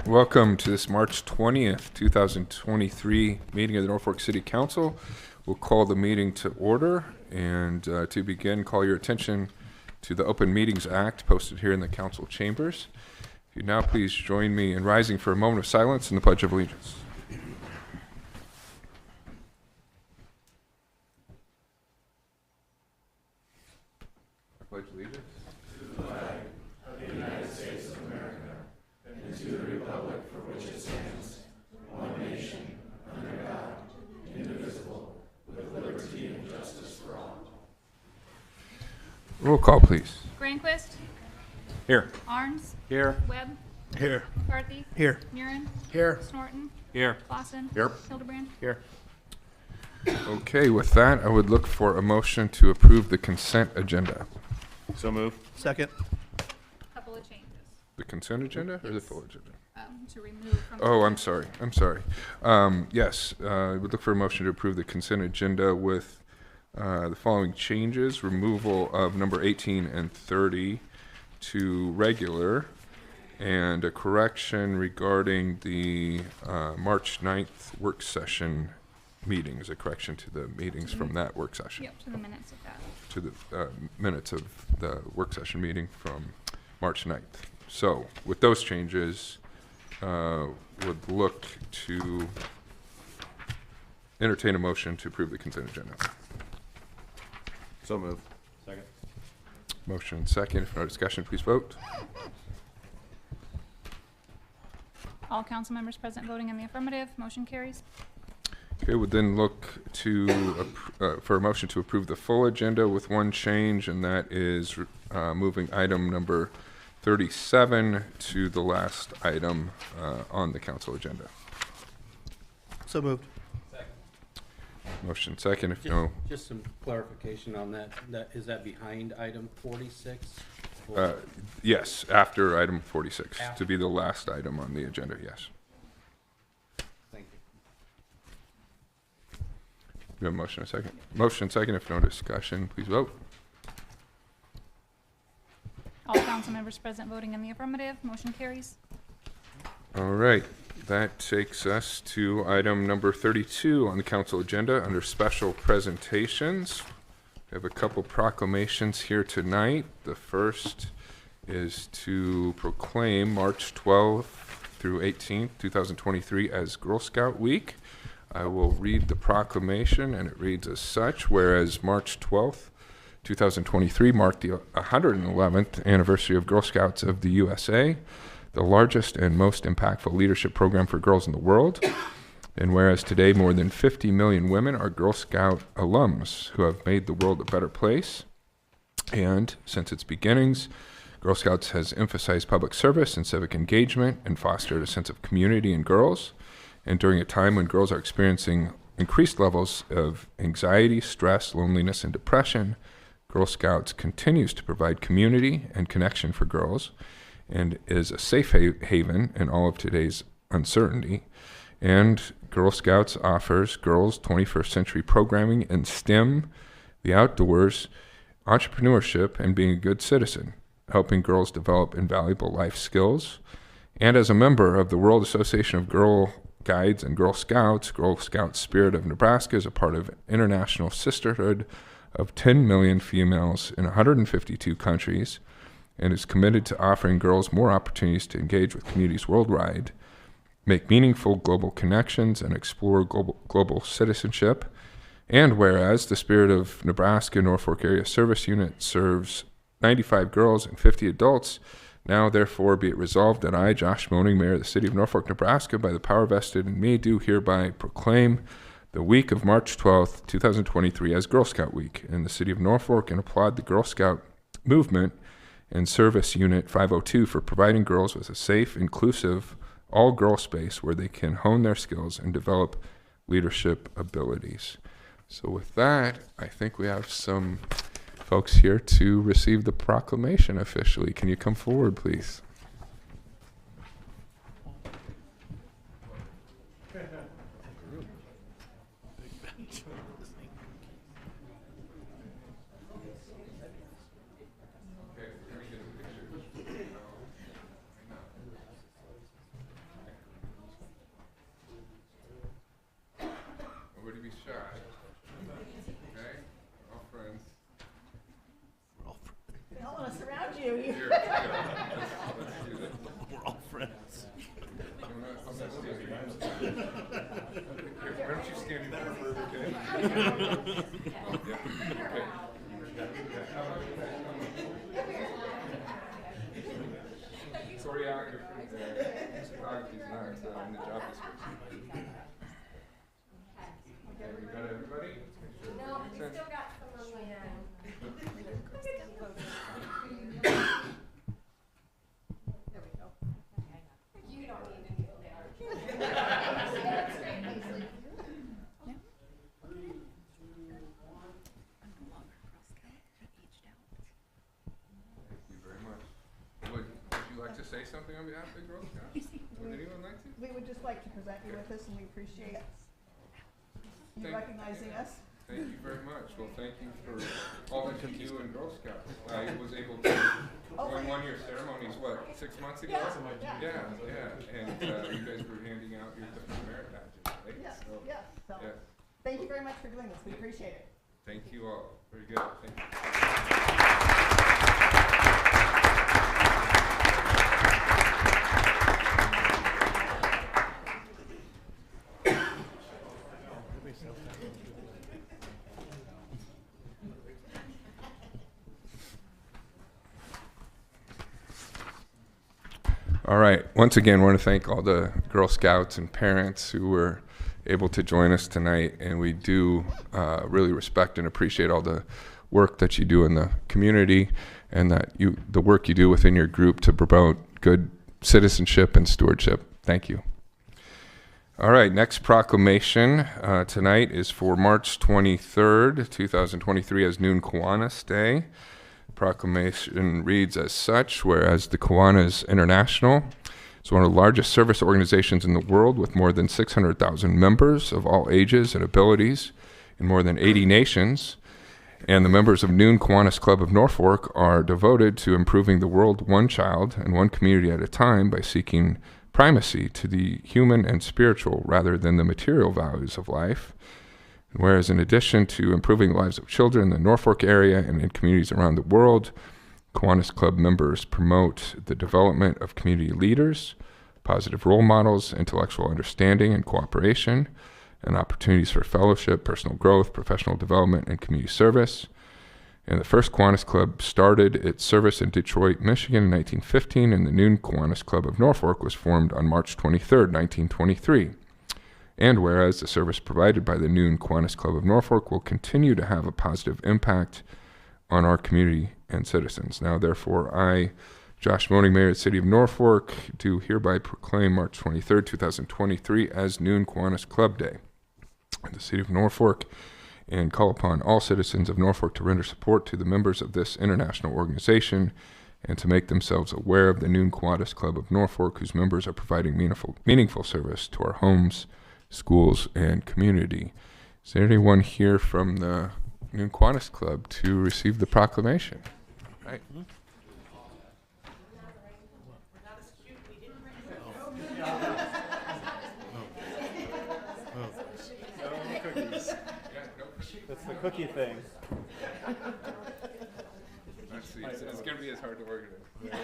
Welcome to this March 20th, 2023 meeting of the Norfolk City Council. We'll call the meeting to order, and to begin, call your attention to the Open Meetings Act posted here in the council chambers. If you now please join me in rising for a moment of silence in the Pledge of Allegiance. I pledge allegiance. Roll call, please. Granquist, Here. Arns, Here. Webb, Here. McCarthy, Here. Murin, Here. Snorton, Here. Clausen, Here. Hildebrand. Here. Okay, with that, I would look for a motion to approve the consent agenda. So move. Second. Couple of changes The consent agenda or the full agenda? to remove from. Oh, I'm sorry. Yes, I would look for a motion to approve the consent agenda with the following changes: removal of number 18 and 30 to regular, and a correction regarding the March 9th work session meetings, a correction to the meetings from that work session, Yep, to the minutes of that. to the minutes of the work session meeting from March 9th. So with those changes, would look to entertain a motion to approve the consent agenda. So move. Second. Motion second. If no discussion, please vote. All council members present voting in the affirmative, motion carries. Okay, would then look to for a motion to approve the full agenda with one change, and that is moving item number 37 to the last item on the council agenda. So moved. Motion second. If no, Just some clarification on that. Is that behind item 46? yes, after item 46 to After. be the last item on the agenda. Yes. Thank you. We have a motion and a second. Motion second. If no discussion, please vote. All council members present voting in the affirmative, motion carries. All right, that takes us to item number 32 on the council agenda under special presentations. We have a couple proclamations here tonight. The first is to proclaim March 12th through 18th, 2023 as Girl Scout Week. I will read the proclamation, and it reads as such: whereas March 12th, 2023 marked the 111th anniversary of Girl Scouts of the USA, the largest and most impactful leadership program for girls in the world. And whereas today more than 50 million women are Girl Scout alums who have made the world a better place. And since its beginnings, Girl Scouts has emphasized public service and civic engagement and fostered a sense of community in girls. And during a time when girls are experiencing increased levels of anxiety, stress, loneliness, and depression, Girl Scouts continues to provide community and connection for girls and is a safe haven in all of today's uncertainty. And Girl Scouts offers girls 21st century programming in STEM, the outdoors, entrepreneurship, and being a good citizen, helping girls develop invaluable life skills. And as a member of the World Association of Girl Guides and Girl Scouts Spirit of Nebraska is a part of international sisterhood of 10 million females in 152 countries, and is committed to offering girls more opportunities to engage with communities worldwide, make meaningful global connections, and explore global citizenship. And whereas the Spirit of Nebraska Norfolk Area Service Unit serves 95 girls and 50 adults, now therefore be it resolved that I, Josh Moaning, Mayor of the City of Norfolk, Nebraska, by the power vested in me, do hereby proclaim the week of March 12th, 2023 as Girl Scout Week in the City of Norfolk, and applaud the Girl Scout movement and Service Unit 502 for providing girls with a safe, inclusive, all-girl space where they can hone their skills and develop leadership abilities. So with that, I think we have some folks here to receive the proclamation officially. Can you come forward, please? Choreography there. Photography's not in the job description. Have you got everybody? No, we still got some on the end. There we go. You don't need any of that. Thank you very much. Would you like to say something on behalf of the Girl Scouts? Would anyone like to? We would just like to present you with this, and we appreciate you Thank- recognizing us. Thank you very much. Well, thank you for all that you do in Girl Scouts. I was able to join one-year ceremonies, what, 6 months ago? Yeah. Yeah. And you guys were handing out your different merit badges, right? Yes, So, yes. So, yeah. thank you very much for doing this. We appreciate it. Thank you all. Very good. Thank you. All right. Once again, I want to thank all the Girl Scouts and parents who were able to join us tonight. And we do really respect and appreciate all the work that you do in the community and the work you do within your group to promote good citizenship and stewardship. Thank you. All right. Next proclamation tonight is for March 23rd, 2023 as Noon Kiwanis Day. Proclamation reads as such: whereas the Kiwanis International is one of the largest service organizations in the world with more than 600,000 members of all ages and abilities in more than 80 nations, and the members of Noon Kiwanis Club of Norfolk are devoted to improving the world one child and one community at a time by seeking primacy to the human and spiritual rather than the material values of life. Whereas in addition to improving the lives of children in the Norfolk area and in communities around the world, Kiwanis Club members promote the development of community leaders, positive role models, intellectual understanding and cooperation, and opportunities for fellowship, personal growth, professional development, and community service. And the first Kiwanis Club started its service in Detroit, Michigan in 1915, and the Noon Kiwanis Club of Norfolk was formed on March 23rd, 1923. And whereas the service provided by the Noon Kiwanis Club of Norfolk will continue to have a positive impact on our community and citizens. Now, therefore, I, Josh Moaning, Mayor of the City of Norfolk, do hereby proclaim March 23rd, 2023 as Noon Kiwanis Club Day in the City of Norfolk, and call upon all citizens of Norfolk to render support to the members of this international organization and to make themselves aware of the Noon Kiwanis Club of Norfolk, whose members are providing meaningful service to our homes, schools, and community. Is there anyone here from the Noon Kiwanis Club to receive the proclamation? Right. That's the cookie thing. Let's see. It's going to be as hard to organize. Yeah.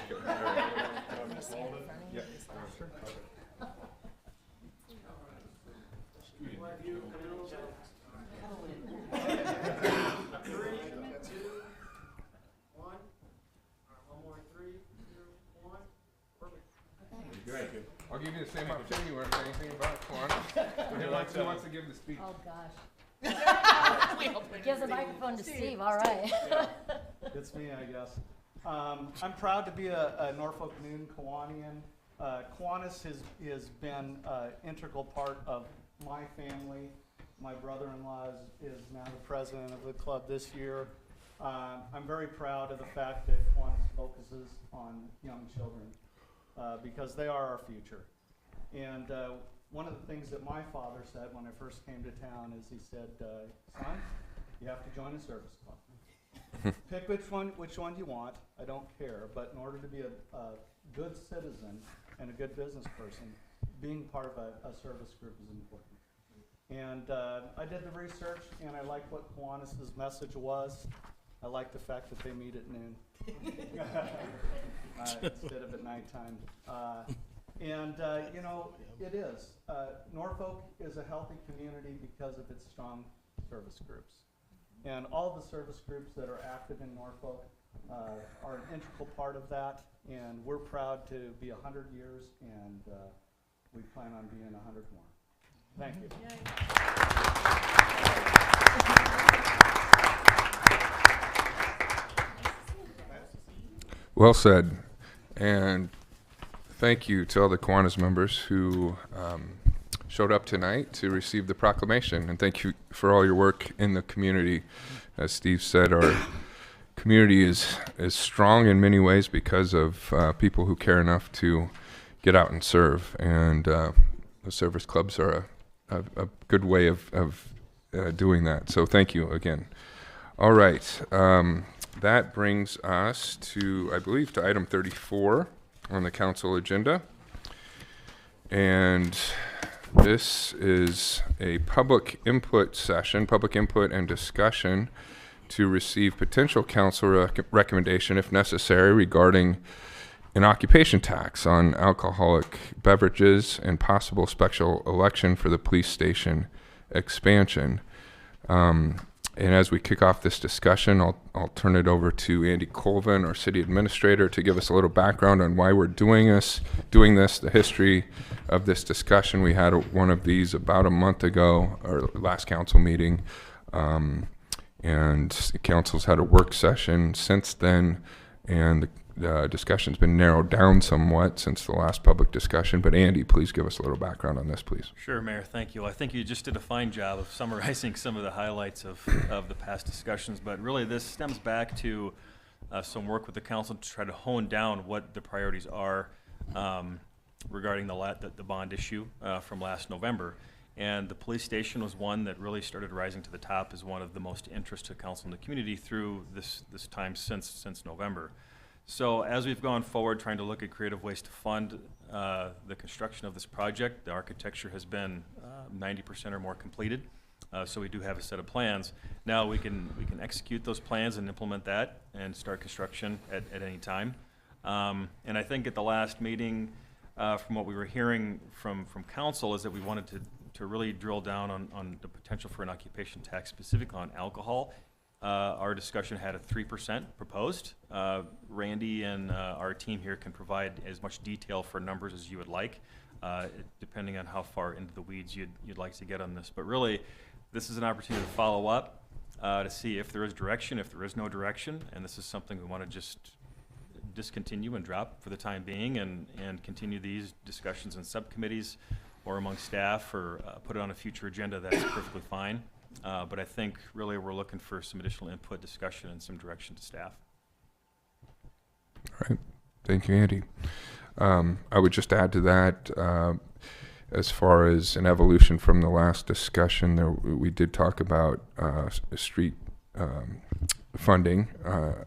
Good. I'll give you the same opportunity. You want to say anything about Kiwanis? Who wants to give the speech? Oh, gosh. Give the microphone to Steve, all right. It's me, I guess. I'm proud to be a Norfolk Noon Kiwanian. Kiwanis has been an integral part of my family. My brother-in-law is now the president of the club this year. I'm very proud of the fact that Kiwanis focuses on young children because they are our future. And one of the things that my father said when I first came to town is he said, son, you have to join a service club. Pick which one you want, I don't care, but in order to be a good citizen and a good business person, being part of a service group is important. And I did the research, and I liked what Kiwanis' message was. I like the fact that they meet at noon instead of at nighttime. You know, it is. Norfolk is a healthy community because of its strong service groups. And all the service groups that are active in Norfolk are an integral part of that, and we're proud to be 100 years, and we plan on being 100 more. Thank you. Well said. And thank you to all the Kiwanis members who showed up tonight to receive the proclamation. And thank you for all your work in the community. As Steve said, our community is strong in many ways because of people who care enough to get out and serve. And the service clubs are a good way of doing that. So thank you again. All right. That brings us to, I believe, to item 34 on the council agenda. And this is a public input session, public input and discussion to receive potential council recommendation, if necessary, regarding an occupation tax on alcoholic beverages and possible special election for the police station expansion. And as we kick off this discussion, I'll turn it over to Andy Colvin, our city administrator, to give us a little background on why we're doing this, the history of this discussion. We had one of these about a month ago, our last council meeting, and the council's had a work session since then, and the discussion's been narrowed down somewhat since the last public discussion. But Andy, please give us a little background on this, please. Sure, Mayor, thank you. I think you just did a fine job of summarizing some of the highlights of the past discussions, but really this stems back to some work with the council to try to hone down what the priorities are regarding the bond issue from last November. And the police station was one that really started rising to the top as one of the most interest to council and the community through this time since November. So as we've gone forward trying to look at creative ways to fund the construction of this project, the architecture has been 90% or more completed. So we do have a set of plans. Now we can execute those plans and implement that and start construction at any time. And I think at the last meeting, from what we were hearing from council, is that we wanted to really drill down on the potential for an occupation tax specifically on alcohol. Our discussion had a 3% proposed. Randy and our team here can provide as much detail for numbers as you would like, depending on how far into the weeds you'd like to get on this. But really, this is an opportunity to follow up to see if there is direction, if there is no direction, and this is something we want to just discontinue and drop for the time being and continue these discussions in subcommittees or among staff or put it on a future agenda. That's perfectly fine. But I think really we're looking for some additional input, discussion, and some direction to staff. All right. Thank you, Andy. I would just add to that, as far as an evolution from the last discussion, we did talk about street funding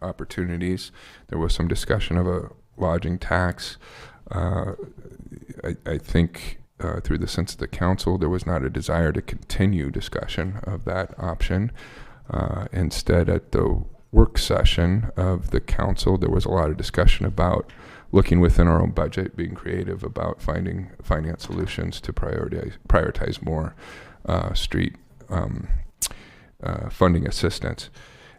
opportunities. There was some discussion of a lodging tax. I think through the sense of the council, there was not a desire to continue discussion of that option. Instead, at the work session of the council, there was a lot of discussion about looking within our own budget, being creative about finding finance solutions to prioritize more street funding assistance.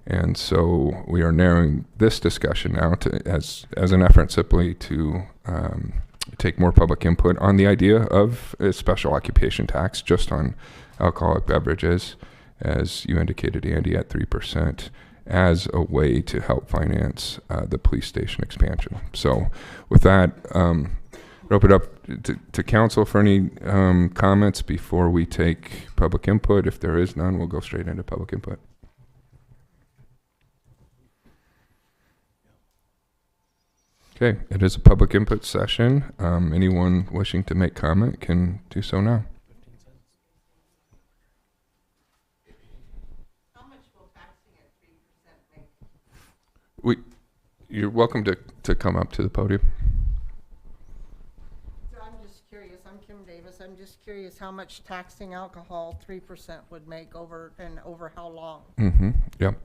And so we are narrowing this discussion now to as an effort simply to take more public input on the idea of a special occupation tax just on alcoholic beverages, as you indicated, Andy, at 3%, as a way to help finance the police station expansion. So with that, I'll open it up to council for any comments before we take public input. If there is none, we'll go straight into public input. Okay, it is a public input session. Anyone wishing to make comment can do so now. How much will taxing at 3% make? You're welcome to come up to the podium. So I'm just curious, I'm Kim Davis, I'm just curious how much taxing alcohol 3% would make over how long? Mm-hmm, yep.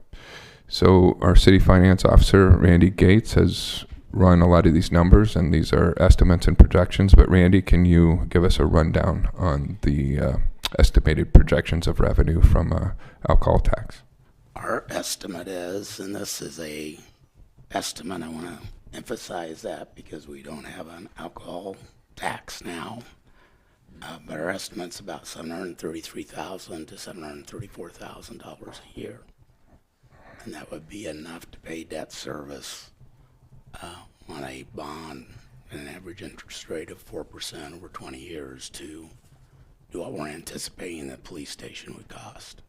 So our city finance officer, Randy Gates, has run a lot of these numbers, and these are estimates and projections. But Randy, can you give us a rundown on the estimated projections of revenue from alcohol tax? Our estimate is, and this is a estimate, I want to emphasize that because we don't have an alcohol tax now, but our estimate's about $733,000 to $734,000 a year. And that would be enough to pay debt service on a bond at an average interest rate of 4% over 20 years to do what we're anticipating the police station would cost.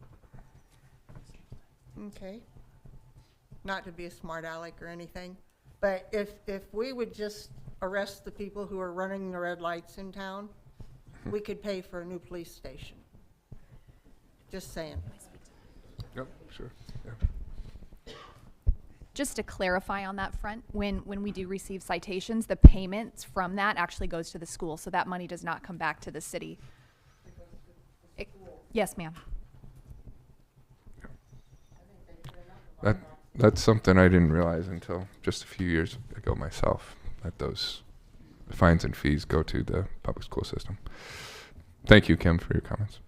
Okay. Not to be a smart aleck or anything, but if we would just arrest the people who are running the red lights in town, we could pay for a new police station. Just saying. Yep, sure. Yeah. Just to clarify on that front, when we do receive citations, the payments from that actually goes to the school, so that money does not come back to the city. Yes, ma'am. That's something I didn't realize until just a few years ago myself, that those fines and fees go to the public school system. Thank you, Kim, for your comments.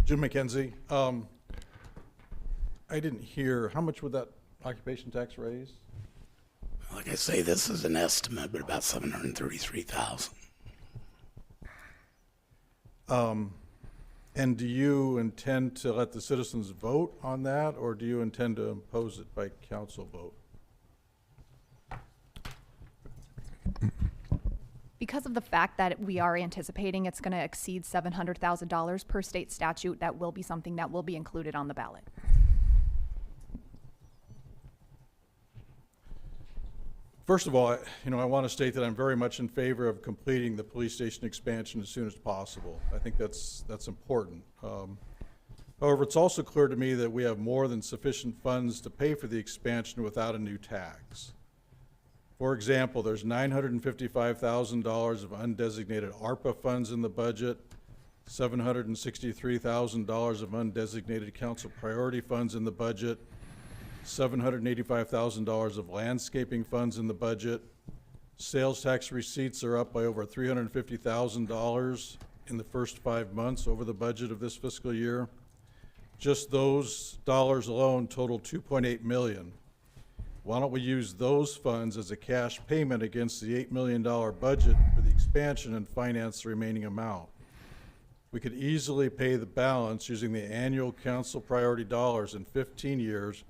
Jim McKenzie. I didn't hear, how much would that occupation tax raise? Like I say, this is an estimate, but about $733,000. And do you intend to let the citizens vote on that, or do you intend to impose it by council vote? Because of the fact that we are anticipating it's going to exceed $700,000 per state statute, that will be something that will be included on the ballot. First of all, I want to state that I'm very much in favor of completing the police station expansion as soon as possible. I think that's important. However, it's also clear to me that we have more than sufficient funds to pay for the expansion without a new tax. For example, there's $955,000 of undesignated ARPA funds in the budget, $763,000 of undesignated council priority funds in the budget, $785,000 of landscaping funds in the budget. Sales tax receipts are up by over $350,000 in the first 5 months over the budget of this fiscal year. Just those dollars alone total $2.8 million. Why don't we use those funds as a cash payment against the $8 million budget for the expansion and finance the remaining amount? We could easily pay the balance using the annual council priority dollars in 15 years,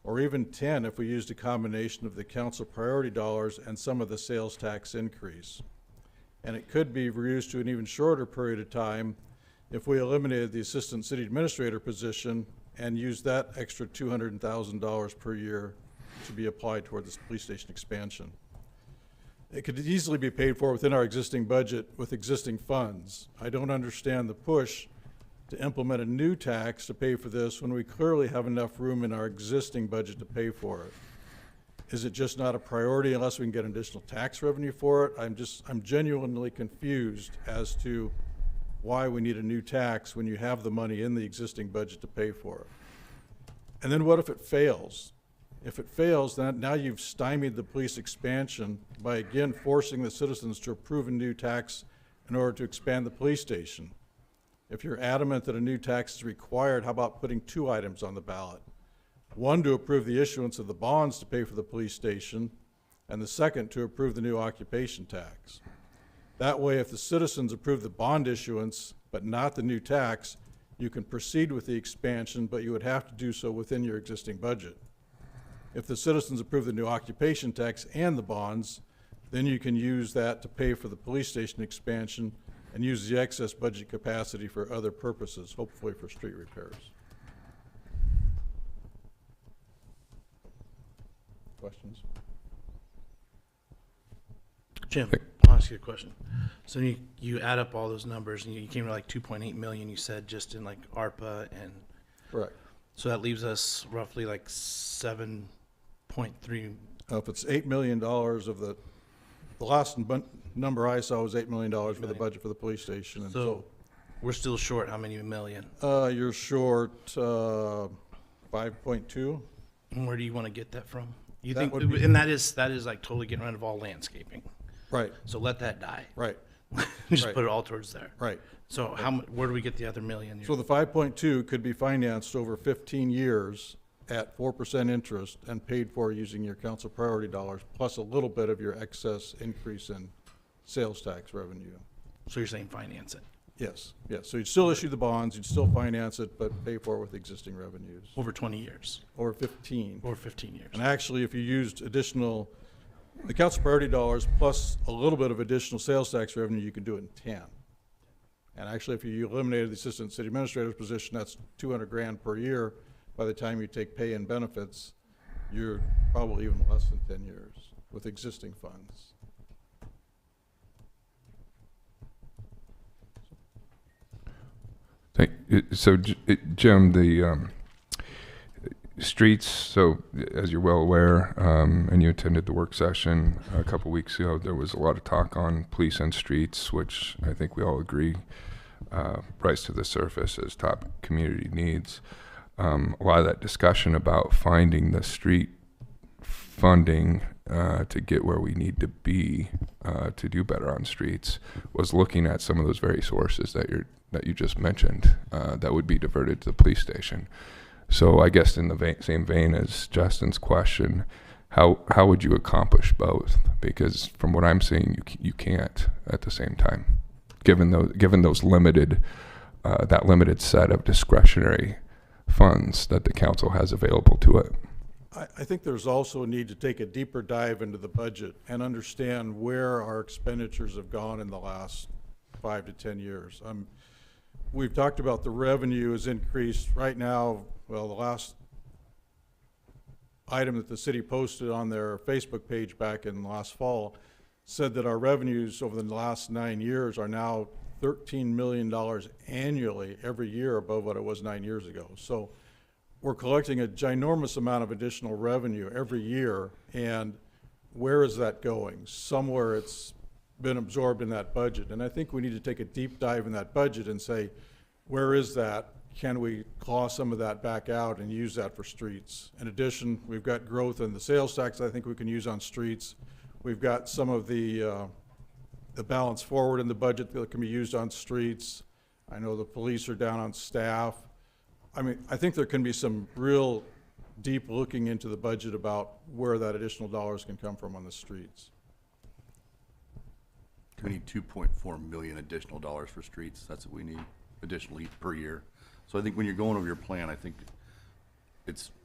or even 10 if we used a combination of the council priority dollars and some of the sales tax increase. And it could be reused to an even shorter period of time if we eliminated the assistant city administrator position and used that extra $200,000 per year to be applied toward this police station expansion. It could easily be paid for within our existing budget with existing funds. I don't understand the push to implement a new tax to pay for this when we clearly have enough room in our existing budget to pay for it. Is it just not a priority unless we can get additional tax revenue for it? I'm genuinely confused as to why we need a new tax when you have the money in the existing budget to pay for it. And then what if it fails? If it fails, then now you've stymied the police expansion by again forcing the citizens to approve a new tax in order to expand the police station. If you're adamant that a new tax is required, how about putting 2 items on the ballot? One, to approve the issuance of the bonds to pay for the police station, and the second, to approve the new occupation tax. That way, if the citizens approve the bond issuance, but not the new tax, you can proceed with the expansion, but you would have to do so within your existing budget. If the citizens approve the new occupation tax and the bonds, then you can use that to pay for the police station expansion and use the excess budget capacity for other purposes, hopefully for street repairs. Questions? Jim, I'll ask you a question. So you add up all those numbers and you came to like 2.8 million, you said, just in like ARPA and. Correct. So that leaves us roughly like 7.3. If it's $8 million of the last number I saw was $8 million for the budget for the police station. And So we're still short how many million? you're short 5.2? And where do you want to get that from? You That think, would be- and that is like totally getting rid of all landscaping. Right, So let that die. right, Just Right. put it all towards there. right. So where do we get the other million? So the 5.2 could be financed over 15 years at 4% interest and paid for using your council priority dollars, plus a little bit of your excess increase in sales tax revenue. So you're saying finance it Yes, yes. So you'd still issue the bonds, you'd still finance it, but pay for it with existing revenues over 20 years, over 15. or 15 years. And actually, if you used the council priority dollars plus a little bit of additional sales tax revenue, you can do it in 10. And actually, if you eliminated the assistant city administrator's position, that's 200 grand per year. By the time you take pay and benefits, you're probably even less than 10 years with existing funds. So, Jim, the streets, so as you're well aware, and you attended the work session a couple weeks ago, there was a lot of talk on police and streets, which I think we all agree rise to the surface as top community needs. A lot of that discussion about finding the street funding to get where we need to be to do better on streets was looking at some of those very sources that you just mentioned that would be diverted to the police station. So I guess in the same vein as Justin's question, how would you accomplish both? Because from what I'm seeing, you can't at the same time, given those limited that limited set of discretionary funds that the council has available to it. I think there's also a need to take a deeper dive into the budget and understand where our expenditures have gone in the last 5 to 10 years. We've talked about the revenue has increased right now. Well, the last item that the city posted on their Facebook page back in last fall said that our revenues over the last 9 years are now $13 million annually every year above what it was 9 years ago. So we're collecting a ginormous amount of additional revenue every year, and where is that going? Somewhere it's been absorbed in that budget, and I think we need to take a deep dive in that budget and say, where is that? Can we claw some of that back out and use that for streets? In addition, we've got growth in the sales tax I think we can use on streets. We've got some of the balance forward in the budget that can be used on streets. I know the police are down on staff. I mean, I think there can be some real deep looking into the budget about where that additional dollars can come from on the streets. We need 2.4 million additional dollars for streets. That's what we need additionally per year. So I think when you're going over your plan, I think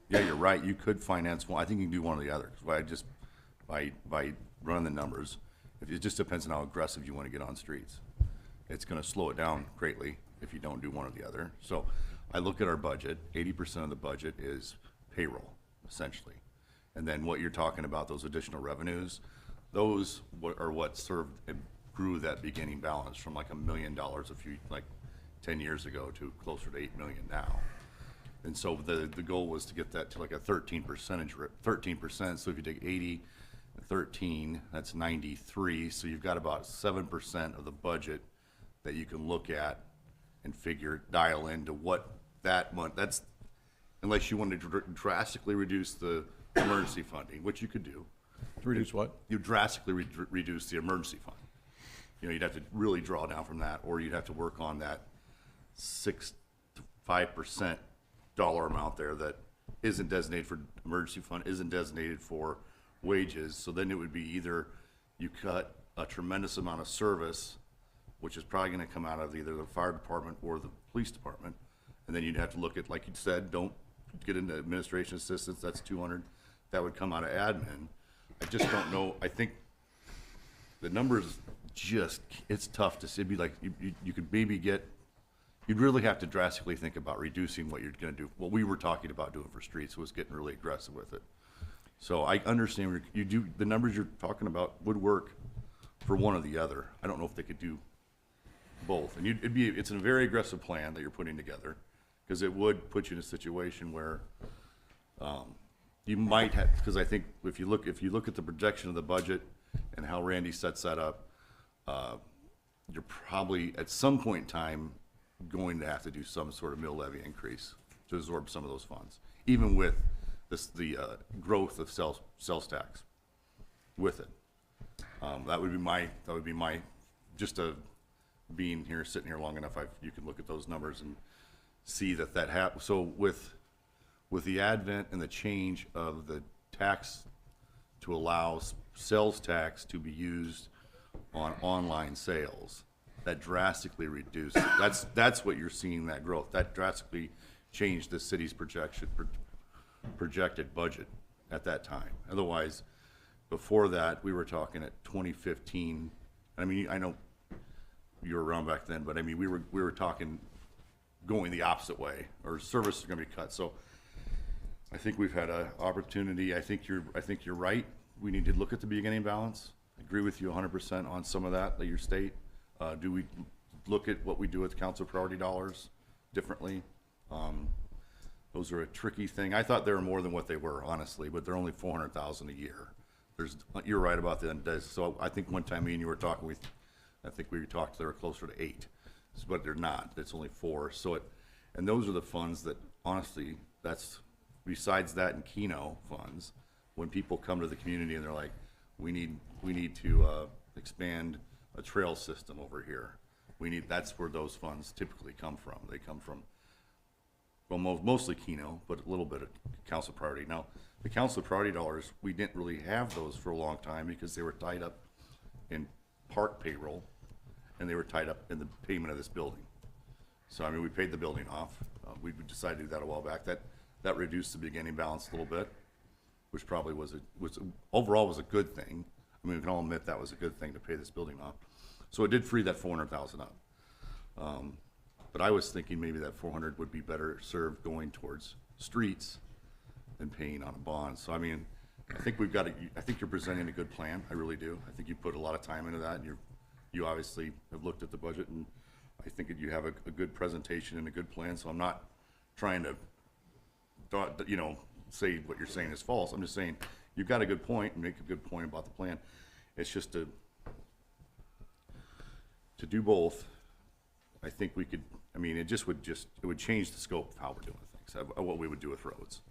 yeah, you're right. You could finance one. I think you can do one or the other. By running the numbers, it just depends on how aggressive you want to get on streets. It's going to slow it down greatly if you don't do one or the other. So I look at our budget, 80% of the budget is payroll, essentially. And then what you're talking about, those additional revenues, those are what grew that beginning balance from like $1 million 10 years ago to closer to 8 million now. And so the goal was to get that to like a 13%. So if you take 80, 13, that's 93. So you've got about 7% of the budget that you can look at and dial into what that month, that's, unless you want to drastically reduce the emergency funding, which you could do. Reduce what? You drastically reduce the emergency fund. You know, you'd have to really draw down from that, or you'd have to work on that 6 to 5% dollar amount there that isn't designated for emergency fund, isn't designated for wages. So then it would be either you cut a tremendous amount of service, which is probably going to come out of either the fire department or the police department. And then you'd have to look at, like you said, don't get into administration assistance, that's 200. That would come out of admin. I just don't know. I think the numbers it's tough to see. It'd be like you could maybe you'd really have to drastically think about reducing what you're going to do. What we were talking about doing for streets was getting really aggressive with it. So I understand the numbers you're talking about would work for one or the other. I don't know if they could do both. And it's a very aggressive plan that you're putting together, because it would put you in a situation where you might have, because I think if you look at the projection of the budget and how Randy sets that up, you're probably at some point in time going to have to do some sort of mill levy increase to absorb some of those funds. even with the growth of sales tax with it. That would be my, just being here, sitting here long enough, you can look at those numbers and see that happens. So with the advent and the change of the tax to allow sales tax to be used on online sales, that drastically reduced. That's what you're seeing, that growth. That drastically changed the city's projected budget at that time. Otherwise, before that, we were talking at 2015. I mean, I know you were around back then, but I mean, we were talking going the opposite way, or services are going to be cut. So I think we've had an opportunity. I think you're right. We need to look at the beginning balance. I agree with you 100% on some of that you state. Do we look at what we do with council priority dollars differently? Those are a tricky thing. I thought they were more than what they were, honestly, but they're only $400,000 a year. You're right about that. So I think one time me and you were talking, I think we talked, they were closer to 8, but they're not. It's only 4. And those are the funds that, honestly, that's besides that and Keno funds. When people come to the community and they're like, we need to expand a trail system over here. That's where those funds typically come from. They come from, well, mostly Keno, but a little bit of council priority. Now, the council priority dollars, we didn't really have those for a long time because they were tied up in park payroll and they were tied up in the payment of this building. So, I mean, we paid the building off. We decided to do that a while back. That reduced the beginning balance a little bit, which probably overall was a good thing. I mean, we can all admit that was a good thing to pay this building off. So it did free that $400,000 up. But I was thinking maybe that 400 would be better served going towards streets than paying on a bond. So I mean, I think I think you're presenting a good plan. I really do. I think you put a lot of time into that, and you obviously have looked at the budget, and I think that you have a good presentation and a good plan. So I'm not trying to, say what you're saying is false. I'm just saying you've got a good point and make a good point about the plan. It's just to do both. I think we could. I mean, it would change the scope of how we're doing things, of what we would do with roads.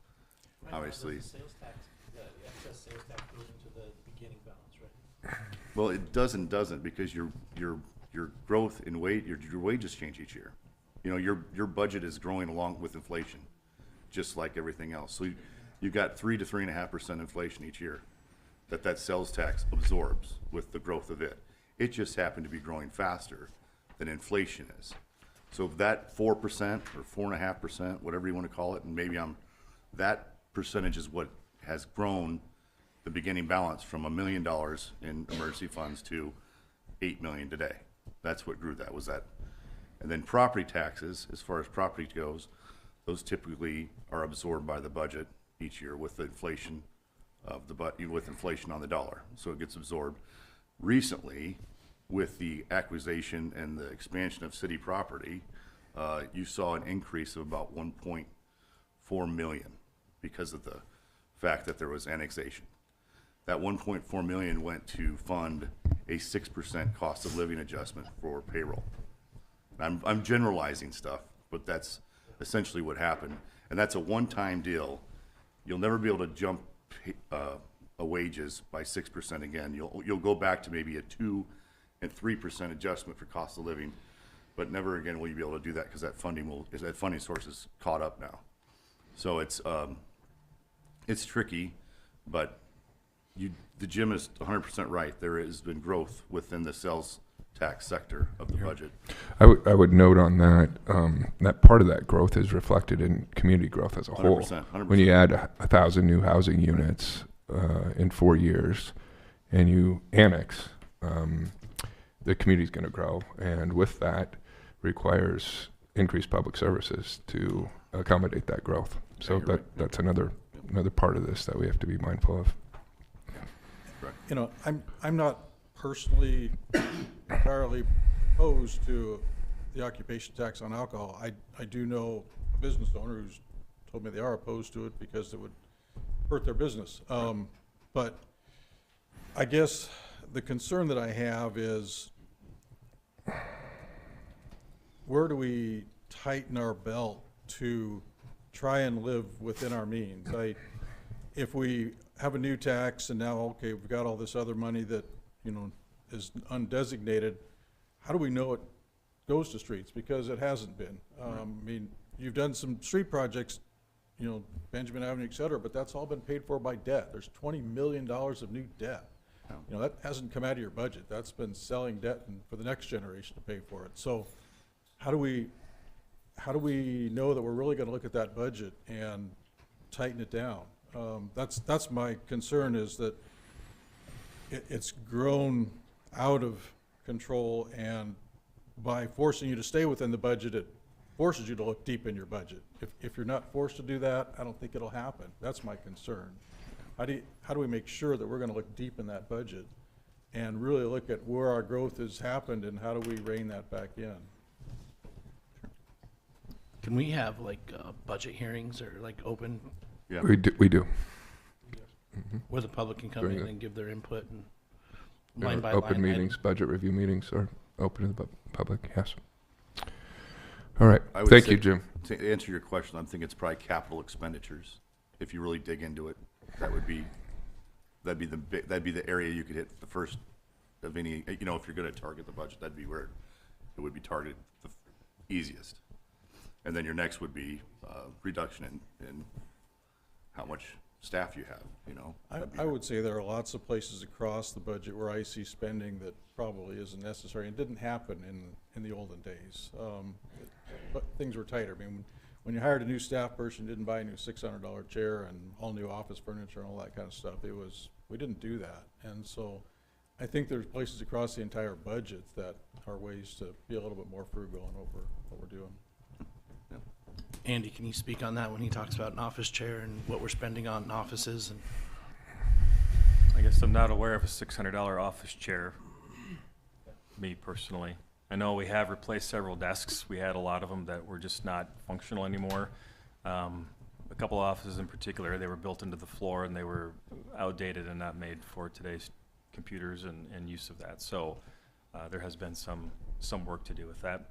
Obviously. Sales tax, the excess sales tax goes into the beginning balance, right? Well, it doesn't because your growth in your wages change each year. Your budget is growing along with inflation, just like everything else. So you've got 3 to 3.5% inflation each year that sales tax absorbs with the growth of it. It just happened to be growing faster than inflation is. So that 4% or 4.5%, whatever you want to call it, and maybe that percentage is what has grown the beginning balance from $1 million in emergency funds to $8 million today. That's what grew that, was that. And then property taxes, as far as property goes, those typically are absorbed by the budget each year with the inflation with inflation on the dollar. So it gets absorbed. Recently, with the acquisition and the expansion of city property, you saw an increase of about 1.4 million because of the fact that there was annexation. That 1.4 million went to fund a 6% cost of living adjustment for payroll. I'm generalizing stuff, but that's essentially what happened. And that's a one-time deal. You'll never be able to jump wages by 6% again. You'll go back to maybe a 2 and 3% adjustment for cost of living, but never again will you be able to do that because that funding source is caught up now. So it's tricky, but the Jim is 100% right. There has been growth within the sales tax sector of the budget. I would note on that that part of that growth is reflected in community growth as a whole. 100%. When you add 1,000 new housing units in 4 years, and you annex, the community's going to grow, and with that requires increased public services to accommodate that growth. So that's another part of this that we have to be mindful of. You know, I'm not personally entirely opposed to the occupation tax on alcohol. I do know a business owner who's told me they are opposed to it because it would hurt their business. But I guess the concern that I have is, where do we tighten our belt to try and live within our means. If we have a new tax and now, okay, we've got all this other money that, you know, is undesignated, how do we know it goes to streets? Because it hasn't been. I mean, you've done some street projects, you know, Benjamin Avenue, et cetera, but that's all been paid for by debt. There's $20 million of new debt. You know, that hasn't come out of your budget. That's been selling debt for the next generation to pay for it. So how do we know that we're really gonna look at that budget and tighten it down? That's my concern, is that it's grown out of control, and by forcing you to stay within the budget, it forces you to look deep in your budget. If you're not forced to do that, I don't think it'll happen. That's my concern. How do we make sure that we're gonna look deep in that budget and really look at where our growth has happened, and how do we rein that back in? Can we have like budget hearings or like open Yeah. We do. where the public can come During in the- and give their input and Our line by open line meetings, item? budget review meetings are open to the public, yes. All right, I would thank say, you, Jim. To answer your question, I'm thinking it's probably capital expenditures. If you really dig into it, that'd be the area you could hit the first of any, you know, if you're gonna target the budget, that'd be where it would be targeted the easiest. And then your next would be, reduction in how much staff you have, you know? I would say there are lots of places across the budget where I see spending that probably isn't necessary. It didn't happen in the olden days. But things were tighter. I mean, when you hired a new staff person, you didn't buy a new $600 chair and all new office furniture and all that kind of stuff. We didn't do that. And so I think there's places across the entire budget that are ways to be a little bit more frugal in what we're doing. Andy, can you speak on that when he talks about an office chair and what we're spending on offices? And I guess I'm not aware of a $600 office chair, me personally. I know we have replaced several desks. We had a lot of them that were just not functional anymore. A couple offices in particular, they were built into the floor and they were outdated and not made for today's computers and use of that. So there has been some work to do with that.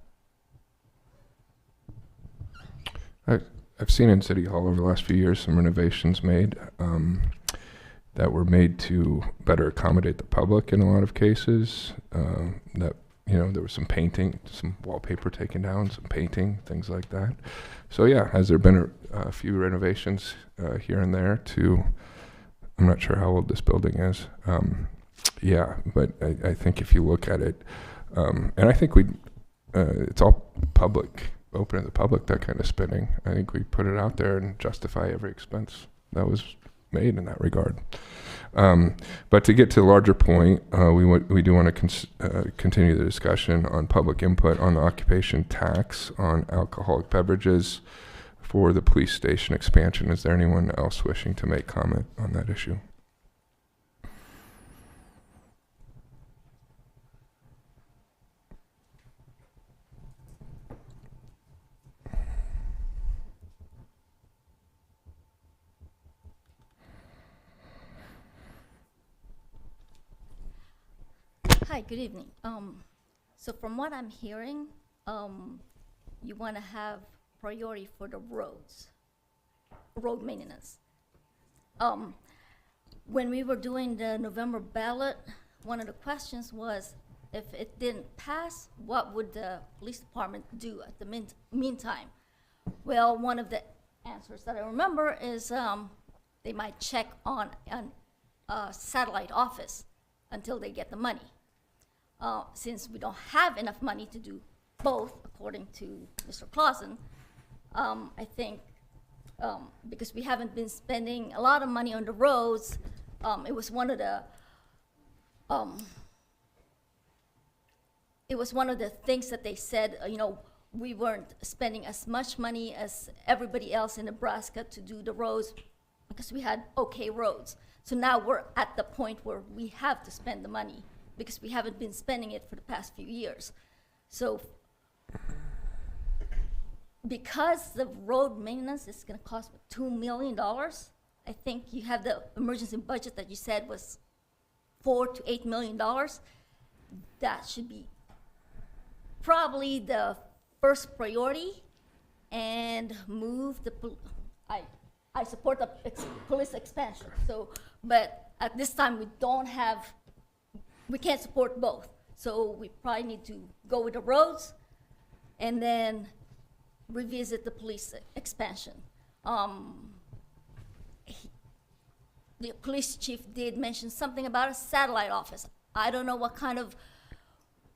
I've seen in City Hall over the last few years some renovations made that were made to better accommodate the public in a lot of cases. That, you know, there was some painting, some wallpaper taken down, some painting, things like that. So yeah, has there been a few renovations here and there to, I'm not sure how old this building is. Yeah, but I think if you look at it, and I think it's all public, open to the public, that kind of spending. I think we put it out there and justify every expense that was made in that regard. But to get to the larger point, we do want to continue the discussion on public input on the occupation tax on alcoholic beverages for the police station expansion. Is there anyone else wishing to make comment on that issue? Hi, good evening. So from what I'm hearing, you want to have priority for the roads, road maintenance. When we were doing the November ballot, one of the questions was, if it didn't pass, what would the police department do at the meantime? Well, one of the answers that I remember is they might check on a satellite office until they get the money. Since we don't have enough money to do both, according to Mr. Clausen, I think because we haven't been spending a lot of money on the roads, it was one of the things that they said, you know, we weren't spending as much money as everybody else in Nebraska to do the roads because we had okay roads. So now we're at the point where we have to spend the money because we haven't been spending it for the past few years. So because the road maintenance is gonna cost $2 million, I think you have the emergency budget that you said was $4 to $8 million. That should be probably the first priority. and move the, I support the police expansion, so, but at this time, we can't support both. So we probably need to go with the roads and then revisit the police expansion. The police chief did mention something about a satellite office. I don't know what kind of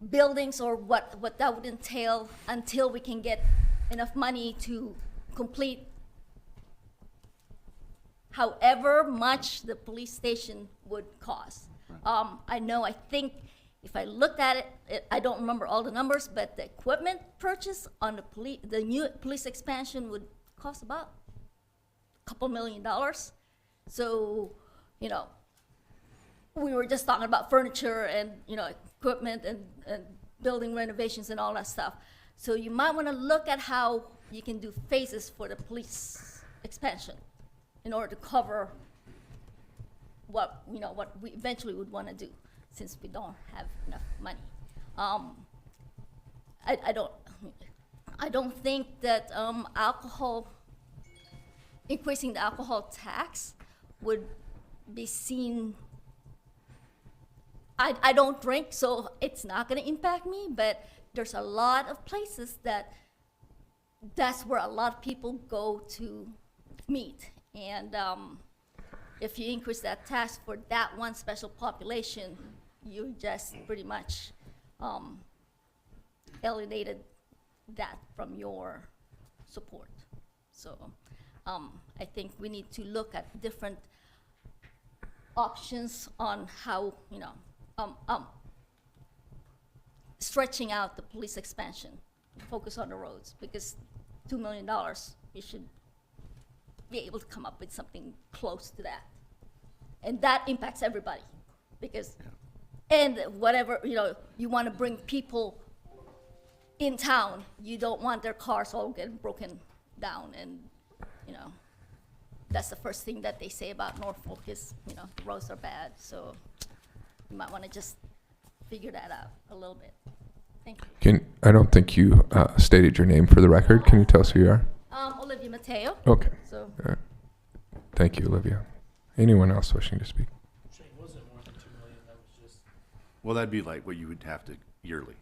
buildings or what that would entail until we can get enough money to complete however much the police station would cost. I think if I looked at it, I don't remember all the numbers, but the equipment purchase on the new police expansion would cost about a couple $1 million. So, you know, we were just talking about furniture and, you know, equipment and building renovations and all that stuff. So you might want to look at how you can do phases for the police expansion in order to cover what we eventually would want to do, since we don't have enough money. I don't think that increasing the alcohol tax would be seen. I don't drink, so it's not going to impact me, but there's a lot of places that's where a lot of people go to meet. And if you increase that tax for that one special population, you just pretty much alienated that from your support. So I think we need to look at different options on how, you know, stretching out the police expansion, focus on the roads, because $2 million, you should be able to come up with something close to that. And that impacts everybody, because, and whatever, you know, you want to bring people in town, you don't want their cars all getting broken down, and, you know, that's the first thing that they say about Norfolk is, you know, the roads are bad, so you might want to just figure that out a little bit. Thank you. I don't think you stated your name for the record. Can you tell us who you are? Olivia Mateo. Okay. So, All right. Thank you, Olivia. Anyone else wishing to speak? Shane, wasn't more than 2 million, that was just. Well, that'd be like what you would have to yearly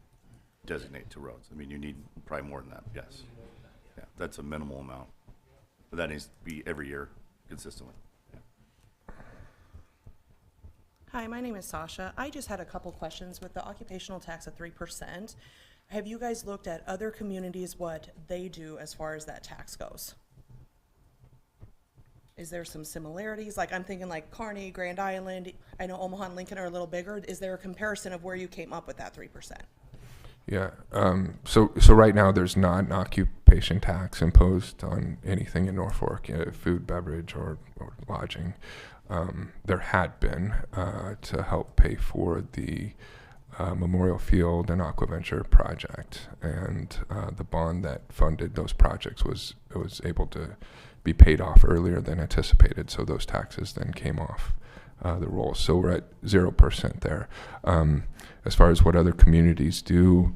designate to roads. I mean, you need probably more than that, yes. Yeah, that's a minimal amount. But that needs to be every year consistently. Yeah. Hi, my name is Sasha. I just had a couple questions with the occupational tax at 3%. Have you guys looked at other communities, what they do as far as that tax goes? Is there some similarities? Like, I'm thinking like Kearney, Grand Island, I know Omaha and Lincoln are a little bigger. Is there a comparison of where you came up with that 3%? Yeah. So right now there's not an occupation tax imposed on anything in Norfolk, food, beverage, or lodging. There had been to help pay for the Memorial Field and Aquaventure project, and the bond that funded those projects was able to be paid off earlier than anticipated. So those taxes then came off the rolls. So we're at 0% there. As far as what other communities do,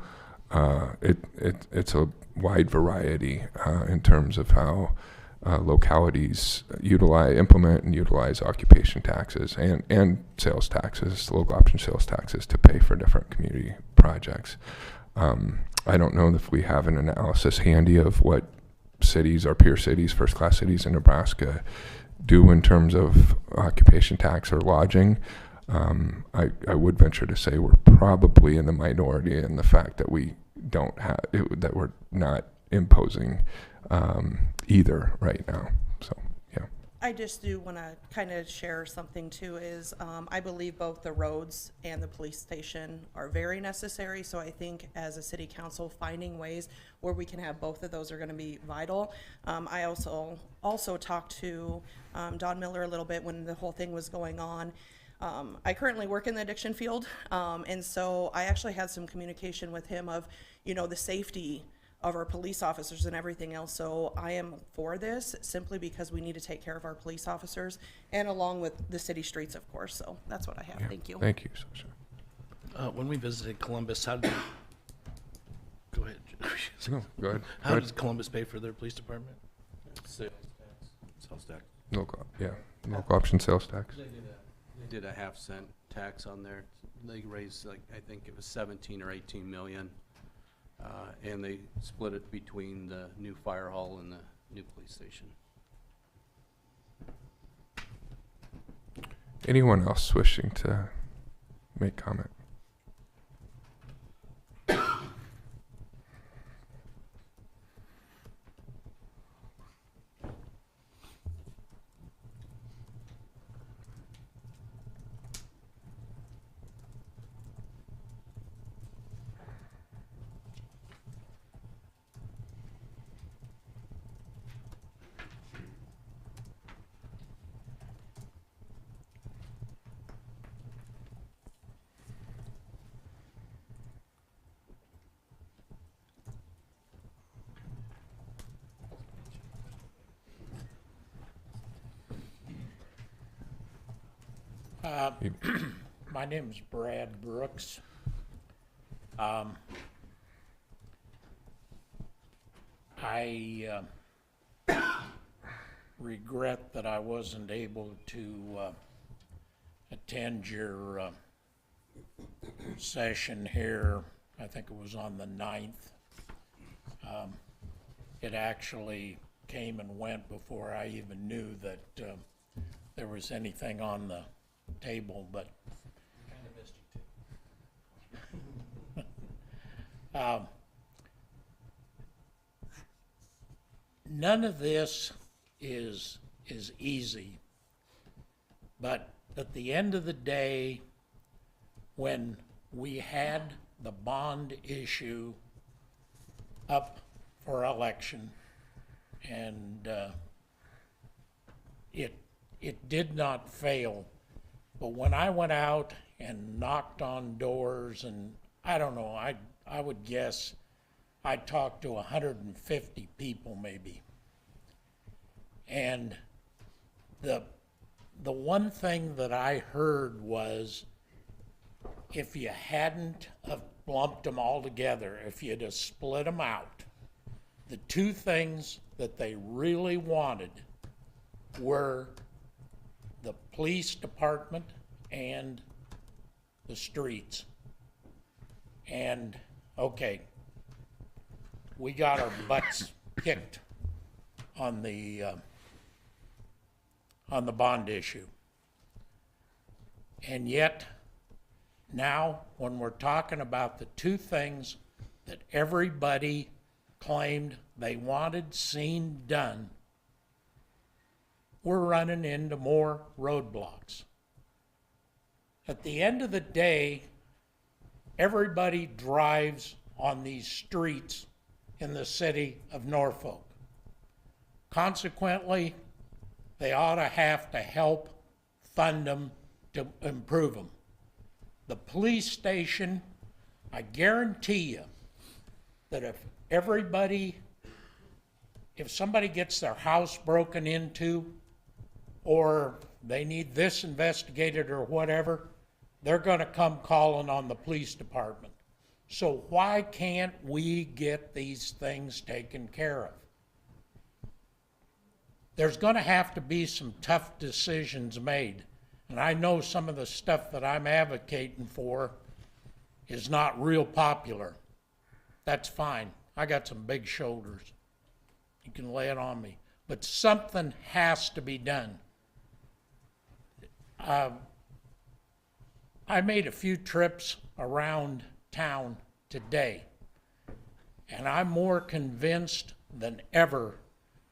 it's a wide variety in terms of how localities implement and utilize occupation taxes and sales taxes, local option sales taxes, to pay for different community projects. I don't know if we have an analysis handy of what cities, our peer cities, first-class cities in Nebraska, do in terms of occupation tax or lodging. I would venture to say we're probably in the minority in the fact that we don't have that we're not imposing either right now. So yeah. I just do want to kind of share something too, is I believe both the roads and the police station are very necessary. So I think as a city council, finding ways where we can have both of those are going to be vital. I also talked to Don Miller a little bit when the whole thing was going on. I currently work in the addiction field, and so I actually had some communication with him of, you know, the safety of our police officers and everything else. So I am for this simply because we need to take care of our police officers and along with the city streets, of course. So that's what I have. Yeah. Thank you. Thank you, Sasha. When we visited Columbus, how did Go ahead. No, go ahead. Go How ahead. does Columbus pay for their police department? Sales tax. Sales tax. Local, yeah, local option sales tax. They did a half-cent tax on there. They raised, like, I think it was 17 or 18 million. And they split it between the new fire hall and the new police station. Anyone else wishing to make comment? My name is Brad Brooks. I regret that I wasn't able to attend your session here. I think it was on the 9th. It actually came and went before I even knew that there was anything on the table, but kind of missed you too. None of this is easy, but at the end of the day, when we had the bond issue up for election, and it did not fail. But when I went out and knocked on doors, and I don't know, I would guess I talked to 150 people maybe. And the one thing that I heard was, if you hadn't have lumped them all together, if you'd have split them out, the two things that they really wanted were the police department and the streets. And, okay, we got our butts kicked on the bond issue. And yet, now, when we're talking about the two things that everybody claimed they wanted seen done, we're running into more roadblocks. At the end of the day, everybody drives on these streets in the city of Norfolk. Consequently, they ought to have to help fund them to improve them. The police station, I guarantee you that if somebody gets their house broken into, or they need this investigated or whatever, they're gonna come calling on the police department. So why can't we get these things taken care of? There's gonna have to be some tough decisions made. And I know some of the stuff that I'm advocating for is not real popular. That's fine. I got some big shoulders. You can lay it on me. But something has to be done. I made a few trips around town today, and I'm more convinced than ever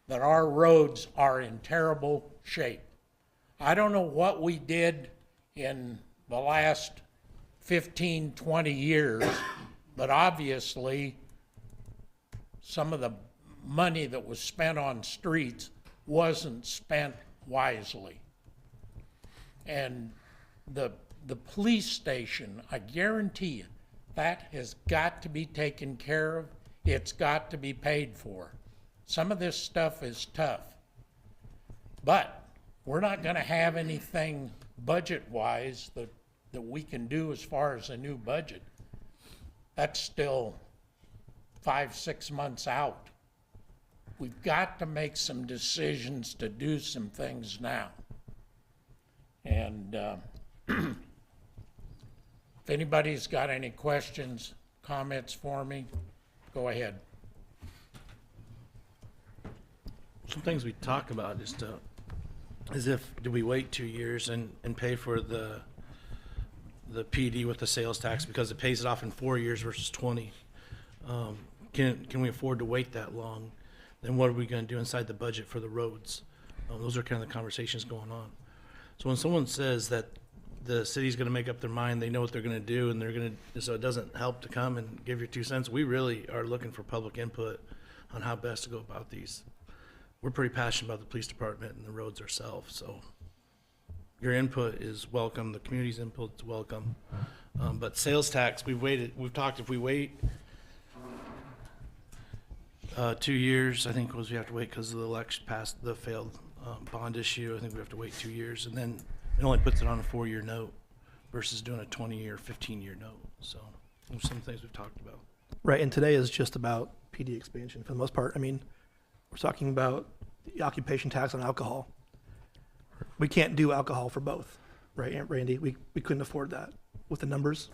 that our roads are in terrible shape. I don't know what we did in the last 15, 20 years, but obviously some of the money that was spent on streets wasn't spent wisely. And the police station, I guarantee you, that has got to be taken care of. It's got to be paid for. Some of this stuff is tough. But we're not gonna have anything budget-wise that we can do as far as a new budget. That's still 5, 6 months out. We've got to make some decisions to do some things now. And if anybody's got any questions, comments for me, go ahead. Some things we talk about is if, do we wait 2 years and pay for the PD with the sales tax because it pays it off in 4 years versus 20? Can we afford to wait that long? Then what are we gonna do inside the budget for the roads? Those are kind of the conversations going on. So when someone says that the city's gonna make up their mind, they know what they're gonna do, and so it doesn't help to come and give your 2 cents, we really are looking for public input on how best to go about these. We're pretty passionate about the police department and the roads ourselves, so your input is welcome, the community's input is welcome. But sales tax, we've talked, if we wait 2 years, I think we have to wait because of the election passed the failed bond issue. I think we have to wait 2 years, and then it only puts it on a 4-year note versus doing a 20-year, 15-year note. So those are some things we've talked about. Right, and today is just about PD expansion for the most part. I mean, we're talking about the occupation tax on alcohol. We can't do alcohol for both, right, Aunt Randy? We couldn't afford that with the numbers.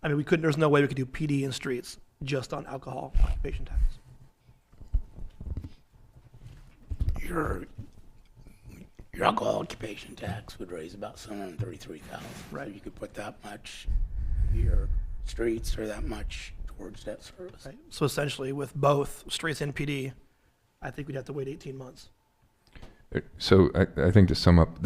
I mean, there's no way we could do PD in streets just on alcohol occupation tax. Your alcohol occupation tax would raise about $733,000. Right. So you could put that much your streets or that much towards debt service. Right. So essentially, with both streets and PD, I think we'd have to wait 18 months. So I think to sum up,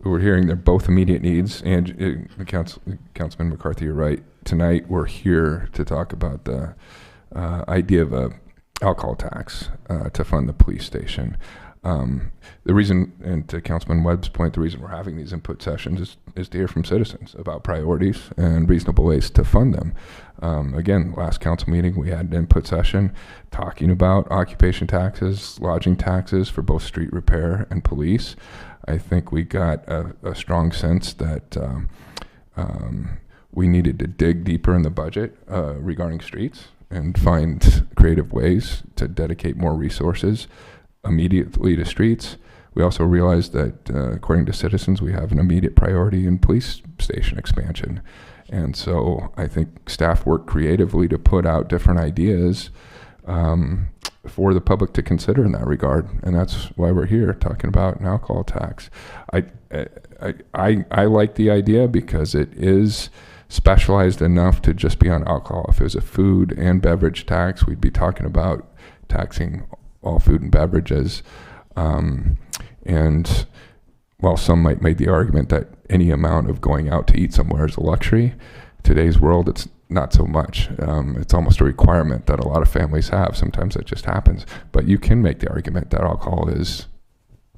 we're hearing they're both immediate needs, and Councilman McCarthy, you're right. Tonight we're here to talk about the idea of a alcohol tax to fund the police station. The reason, and to Councilman Webb's point, the reason we're having these input sessions is to hear from citizens about priorities and reasonable ways to fund them. Again, last council meeting, we had an input session talking about occupation taxes, lodging taxes for both street repair and police. I think we got a strong sense that we needed to dig deeper in the budget regarding streets and find creative ways to dedicate more resources immediately to streets. We also realized that, according to citizens, we have an immediate priority in police station expansion. And so I think staff worked creatively to put out different ideas for the public to consider in that regard. And that's why we're here talking about an alcohol tax. I like the idea because it is specialized enough to just be on alcohol. If it was a food and beverage tax, we'd be talking about taxing all food and beverages. And while some might make the argument that any amount of going out to eat somewhere is a luxury, today's world, it's not so much. It's almost a requirement that a lot of families have. Sometimes that just happens. But you can make the argument that alcohol is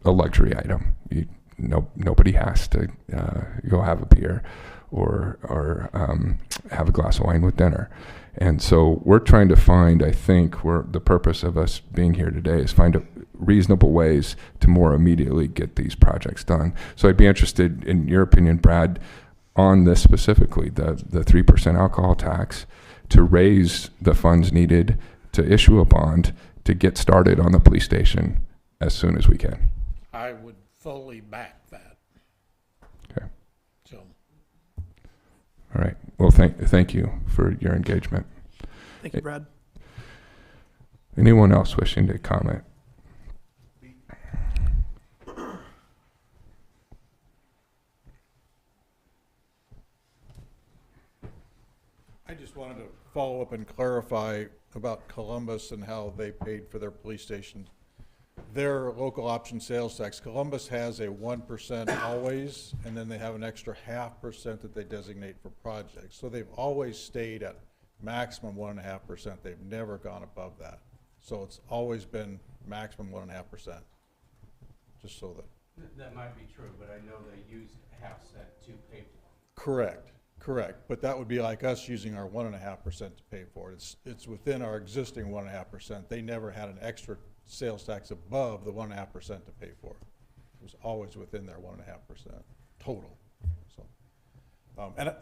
a luxury item. Nobody has to go have a beer or have a glass of wine with dinner. And so we're trying to find, I think, the purpose of us being here today is find reasonable ways to more immediately get these projects done. So I'd be interested in your opinion, Brad, on this specifically, the 3% alcohol tax, to raise the funds needed to issue a bond to get started on the police station as soon as we can. I would fully back that. Okay. So. All right. Well, thank you for your engagement. Thank you, Brad. Anyone else wishing to comment? I just wanted to follow up and clarify about Columbus and how they paid for their police station. Their local option sales tax, Columbus has a 1% always, and then they have an extra 0.5% that they designate for projects. So they've always stayed at maximum 1.5%. They've never gone above that. So it's always been maximum 1.5%. Just so that. That might be true, but I know they used $0.50 to pay for Correct. Correct, but that would be like us using our 1.5% to pay for it. It's within our existing 1.5%. They never had an extra sales tax above the 1.5% to pay for it. It was always within their 1.5% total. So, and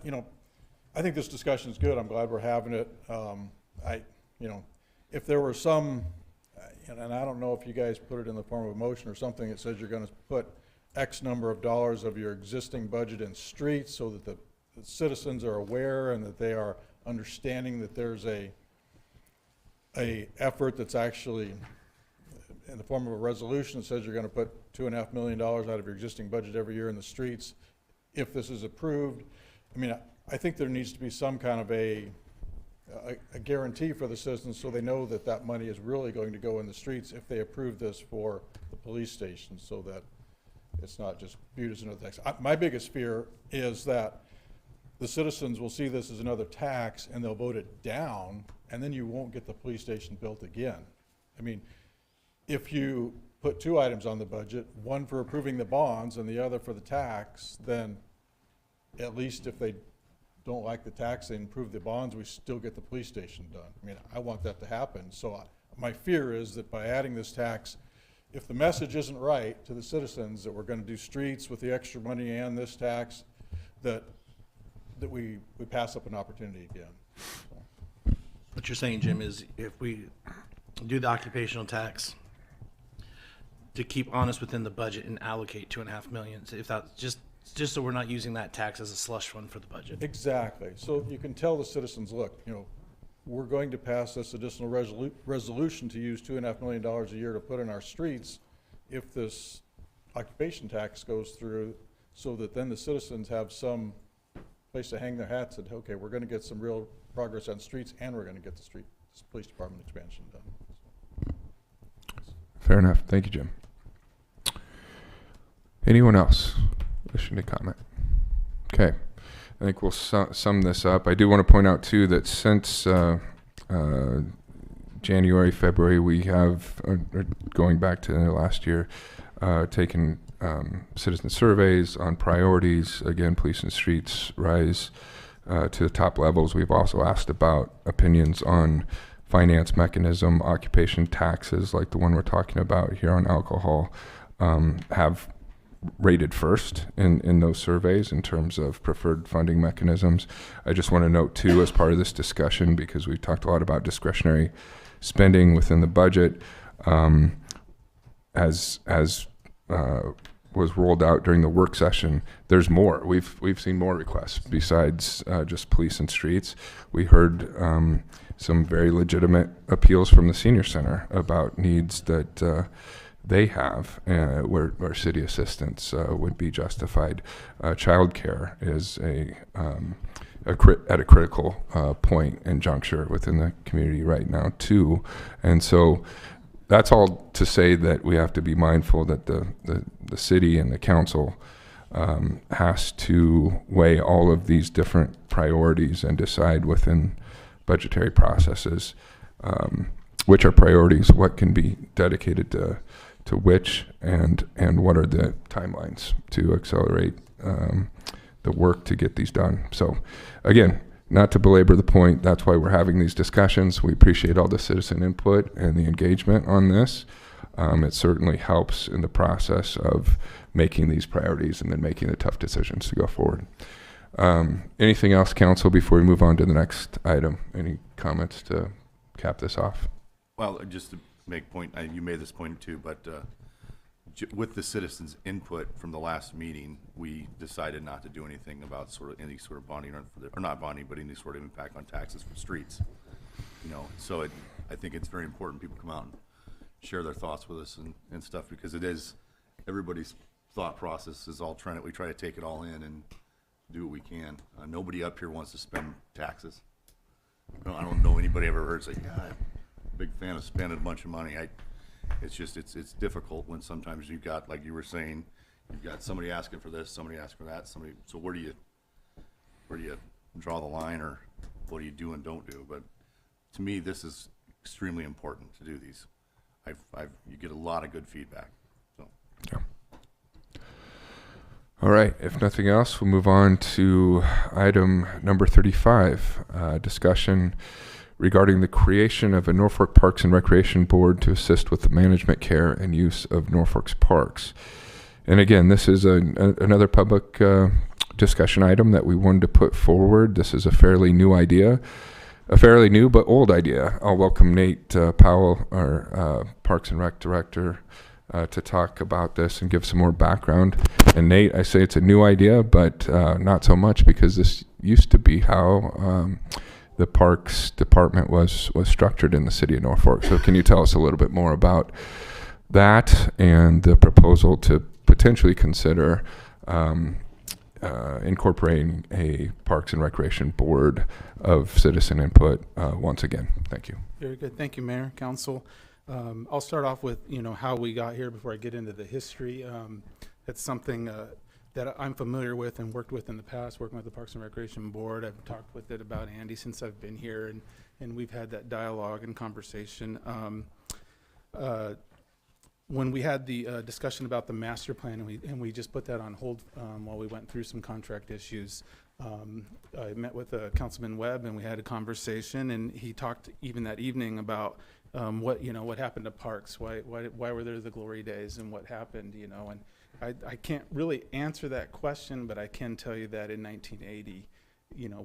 I think this discussion is good. I'm glad we're having it. if there were some, and I don't know if you guys put it in the form of a motion or something that says you're gonna put X number of dollars of your existing budget in streets so that the citizens are aware and that they are understanding that there's a effort that's actually in the form of a resolution that says you're gonna put $2.5 million out of your existing budget every year in the streets. If this is approved, I mean, I think there needs to be some kind of a guarantee for the citizens so they know that that money is really going to go in the streets if they approve this for the police station, so that it's not just viewed as another tax. My biggest fear is that the citizens will see this as another tax and they'll vote it down, and then you won't get the police station built again. I mean, if you put two items on the budget, one for approving the bonds and the other for the tax, then at least if they don't like the tax and improve the bonds, we still get the police station done. I mean, I want that to happen. So my fear is that by adding this tax, if the message isn't right to the citizens that we're going to do streets with the extra money and this tax, that we pass up an opportunity again. So. What you're saying, Jim, is if we do the occupational tax, to keep honest within the budget and allocate $2.5 million, if that's just so we're not using that tax as a slush fund for the budget. Exactly. So you can tell the citizens, look, we're going to pass this additional resolution to use $2.5 million a year to put in our streets if this occupation tax goes through, so that then the citizens have some place to hang their hats and, okay, we're going to get some real progress on streets and we're going to get this police department expansion done. Fair enough. Thank you, Jim. Anyone else wishing to comment? Okay. I think we'll sum this up. I do want to point out, too, that since January, February, we have, going back to last year, taken citizen surveys on priorities. Again, police and streets rise to the top levels. We've also asked about opinions on finance mechanism, occupation taxes, like the one we're talking about here on alcohol, have rated first in those surveys in terms of preferred funding mechanisms. I just want to note, too, as part of this discussion, because we've talked a lot about discretionary spending within the budget, as was rolled out during the work session, there's more. We've seen more requests besides just police and streets. We heard some very legitimate appeals from the senior center about needs that they have where city assistance would be justified. Childcare is at a critical point and juncture within the community right now, too. And so that's all to say that we have to be mindful that the city and the council has to weigh all of these different priorities and decide within budgetary processes which are priorities, what can be dedicated to which, and what are the timelines to accelerate the work to get these done. So again, not to belabor the point, that's why we're having these discussions. We appreciate all the citizen input and the engagement on this. It certainly helps in the process of making these priorities and then making the tough decisions to go forward. Anything else, council, before we move on to the next item? Any comments to cap this off? Well, just to make point, you made this point too, but with the citizens' input from the last meeting, we decided not to do anything about any sort of bonding or not bonding, but any sort of impact on taxes for streets. So I think it's very important people come out and share their thoughts with us and stuff, because it is everybody's thought process is all we try to take it all in and do what we can. Nobody up here wants to spend taxes. I don't know anybody ever heard say, yeah, I'm a big fan of spending a bunch of money. It's just, it's difficult when sometimes you've got, like you were saying, you've got somebody asking for this, somebody asking for that, so where do you draw the line, or what do you do and don't do? But to me, this is extremely important to do these. You get a lot of good feedback, so. Yeah. All right, if nothing else, we'll move on to item number 35, discussion regarding the creation of a Norfolk Parks and Recreation Board to assist with the management, care, and use of Norfolk's parks. And again, this is another public discussion item that we wanted to put forward. This is a fairly new idea. a fairly new but old idea. I'll welcome Nate Powell, our Parks and Rec Director, to talk about this and give some more background. And Nate, I say it's a new idea, but not so much, because this used to be how the Parks Department was structured in the city of Norfolk. So can you tell us a little bit more about that and the proposal to potentially consider incorporating a Parks and Recreation Board of citizen input once again? Thank you. Very good. Thank you, Mayor, Council. I'll start off with, how we got here before I get into the history. It's something that I'm familiar with and worked with in the past, working with the Parks and Recreation Board. I've talked with it about Andy since I've been here, and we've had that dialogue and conversation. When we had the discussion about the master plan, and we just put that on hold while we went through some contract issues, I met with Councilman Webb, and we had a conversation, and he talked even that evening about what happened to parks, why were there the glory days, and what happened, and I can't really answer that question, but I can tell you that in 1980,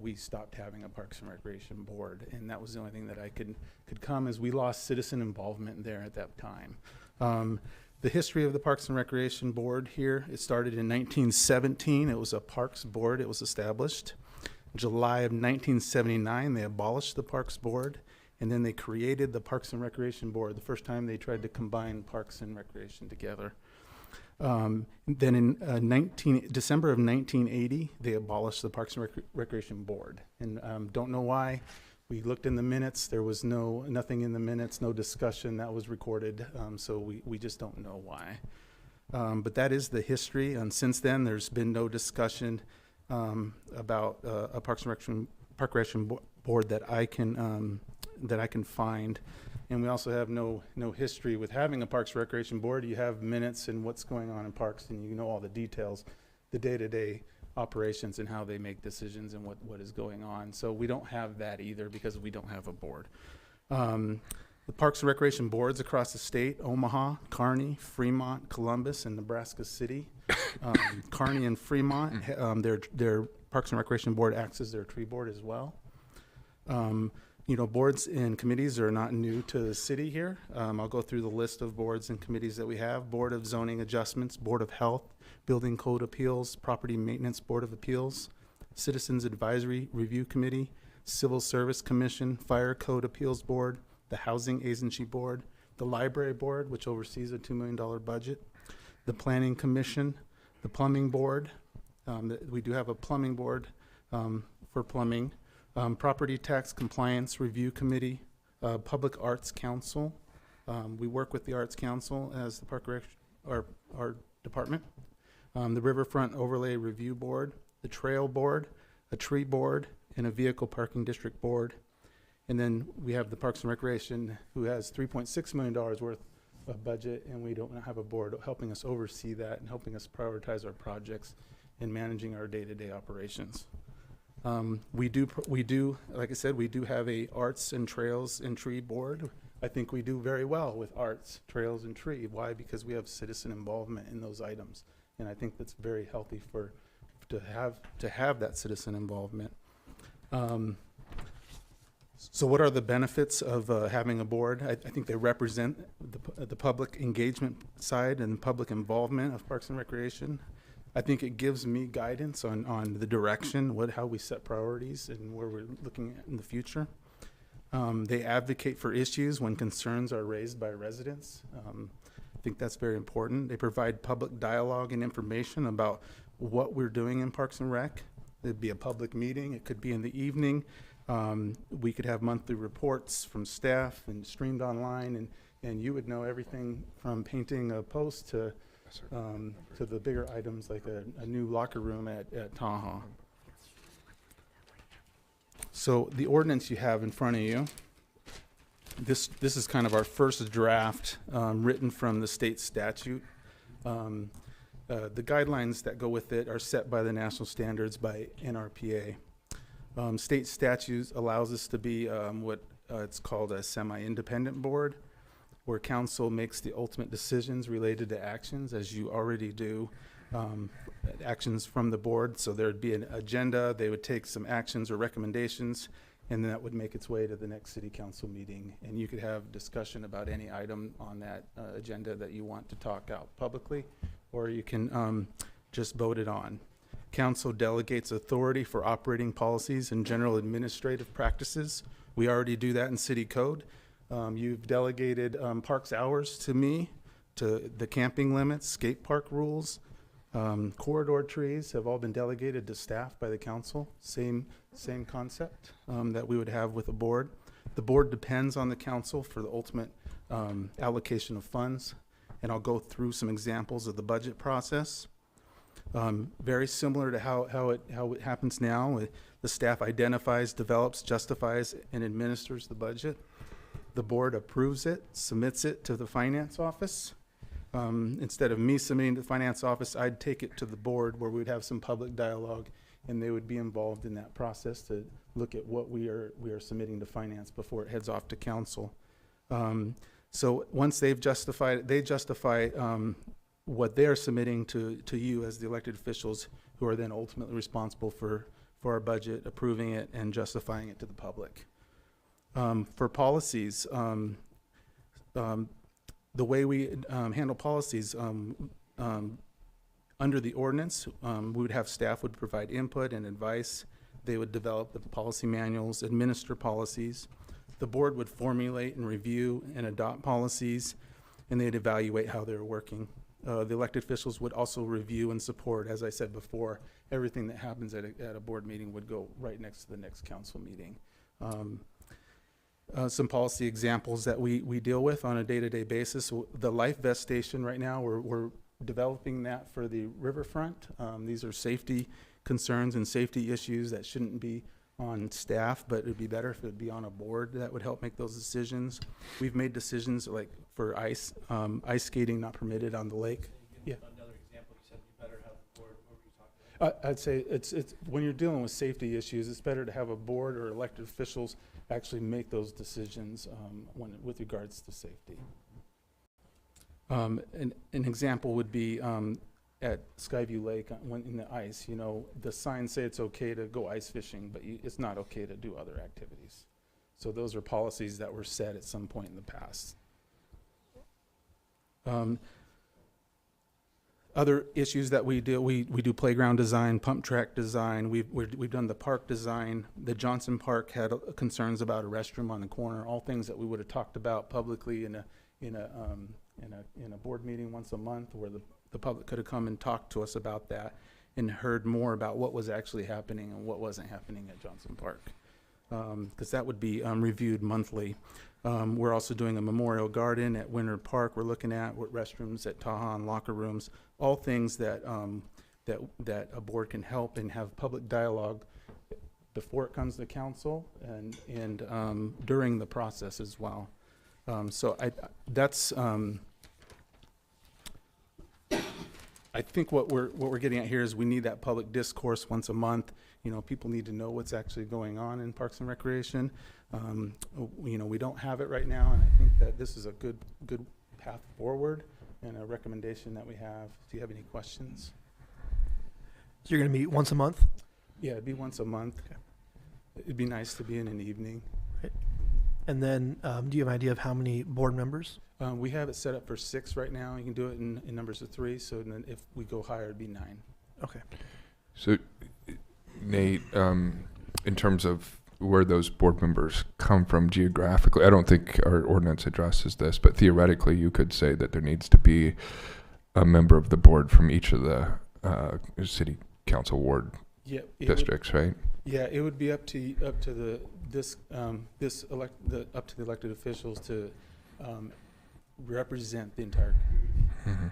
we stopped having a Parks and Recreation Board, and that was the only thing that I could come, as we lost citizen involvement there at that time. The history of the Parks and Recreation Board here, it started in 1917. It was a Parks Board. It was established. July of 1979, they abolished the Parks Board, and then they created the Parks and Recreation Board, the first time they tried to combine Parks and Recreation together. Then in December of 1980, they abolished the Parks and Recreation Board. And don't know why. We looked in the minutes. There was nothing in the minutes, no discussion that was recorded. So we just don't know why. But that is the history. And since then, there's been no discussion about a Parks and Recreation Board that I can find. And we also have no history with having a Parks and Recreation Board. You have minutes and what's going on in parks, and you know all the details, the day-to-day operations and how they make decisions and what is going on. So we don't have that either, because we don't have a board. The Parks and Recreation Boards across the state: Omaha, Kearney, Fremont, Columbus, and Nebraska City. Kearney and Fremont, their Parks and Recreation Board acts as their tree board as well. Boards and committees are not new to the city here. I'll go through the list of boards and committees that we have: Board of Zoning Adjustments, Board of Health, Building Code Appeals, Property Maintenance Board of Appeals, Citizens Advisory Review Committee, Civil Service Commission, Fire Code Appeals Board, the Housing Agency Board, the Library Board, which oversees a $2 million budget, the Planning Commission, the Plumbing Board. We do have a plumbing board for plumbing. Property Tax Compliance Review Committee, Public Arts Council. We work with the Arts Council as the our department. The Riverfront Overlay Review Board, the Trail Board, a Tree Board, and a Vehicle Parking District Board. And then we have the Parks and Recreation, who has $3.6 million worth of budget, and we don't have a board helping us oversee that and helping us prioritize our projects and managing our day-to-day operations. We do, like I said, we do have a Arts and Trails and Tree Board. I think we do very well with arts, trails, and tree. Why? Because we have citizen involvement in those items, and I think that's very healthy to have that citizen involvement. So what are the benefits of having a board? I think they represent the public engagement side and public involvement of Parks and Recreation. I think it gives me guidance on the direction, how we set priorities and where we're looking at in the future. They advocate for issues when concerns are raised by residents. I think that's very important. They provide public dialogue and information about what we're doing in Parks and Rec. It'd be a public meeting. It could be in the evening. We could have monthly reports from staff and streamed online, and you would know everything from painting a post to the bigger items like a new locker room at Tahoe. So the ordinance you have in front of you, this is kind of our first draft written from the state statute. The guidelines that go with it are set by the national standards by NRPA. State statutes allows us to be what it's called a semi-independent board, where council makes the ultimate decisions related to actions, as you already do, actions from the board. So there'd be an agenda, they would take some actions or recommendations, and then that would make its way to the next city council meeting. And you could have discussion about any item on that agenda that you want to talk out publicly, or you can just vote it on. Council delegates authority for operating policies and general administrative practices. We already do that in city code. You've delegated parks hours to me, to the camping limits, skate park rules, corridor trees have all been delegated to staff by the council. Same concept that we would have with a board. The board depends on the council for the ultimate allocation of funds, and I'll go through some examples of the budget process. Very similar to how it happens now. The staff identifies, develops, justifies, and administers the budget. The board approves it, submits it to the finance office. Instead of me submitting to the finance office, I'd take it to the board where we'd have some public dialogue, and they would be involved in that process to look at what we are submitting to finance before it heads off to council. So once they've justified, they justify what they're submitting to you as the elected officials, who are then ultimately responsible for our budget, approving it and justifying it to the public. For policies, the way we handle policies, under the ordinance, we would have staff would provide input and advice. They would develop the policy manuals, administer policies. The board would formulate and review and adopt policies, and they'd evaluate how they're working. The elected officials would also review and support, as I said before, everything that happens at a board meeting would go right next to the next council meeting. Some policy examples that we deal with on a day-to-day basis. The life vest station right now, we're developing that for the riverfront. These are safety concerns and safety issues that shouldn't be on staff, but it'd be better if it'd be on a board that would help make those decisions. We've made decisions like for ice skating not permitted on the lake. Yeah. Another example, you said you better have the board. What were you talking about? I'd say it's when you're dealing with safety issues, it's better to have a board or elected officials actually make those decisions with regards to safety. An example would be at Skyview Lake when in the ice. You know, the signs say it's okay to go ice fishing, but it's not okay to do other activities. So those are policies that were set at some point in the past. Other issues that we do, we do playground design, pump track design. We've done the park design. The Johnson Park had concerns about a restroom on the corner. All things that we would have talked about publicly in a board meeting once a month, where the public could have come and talked to us about that and heard more about what was actually happening and what wasn't happening at Johnson Park, because that would be reviewed monthly. We're also doing a memorial garden at Winter Park. We're looking at what restrooms at Taha and locker rooms, all things that that a board can help and have public dialogue before it comes to council and during the process as well. So that's I think what we're getting at here is we need that public discourse once a month. You know, people need to know what's actually going on in Parks and Recreation. You know, we don't have it right now, and I think that this is a good path forward and a recommendation that we have. Do you have any questions? So you're going to meet once a month? Yeah, it'd be once a month. Okay. It'd be nice to be in an evening. Right. And then, do you have an idea of how many board members? We have it set up for 6 right now. You can do it in numbers of 3. So then if we go higher, it'd be 9. Okay. So, Nate, in terms of where those board members come from geographically, I don't think our ordinance addresses this, but theoretically you could say that there needs to be a member of the board from each of the city council ward districts, right? Yeah, it would be up to the elected officials to represent the entire community. Mm-hmm.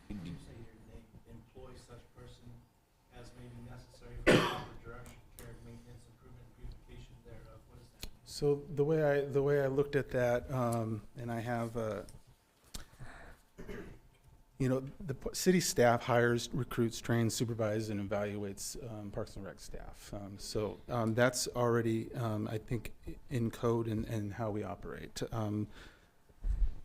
Did you say your name, employ such person as may be necessary for proper direction, care, maintenance, improvement, and beautification thereof? What is that? So the way I looked at that, and I have, you know, the city staff hires, recruits, trains, supervises, and evaluates Parks and Rec staff. So that's already, I think, in code and how we operate.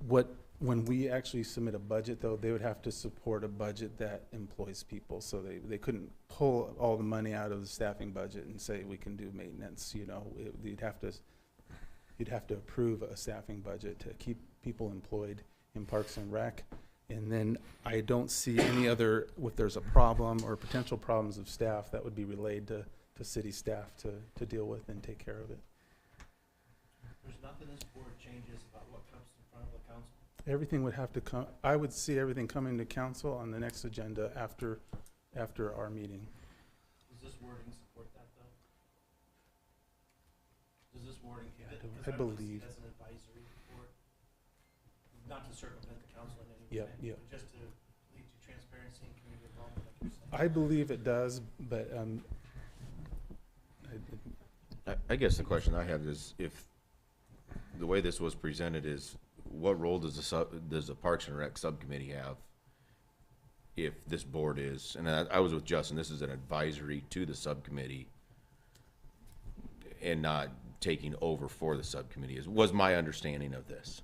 What When we actually submit a budget, though, they would have to support a budget that employs people. So they couldn't pull all the money out of the staffing budget and say, we can do maintenance, you know. You'd have to approve a staffing budget to keep people employed in Parks and Rec. And then I don't see any other, if there's a problem or potential problems of staff, that would be relayed to city staff to deal with and take care of it. There's nothing this board changes about what comes in front of the council? Everything would have to come, I would see everything coming to council on the next agenda after our meeting. Does this wording support that, though? Does this wording, I believe. as an advisory board, not to circumvent the council in any way, Yeah. but just to lead to transparency and community involvement, like you're saying? I believe it does, but, I guess the question I have is, if the way this was presented is, what role does the Parks and Rec subcommittee have if this board is, and I was with Justin, this is an advisory to the subcommittee and not taking over for the subcommittee, was my understanding of this.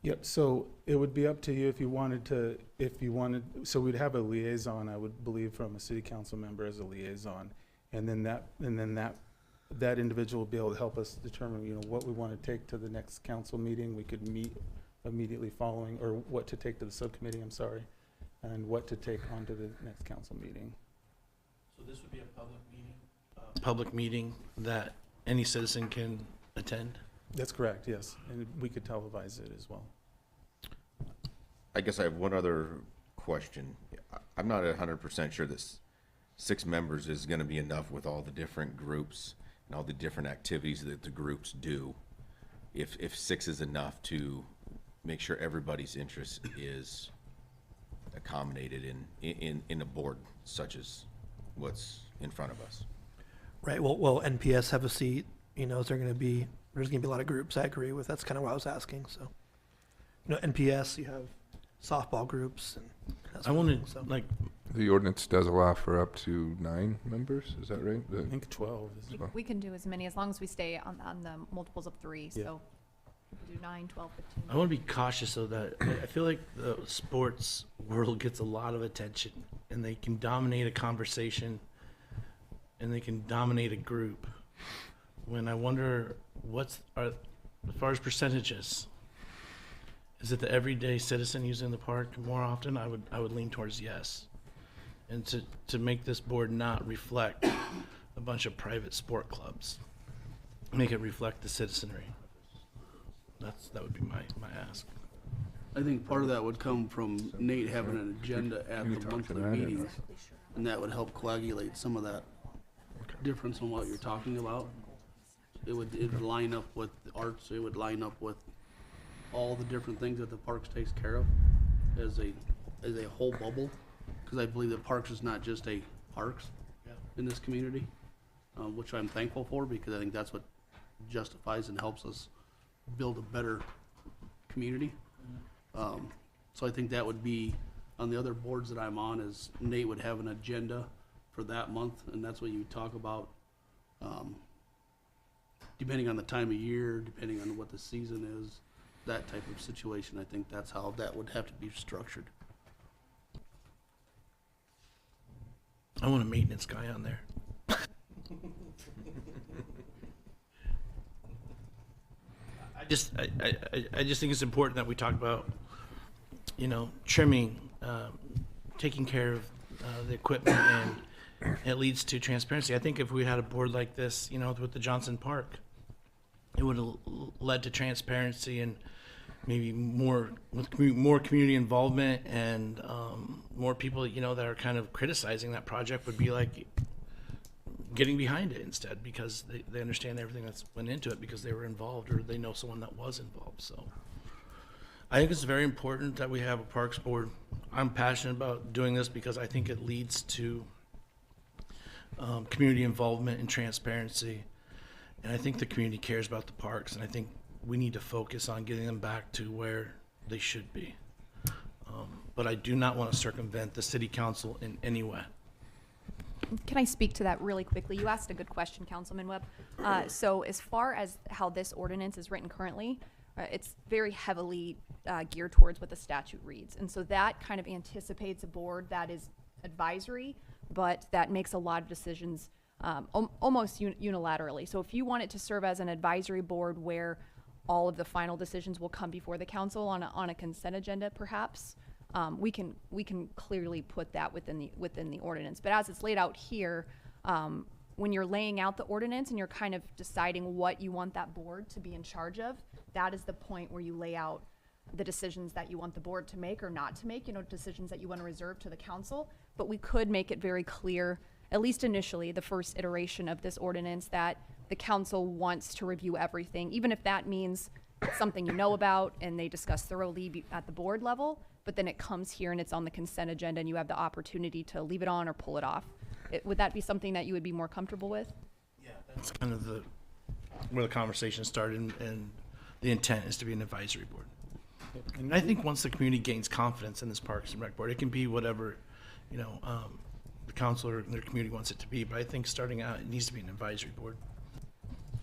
yep, so it would be up to you if you wanted, so we'd have a liaison, I would believe, from a city council member as a liaison. And then that individual will be able to help us determine, you know, what we want to take to the next council meeting. We could meet immediately following, or what to take to the subcommittee, I'm sorry, and what to take onto the next council meeting. So this would be a public meeting? Public meeting that any citizen can attend? That's correct, yes, and we could televise it as well. I guess I have one other question. I'm not 100% sure that 6 members is going to be enough with all the different groups and all the different activities that the groups do. If 6 is enough to make sure everybody's interest is accommodated in a board such as what's in front of us. Right, well, NPS have a seat, you know, there's gonna be a lot of groups, I agree with, that's kind of what I was asking, so. You know, NPS, you have softball groups and that I sort of wanted, thing, so. like, The ordinance does allow for up to 9 members, is that right? I think 12 is. We can do as many, as long as we stay on the multiples of 3, Yeah. so do 9, 12, 15. I want to be cautious though that I feel like the sports world gets a lot of attention and they can dominate a conversation and they can dominate a group. When I wonder as far as percentages, is it the everyday citizen using the park more often? I would lean towards yes. And to make this board not reflect a bunch of private sport clubs, make it reflect the citizenry. That would be my ask. I think part of that would come from Nate having an agenda at the monthly meetings, and that would help coagulate some of that difference in what you're talking about. It would line up with the arts, it would line up with all the different things that the parks takes care of as a whole bubble, because I believe that parks is not just a parks in this community, which I'm thankful for, because I think that's what justifies and helps us build a better community. So I think that would be, on the other boards that I'm on, is Nate would have an agenda for that month, and that's what you would talk about. Depending on the time of year, depending on what the season is, that type of situation, I think that's how that would have to be structured. I want a maintenance guy on there. I just think it's important that we talk about, you know, trimming, taking care of the equipment, and it leads to transparency. I think if we had a board like this, you know, with the Johnson Park, it would have led to transparency and maybe more community involvement, and more people, you know, that are kind of criticizing that project would be like getting behind it instead, because they understand everything that's went into it because they were involved, or they know someone that was involved. So I think it's very important that we have a parks board. I'm passionate about doing this because I think it leads to community involvement and transparency, and I think the community cares about the parks, and I think we need to focus on getting them back to where they should be. But I do not want to circumvent the city council in any way. Can I speak to that really quickly? You asked a good question, Councilman Webb. So as far as how this ordinance is written currently, it's very heavily geared towards what the statute reads. And so that kind of anticipates a board that is advisory, but that makes a lot of decisions almost unilaterally. So if you want it to serve as an advisory board where all of the final decisions will come before the council on a consent agenda, perhaps, we can clearly put that within the ordinance. But as it's laid out here, when you're laying out the ordinance and you're kind of deciding what you want that board to be in charge of, that is the point where you lay out the decisions that you want the board to make or not to make, decisions that you want to reserve to the council. But we could make it very clear, at least initially, the first iteration of this ordinance, that the council wants to review everything, even if that means it's something you know about and they discuss thoroughly at the board level, but then it comes here and it's on the consent agenda and you have the opportunity to leave it on or pull it off. Would that be something that you would be more comfortable with? Yeah, that's kind of where the conversation started, and the intent is to be an advisory board. And I think once the community gains confidence in this Parks and Rec board, it can be whatever, the council or their community wants it to be. But I think starting out, it needs to be an advisory board.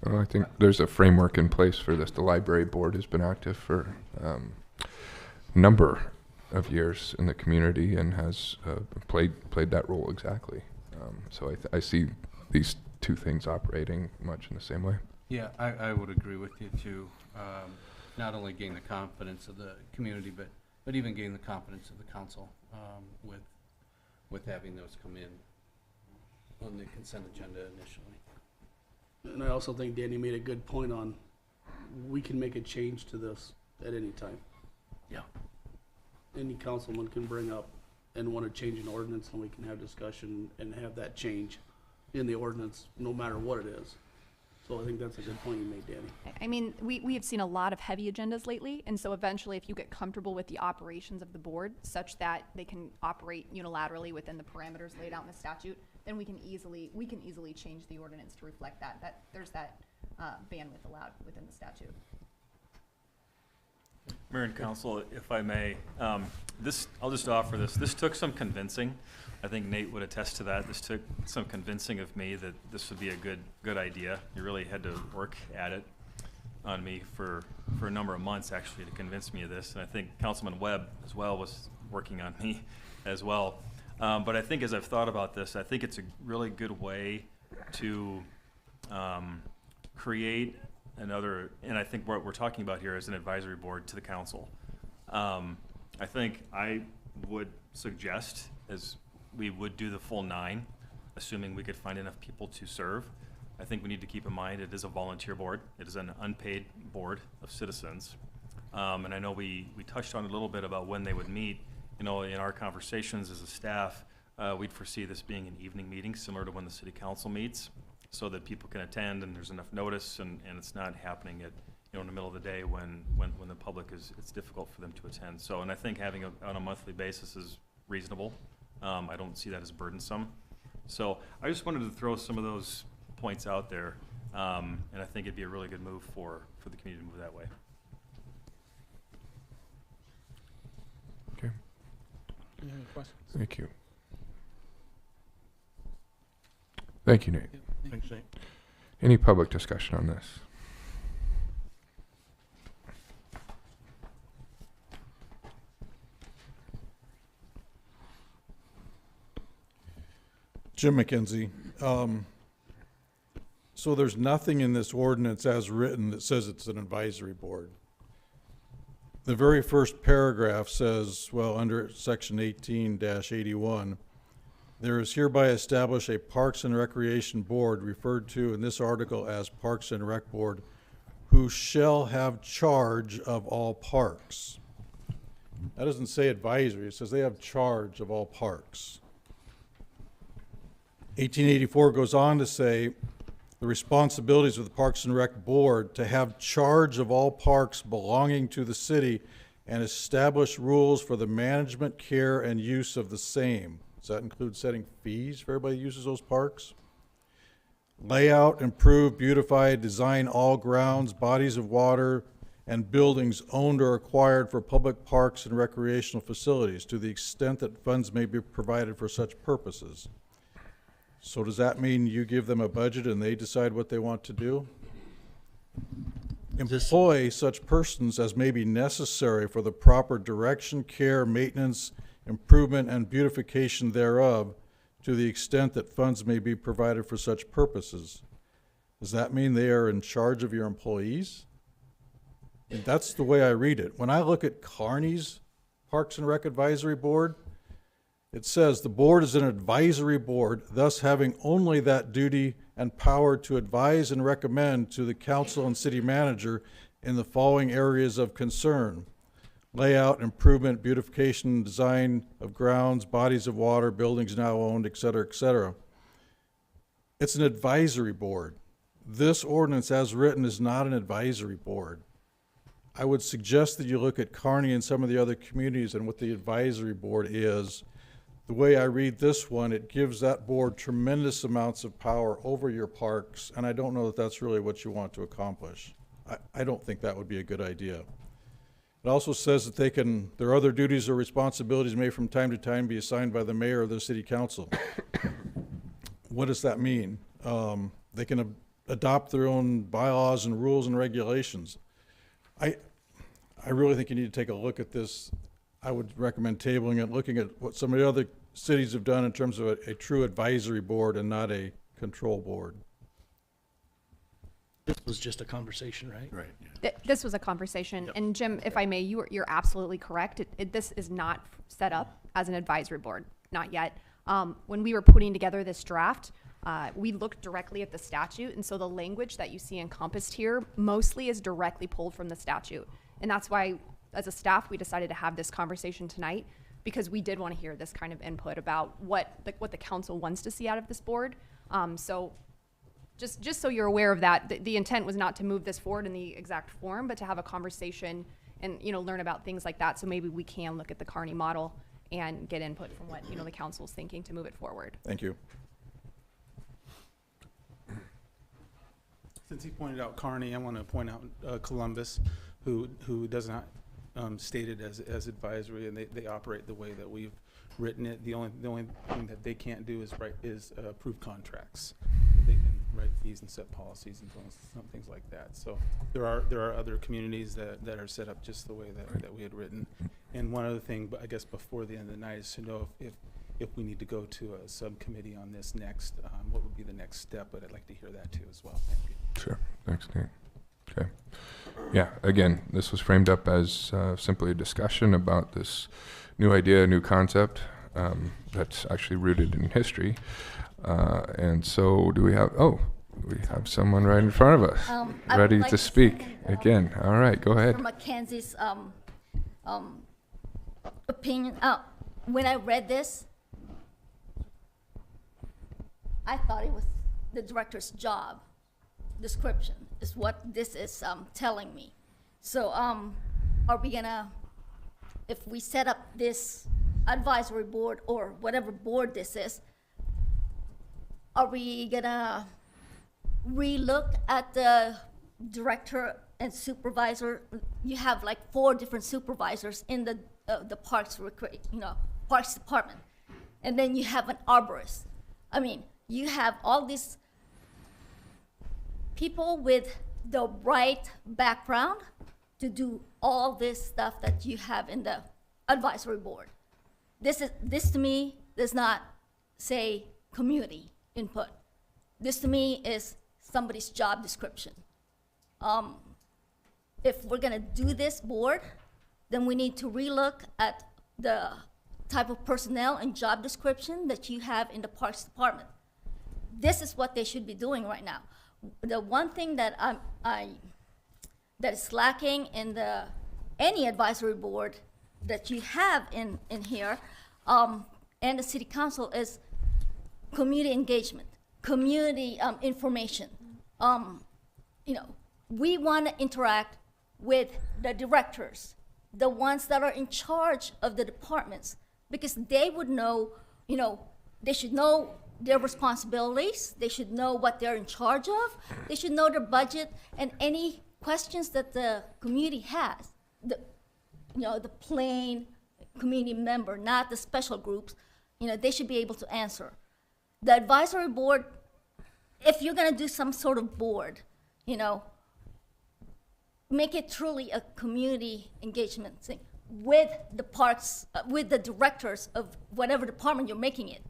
Well, I think there's a framework in place for this. The library board has been active for a number of years in the community and has played that role exactly. So I see these two things operating much in the same way. Yeah, I would agree with you too. Not only gain the confidence of the community, but even gain the confidence of the council with having those come in on the consent agenda initially. And I also think Danny made a good point on, we can make a change to this at any time. Yeah. Any councilman can bring up and want to change an ordinance, and we can have discussion and have that change in the ordinance, no matter what it is. So I think that's a good point you made, Danny. I mean, we have seen a lot of heavy agendas lately, and so eventually if you get comfortable with the operations of the board such that they can operate unilaterally within the parameters laid out in the statute, then we can easily change the ordinance to reflect that there's that bandwidth allowed within the statute. Mayor and Council, if I may, I'll just offer this. This took some convincing. I think Nate would attest to that. This took some convincing of me that this would be a good idea. You really had to work at it on me for a number of months, actually, to convince me of this. And I think Councilman Webb as well was working on me as well. But I think as I've thought about this, I think it's a really good way to create another, and I think what we're talking about here is an advisory board to the council. I think I would suggest, as we would do the full 9, assuming we could find enough people to serve. I think we need to keep in mind it is a volunteer board. It is an unpaid board of citizens. And I know we touched on a little bit about when they would meet. In our conversations as a staff, we'd foresee this being an evening meeting similar to when the city council meets, so that people can attend and there's enough notice, and it's not happening at in the middle of the day when the public it's difficult for them to attend. So, and I think having on a monthly basis is reasonable. I don't see that as burdensome. So I just wanted to throw some of those points out there, and I think it'd be a really good move for the community to move that way. Okay. Any questions? Thank you. Thank you, Nate. Thanks, Nate. Any public discussion on this? Jim McKenzie. So there's nothing in this ordinance as written that says it's an advisory board. The very first paragraph says, well, under section 18-81, there is hereby established a Parks and Recreation Board referred to in this article as Parks and Rec Board, who shall have charge of all parks. That doesn't say advisory, it says they have charge of all parks. 1884 goes on to say the responsibilities of the Parks and Rec Board to have charge of all parks belonging to the city and establish rules for the management, care, and use of the same. Does that include setting fees for everybody who uses those parks? Layout, improve, beautify, design all grounds, bodies of water, and buildings owned or acquired for public parks and recreational facilities to the extent that funds may be provided for such purposes. So does that mean you give them a budget and they decide what they want to do? employ such persons as may be necessary for the proper direction, care, maintenance, improvement, and beautification thereof, to the extent that funds may be provided for such purposes. Does that mean they are in charge of your employees? And that's the way I read it. When I look at Kearney's Parks and Rec Advisory Board, it says the board is an advisory board, thus having only that duty and power to advise and recommend to the council and city manager in the following areas of concern: layout, improvement, beautification, design of grounds, bodies of water, buildings now owned, et cetera, et cetera. It's an advisory board. This ordinance as written is not an advisory board. I would suggest that you look at Kearney and some of the other communities and what the advisory board is. The way I read this one, it gives that board tremendous amounts of power over your parks, and I don't know that that's really what you want to accomplish. I don't think that would be a good idea. It also says that their other duties or responsibilities may from time to time be assigned by the mayor or the city council. What does that mean? They can adopt their own bylaws and rules and regulations. I really think you need to take a look at this. I would recommend tabling it, looking at what some of the other cities have done in terms of a true advisory board and not a control board. This was just a conversation, right? Right. This was a conversation, and Jim, if I may, you're absolutely correct. This is not set up as an advisory board, not yet. When we were putting together this draft, we looked directly at the statute, and so the language that you see encompassed here mostly is directly pulled from the statute. And that's why, as a staff, we decided to have this conversation tonight, because we did want to hear this kind of input about what the council wants to see out of this board. So just so you're aware of that, the intent was not to move this forward in the exact form, but to have a conversation and, learn about things like that. So maybe we can look at the Kearney model and get input from what, the council's thinking to move it forward. Thank you. Since he pointed out Kearney, I want to point out Columbus, who does not state it as advisory, and they operate the way that we've written it. The only thing that they can't do is approve contracts. They can write fees and set policies and things like that. So there are other communities that are set up just the way that we had written. And one other thing, I guess before the end of the night, is to know if we need to go to a subcommittee on this next, what would be the next step? But I'd like to hear that too as well. Thank you. Sure. Thanks, Nate. Okay. Yeah, again, this was framed up as simply a discussion about this new idea, new concept that's actually rooted in history. And so we have someone right in front of us I ready would like to speak again. All right, go ahead. For Mackenzie's opinion, when I read this, I thought it was the director's job description is what this is telling me. So are we gonna, if we set up this advisory board or whatever board this is, are we gonna relook at the director and supervisor? You have like 4 different supervisors in the Parks Parks Department, and then you have an arborist. I mean, you have all these people with the right background to do all this stuff that you have in the advisory board. This to me does not say community input. This to me is somebody's job description. If we're gonna do this board, then we need to relook at the type of personnel and job description that you have in the Parks Department. This is what they should be doing right now. The one thing that that is lacking in any advisory board that you have in here and the city council is community engagement, community information. We want to interact with the directors, the ones that are in charge of the departments, because they would know, they should know their responsibilities, they should know what they're in charge of, they should know their budget, and any questions that the community has, the plain community member, not the special groups, they should be able to answer. The advisory board, if you're gonna do some sort of board, make it truly a community engagement thing with the parks, with the directors of whatever department you're making it.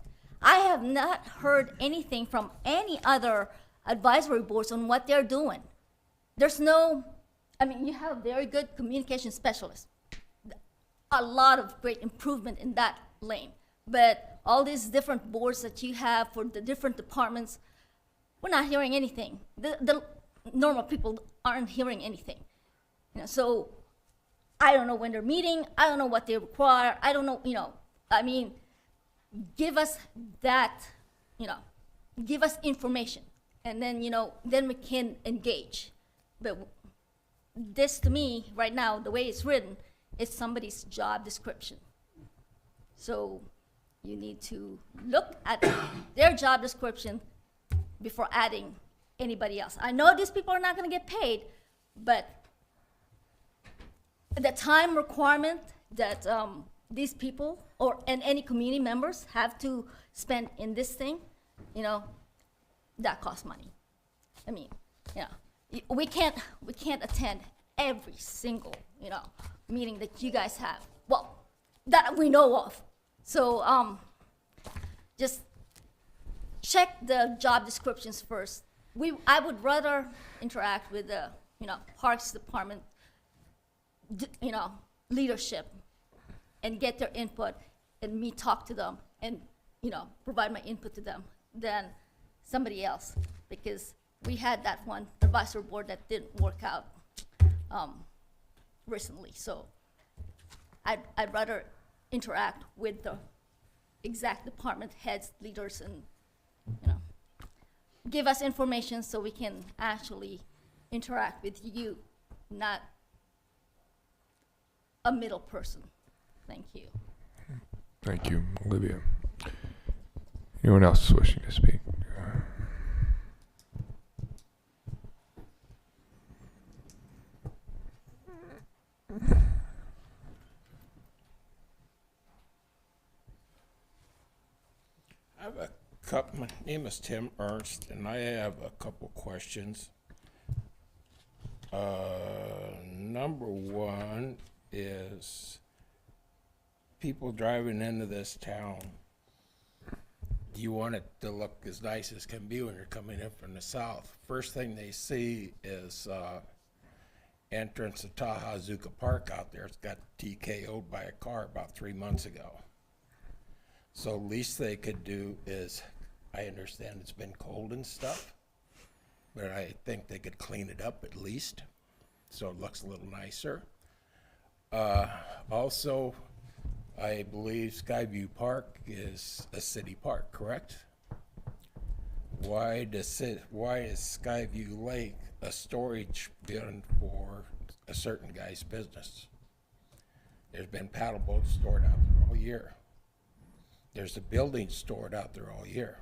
I have not heard anything from any other advisory boards on what they're doing. There's no, I mean, you have very good communication specialists. A lot of great improvement in that lane. But all these different boards that you have for the different departments, we're not hearing anything. The normal people aren't hearing anything. You know, so I don't know when they're meeting. I don't know what they require. I don't know, you know, I mean, give us that, you know, give us information. And then, you know, then we can engage. But this, to me, right now, the way it's written, is somebody's job description. So you need to look at their job description before adding anybody else. I know these people are not going to get paid, but the time requirement that these people and any community members have to spend in this thing, you know, that costs money. I mean, you know, we can't attend every single, you know, meeting that you guys have. Well, that we know of. So just check the job descriptions first. I would rather interact with the, you know, Parks Department, you know, leadership, and get their input, and me talk to them, and, you know, provide my input to them than somebody else, because we had that one advisory board that didn't work out recently. So I'd rather interact with the exact department heads, leaders, and, you know, give us information so we can actually interact with you, not a middle person. Thank you. Thank you, Olivia. Anyone else wishing to speak? I have a couple, my name is Tim Ernst, and I have a couple questions. Number one is people driving into this town. You want it to look as nice as can be when you're coming in from the south. First thing they see is entrance to Tahazuka Park out there. It's got TKO'd by a car about 3 months ago. So least they could do is, I understand it's been cold and stuff, but I think they could clean it up at least, so it looks a little nicer. Also, I believe Skyview Park is a city park, correct? Why is Skyview Lake a storage bin for a certain guy's business? There's been paddle boats stored out there all year. There's a building stored out there all year.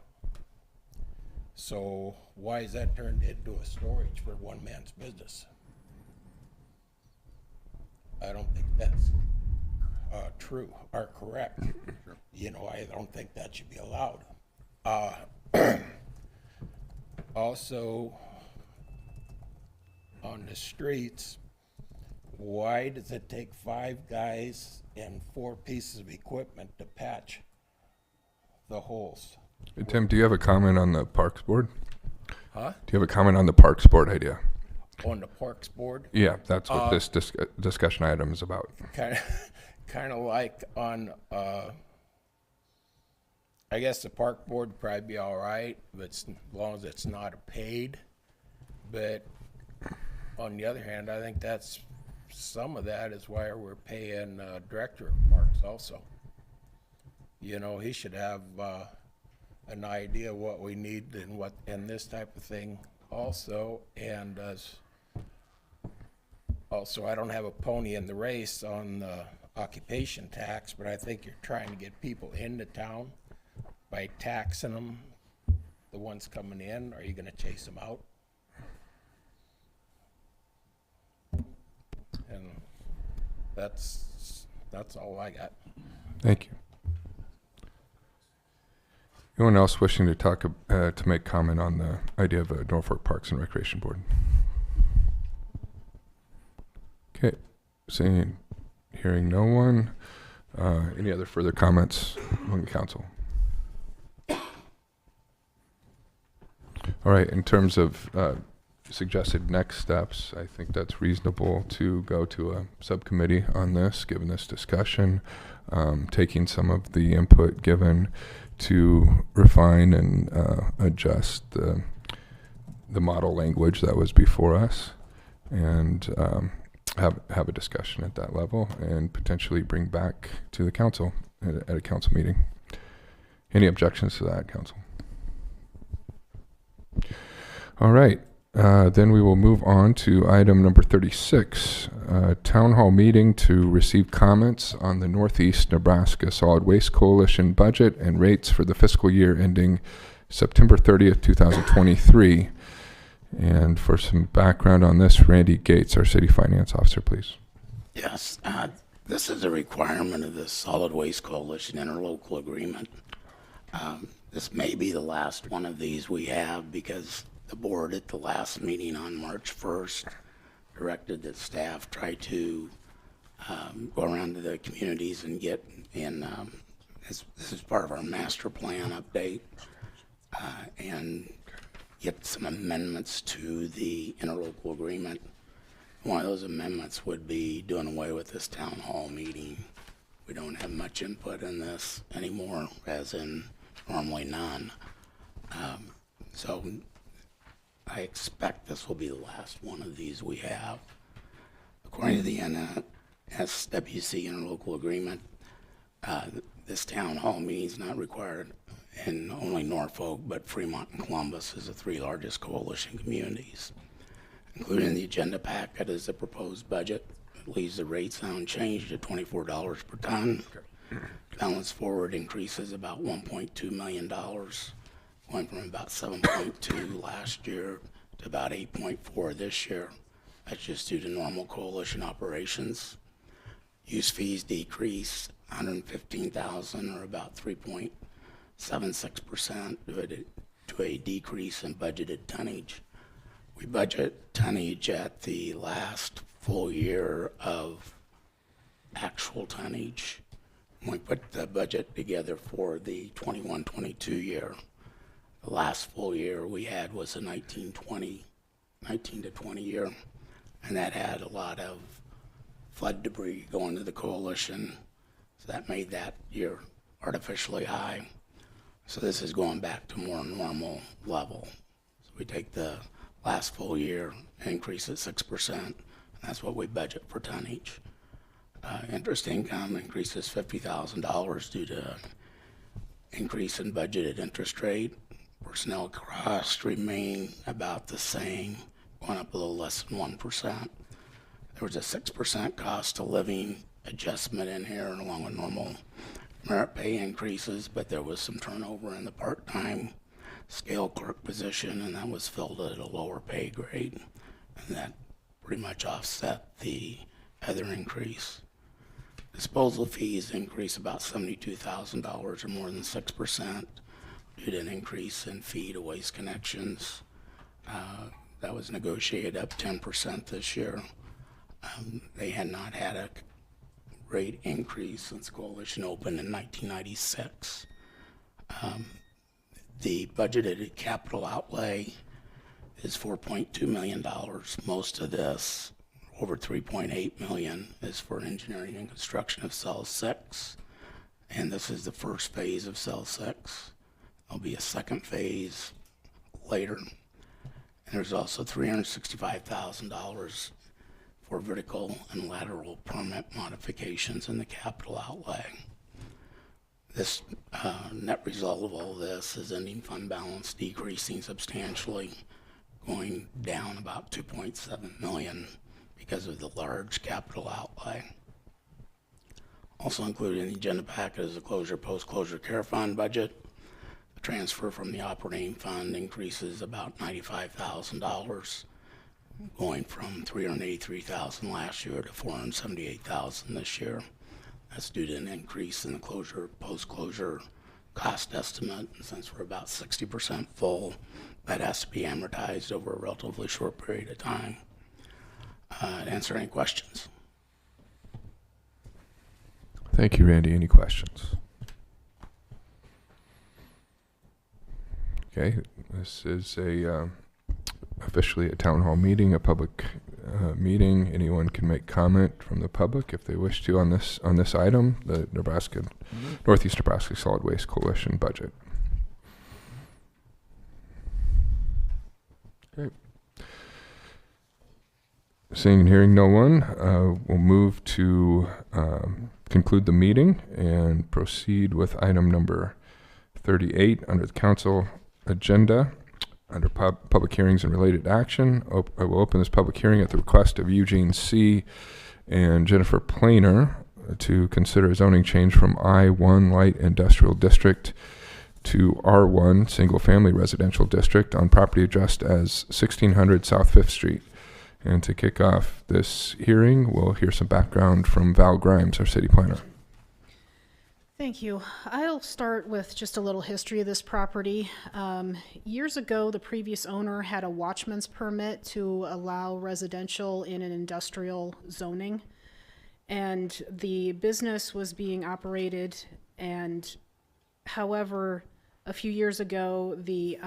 So why is that turned into a storage for one man's business? I don't think that's true or correct. You know, I don't think that should be allowed. Also, on the streets, why does it take 5 guys and 4 pieces of equipment to patch the holes? Hey, Tim, do you have a comment on the Parks Board? Huh? Do you have a comment on the Parks Board idea? On the Parks Board? Yeah, that's what this discussion item is about. Kind of like on, I guess the Park Board would probably be all right, but as long as it's not paid. But on the other hand, I think that's, some of that is why we're paying Director of Parks also. You know, he should have an idea of what we need and what, and this type of thing also. And also, I don't have a pony in the race on the occupation tax, but I think you're trying to get people into town by taxing them, the ones coming in. Are you going to chase them out? And that's all I got. Thank you. Anyone else wishing to talk, to make comment on the idea of a Norfolk Parks and Recreation Board? Okay, hearing no one. Any other further comments among the council? All right, in terms of suggested next steps, I think that's reasonable to go to a subcommittee on this, given this discussion, taking some of the input given to refine and adjust the model language that was before us, and have a discussion at that level, and potentially bring back to the council at a council meeting. Any objections to that, council? All right, then we will move on to item number 36, town hall meeting to receive comments on the Northeast Nebraska Solid Waste Coalition budget and rates for the fiscal year ending September 30th, 2023. And for some background on this, Randy Gates, our city finance officer, please. Yes, this is a requirement of the Solid Waste Coalition interlocal agreement. This may be the last one of these we have, because the board at the last meeting on March 1st directed that staff try to go around to the communities and get in, this is part of our master plan update, and get some amendments to the interlocal agreement. One of those amendments would be doing away with this town hall meeting. We don't have much input in this anymore, as in normally none. So I expect this will be the last one of these we have. According to the SWC interlocal agreement, this town hall meeting is not required in only Norfolk, but Fremont and Columbus is the three largest coalition communities. Included in the agenda packet is the proposed budget. It leaves the rates unchanged at $24 per ton. Balance forward increases about $1.2 million, going from about 7.2 last year to about 8.4 this year. That's just due to normal coalition operations. Use fees decrease 115,000, or about 3.76%, to a decrease in budgeted tonnage. We budget tonnage at the last full year of actual tonnage. When we put the budget together for the 21-22 year, the last full year we had was a 19 to 20 year, and that had a lot of flood debris going to the coalition, so that made that year artificially high. So this is going back to more normal level. So we take the last full year, increase it 6%, and that's what we budget for tonnage. Interest income increases $50,000 due to increase in budgeted interest rate. Personnel costs remain about the same, going up a little less than 1%. There was a 6% cost of living adjustment in here, along with normal merit pay increases, but there was some turnover in the part-time scale clerk position, and that was filled at a lower pay grade, and that pretty much offset the other increase. Disposal fees increase about $72,000, or more than 6%, due to an increase in fee to Waste Connections. That was negotiated up 10% this year. They had not had a rate increase since Coalition opened in 1996. The budgeted capital outlay is $4.2 million. Most of this, over $3.8 million, is for engineering and construction of Cell 6. And this is the first phase of Cell 6. There'll be a second phase later. And there's also $365,000 for vertical and lateral permit modifications in the capital outlay. This net result of all this is ending fund balance decreasing substantially, going down about $2.7 million because of the large capital outlay. Also included in the agenda packet is the closure post-closure care fund budget. The transfer from the operating fund increases about $95,000, going from $383,000 last year to $478,000 this year. That's due to an increase in the closure post-closure cost estimate. And since we're about 60% full, that has to be amortized over a relatively short period of time. To answer any questions. Thank you, Randy. Any questions? Okay, this is officially a town hall meeting, a public meeting. Anyone can make comment from the public if they wish to on this item, the Northeast Nebraska Solid Waste Coalition budget. Okay. Seeing and hearing no one, we'll move to conclude the meeting and proceed with item number 38 under the council agenda. Under public hearings and related action, I will open this public hearing at the request of Eugene C. and Jennifer Planer to consider a zoning change from I-1 Light Industrial District to R1 Single Family Residential District on property addressed as 1600 South 5th Street. And to kick off this hearing, we'll hear some background from Val Grimes, our city planner. Thank you. I'll start with just a little history of this property. Years ago, the previous owner had a watchman's permit to allow residential in an industrial zoning. And the business was being operated, and however, a few years ago, the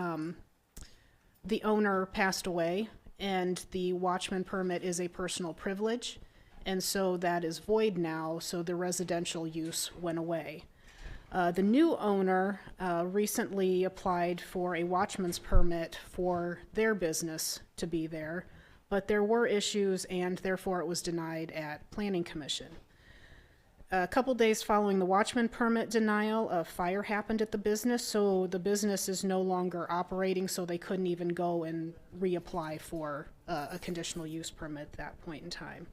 owner passed away, and the watchman permit is a personal privilege, and so that is void now, so the residential use went away. The new owner recently applied for a watchman's permit for their business to be there, but there were issues, and therefore it was denied at Planning Commission. A couple days following the watchman permit denial, a fire happened at the business, so the business is no longer operating, so they couldn't even go and reapply for a conditional use permit at that point in time.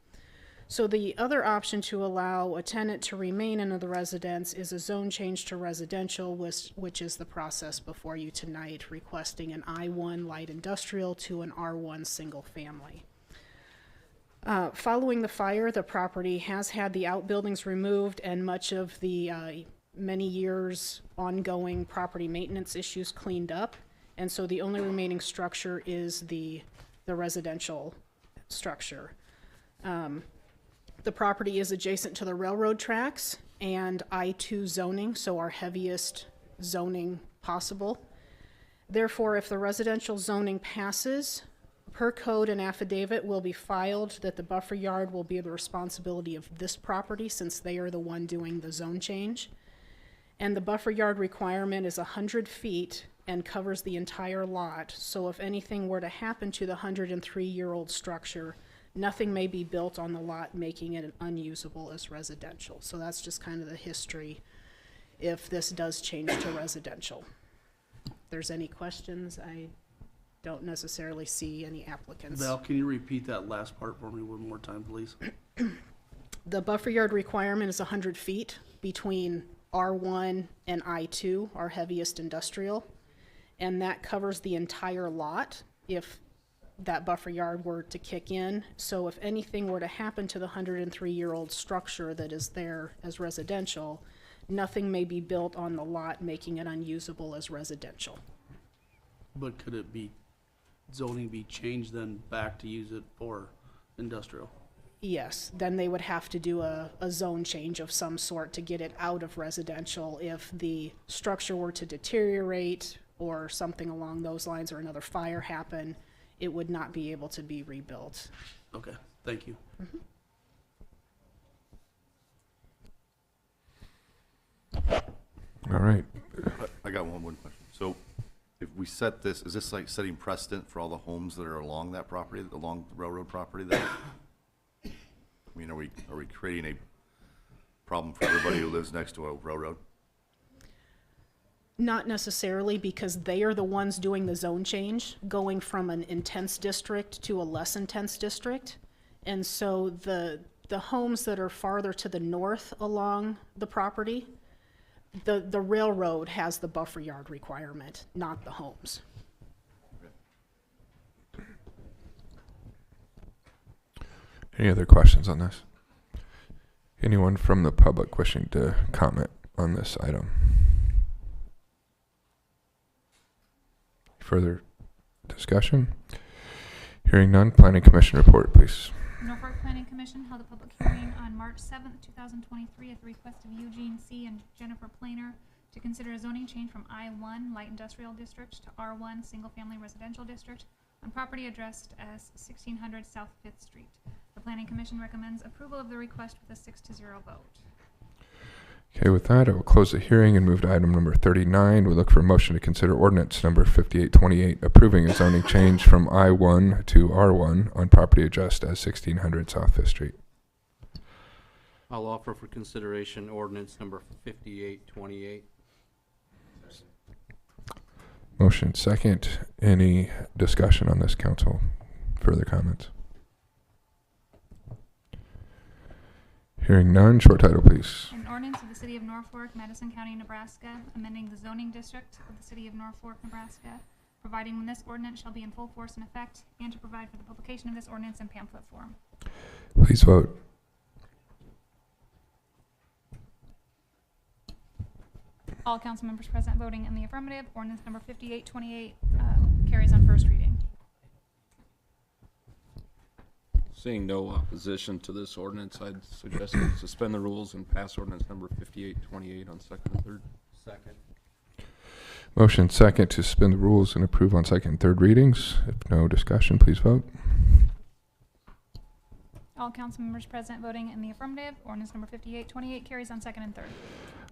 So the other option to allow a tenant to remain in the residence is a zone change to residential, which is the process before you tonight, requesting an I-1 light industrial to an R1 single family. Following the fire, the property has had the outbuildings removed and much of the many years ongoing property maintenance issues cleaned up. And so the only remaining structure is the residential structure. The property is adjacent to the railroad tracks and I-2 zoning, so our heaviest zoning possible. Therefore, if the residential zoning passes, per code, an affidavit will be filed that the buffer yard will be the responsibility of this property since they are the one doing the zone change. And the buffer yard requirement is 100 feet and covers the entire lot. So if anything were to happen to the 103-year-old structure, nothing may be built on the lot, making it unusable as residential. So that's just kind of the history if this does change to residential. If there's any questions, I don't necessarily see any applicants. Val, can you repeat that last part for me one more time, please? The buffer yard requirement is 100 feet between R1 and I-2, our heaviest industrial, and that covers the entire lot if that buffer yard were to kick in. So if anything were to happen to the 103-year-old structure that is there as residential, nothing may be built on the lot, making it unusable as residential. But could it be, zoning be changed then back to use it for industrial? Yes, then they would have to do a zone change of some sort to get it out of residential if the structure were to deteriorate or something along those lines, or another fire happen, it would not be able to be rebuilt. Okay, thank you. All right. I got one question. So if we set this, is this like setting precedent for all the homes that are along that property, along the railroad property there? I mean, are we creating a problem for everybody who lives next to a railroad? Not necessarily, because they are the ones doing the zone change, going from an intense district to a less intense district. And so the homes that are farther to the north along the property, the railroad has the buffer yard requirement, not the homes. Any other questions on this? Anyone from the public wishing to comment on this item? Further discussion? Hearing none, Planning Commission report, please. Norfolk Planning Commission held a public hearing on March 7th, 2023 at the request of Eugene C. and Jennifer Planer to consider a zoning change from I-1 Light Industrial District to R1 Single Family Residential District on property addressed as 1600 South 5th Street. The Planning Commission recommends approval of the request with a 6-0 vote. Okay, with that, I will close the hearing and move to item number 39. We look for a motion to consider ordinance number 5828, approving a zoning change from I-1 to R1 on property addressed as 1600 South 5th Street. I'll offer for consideration ordinance number 5828. Motion second. Any discussion on this, council? Further comments? Hearing none. Short title, please. An ordinance of the City of Norfolk, Madison County, Nebraska, amending the zoning district of the City of Norfolk, Nebraska, providing when this ordinance shall be in full force and effect, and to provide for the publication of this ordinance in pamphlet form. Please vote. All council members present voting in the affirmative. Ordinance number 5828 carries on first reading. Seeing no opposition to this ordinance, I'd suggest we suspend the rules and pass ordinance number 5828 on second and third. Second. Motion second to suspend the rules and approve on second and third readings. If no discussion, please vote. All council members present voting in the affirmative. Ordinance number 5828 carries on second and third.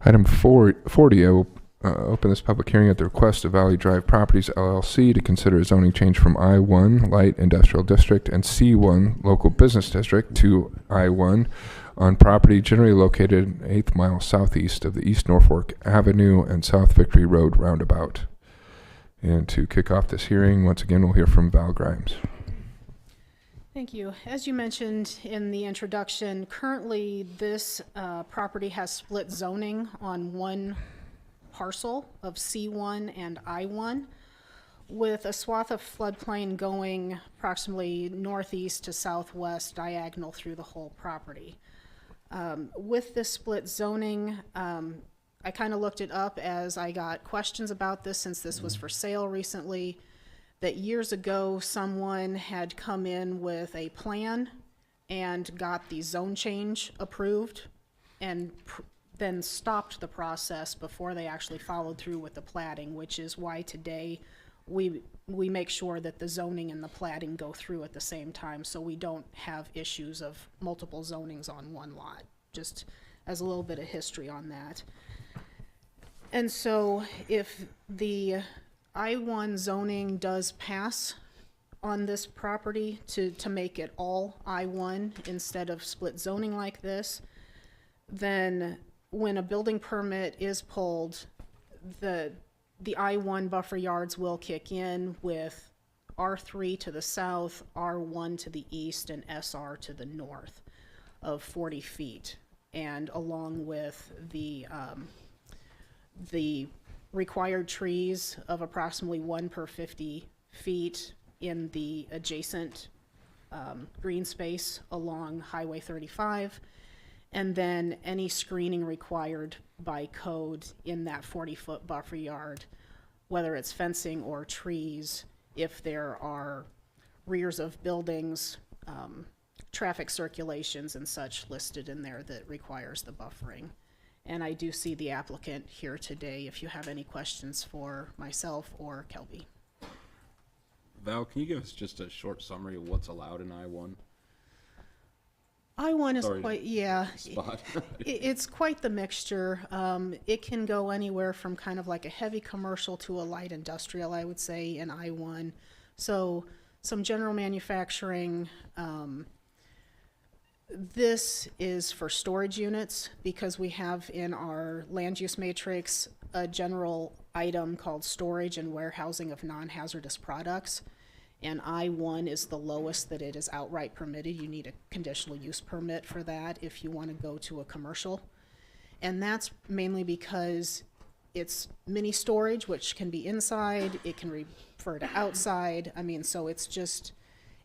Item 40, I will open this public hearing at the request of Valley Drive Properties LLC to consider a zoning change from I-1 Light Industrial District and C1 Local Business District to I-1 on property generally located 8th mile southeast of the East Norfolk Avenue and South Victory Road roundabout. And to kick off this hearing, once again, we'll hear from Val Grimes. Thank you. As you mentioned in the introduction, currently this property has split zoning on one parcel of C1 and I1, with a swath of floodplain going approximately northeast to southwest diagonal through the whole property. With this split zoning, I kind of looked it up as I got questions about this since this was for sale recently, that years ago someone had come in with a plan and got the zone change approved and then stopped the process before they actually followed through with the platting, which is why today we make sure that the zoning and the platting go through at the same time so we don't have issues of multiple zonings on one lot, just as a little bit of history on that. And so if the I-1 zoning does pass on this property to make it all I-1 instead of split zoning like this, then when a building permit is pulled, the I-1 buffer yards will kick in with R3 to the south, R1 to the east, and SR to the north of 40 feet. And along with the required trees of approximately 1 per 50 feet in the adjacent green space along Highway 35, and then any screening required by code in that 40-foot buffer yard, whether it's fencing or trees, if there are rears of buildings, traffic circulations and such listed in there that requires the buffering. And I do see the applicant here today if you have any questions for myself or Kelby. Val, can you give us just a short summary of what's allowed in I-1? I-1 is Sorry, quite, yeah, spot. it's quite the mixture. It can go anywhere from kind of like a heavy commercial to a light industrial, I would say, in I-1. So some general manufacturing. This is for storage units because we have in our land use matrix a general item called storage and warehousing of non-hazardous products. And I-1 is the lowest that it is outright permitted. You need a conditional use permit for that if you want to go to a commercial. And that's mainly because it's mini storage, which can be inside, it can refer to outside. I mean, so it's just,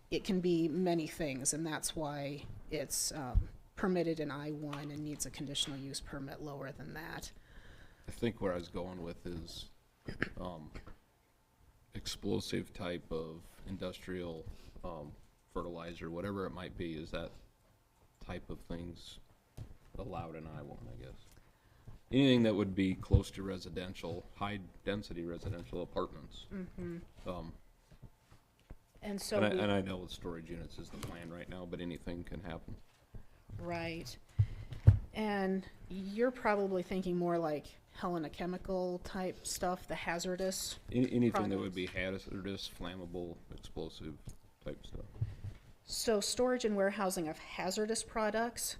it can be many things, and that's why it's permitted in I-1 and needs a conditional use permit lower than that. I think where I was going with is explosive type of industrial fertilizer, whatever it might be, is that type of things allowed in I-1, I guess? Anything that would be close to residential, high-density residential apartments. And so And I know with storage units is the plan right now, but anything can happen. right. And you're probably thinking more like Helena Chemical type stuff, the hazardous. Anything that would be hazardous, flammable, explosive type stuff. So storage and warehousing of hazardous products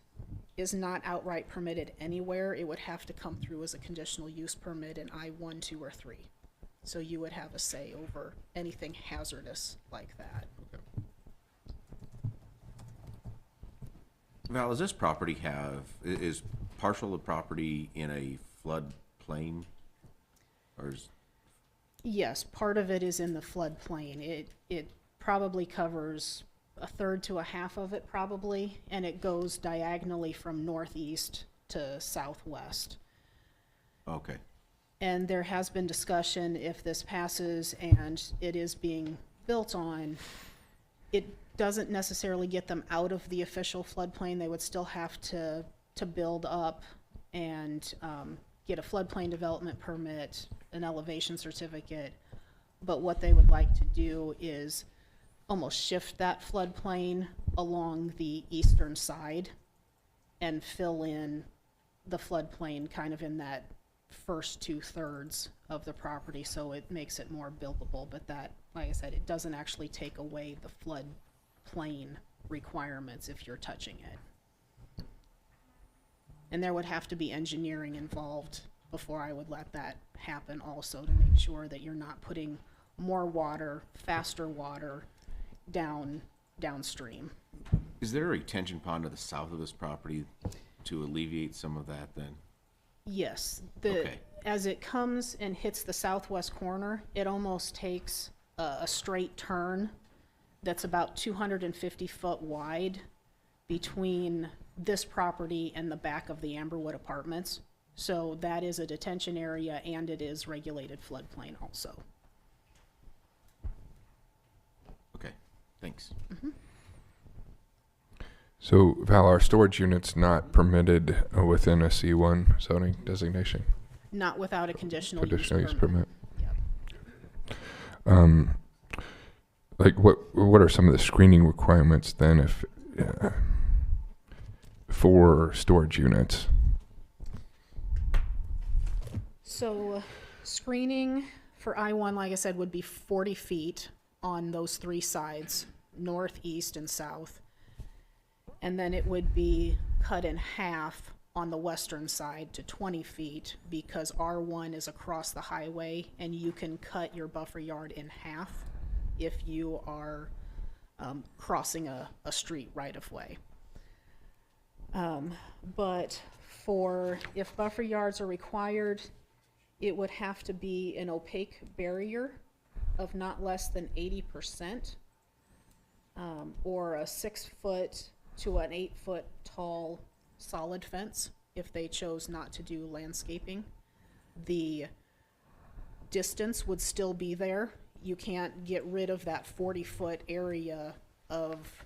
is not outright permitted anywhere. It would have to come through as a conditional use permit in I-1, 2, or 3. So you would have a say over anything hazardous like that. Val, does this property is partial of the property in a floodplain? Or is, Yes, part of it is in the floodplain. It probably covers a third to a half of it probably, and it goes diagonally from northeast to southwest. okay. And there has been discussion, if this passes and it is being built on, it doesn't necessarily get them out of the official floodplain. They would still have to build up and get a floodplain development permit, an elevation certificate. But what they would like to do is almost shift that floodplain along the eastern side and fill in the floodplain kind of in that first 2/3 of the property, so it makes it more buildable. But that, like I said, it doesn't actually take away the floodplain requirements if you're touching it. And there would have to be engineering involved before I would let that happen also, to make sure that you're not putting more water, faster water downstream. Is there a retention pond to the south of this property to alleviate some of that then? Yes, Okay. as it comes and hits the southwest corner, it almost takes a straight turn that's about 250 foot wide between this property and the back of the Amberwood Apartments. So that is a detention area, and it is regulated floodplain also. Okay, thanks. So Val, are storage units not permitted within a C1 zoning designation? Not without a conditional Conditional use permit. Yep. Like what are some of the screening requirements then if for storage units? So screening for I-1, like I said, would be 40 feet on those 3 sides, north, east, and south. And then it would be cut in half on the western side to 20 feet because R1 is across the highway, and you can cut your buffer yard in half if you are crossing a street right of way. But if buffer yards are required, it would have to be an opaque barrier of not less than 80%, or a 6-foot to an 8-foot tall solid fence if they chose not to do landscaping. The distance would still be there. You can't get rid of that 40-foot area of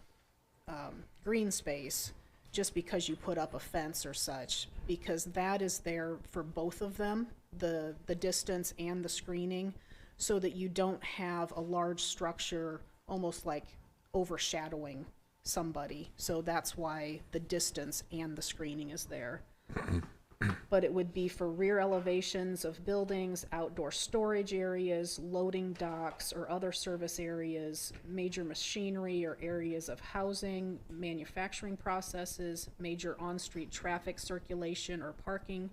green space just because you put up a fence or such, because that is there for both of them, the distance and the screening, so that you don't have a large structure almost like overshadowing somebody. So that's why the distance and the screening is there. But it would be for rear elevations of buildings, outdoor storage areas, loading docks or other service areas, major machinery or areas of housing, manufacturing processes, major on-street traffic circulation or parking,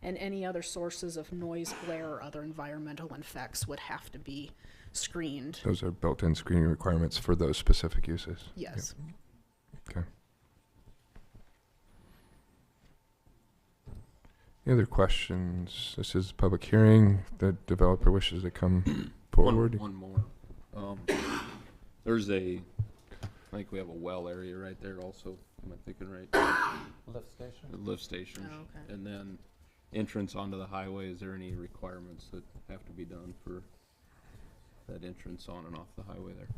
and any other sources of noise, glare, or other environmental effects would have to be screened. Those are built-in screening requirements for those specific uses? Yes. Yep. Okay. Any other questions? This is a public hearing. The developer wishes to come forward. One more. There's I think we have a well area right there also. Am I thinking right? Lift station? The lift station. Oh, okay. And then entrance onto the highway. Is there any requirements that have to be done for that entrance on and off the highway there?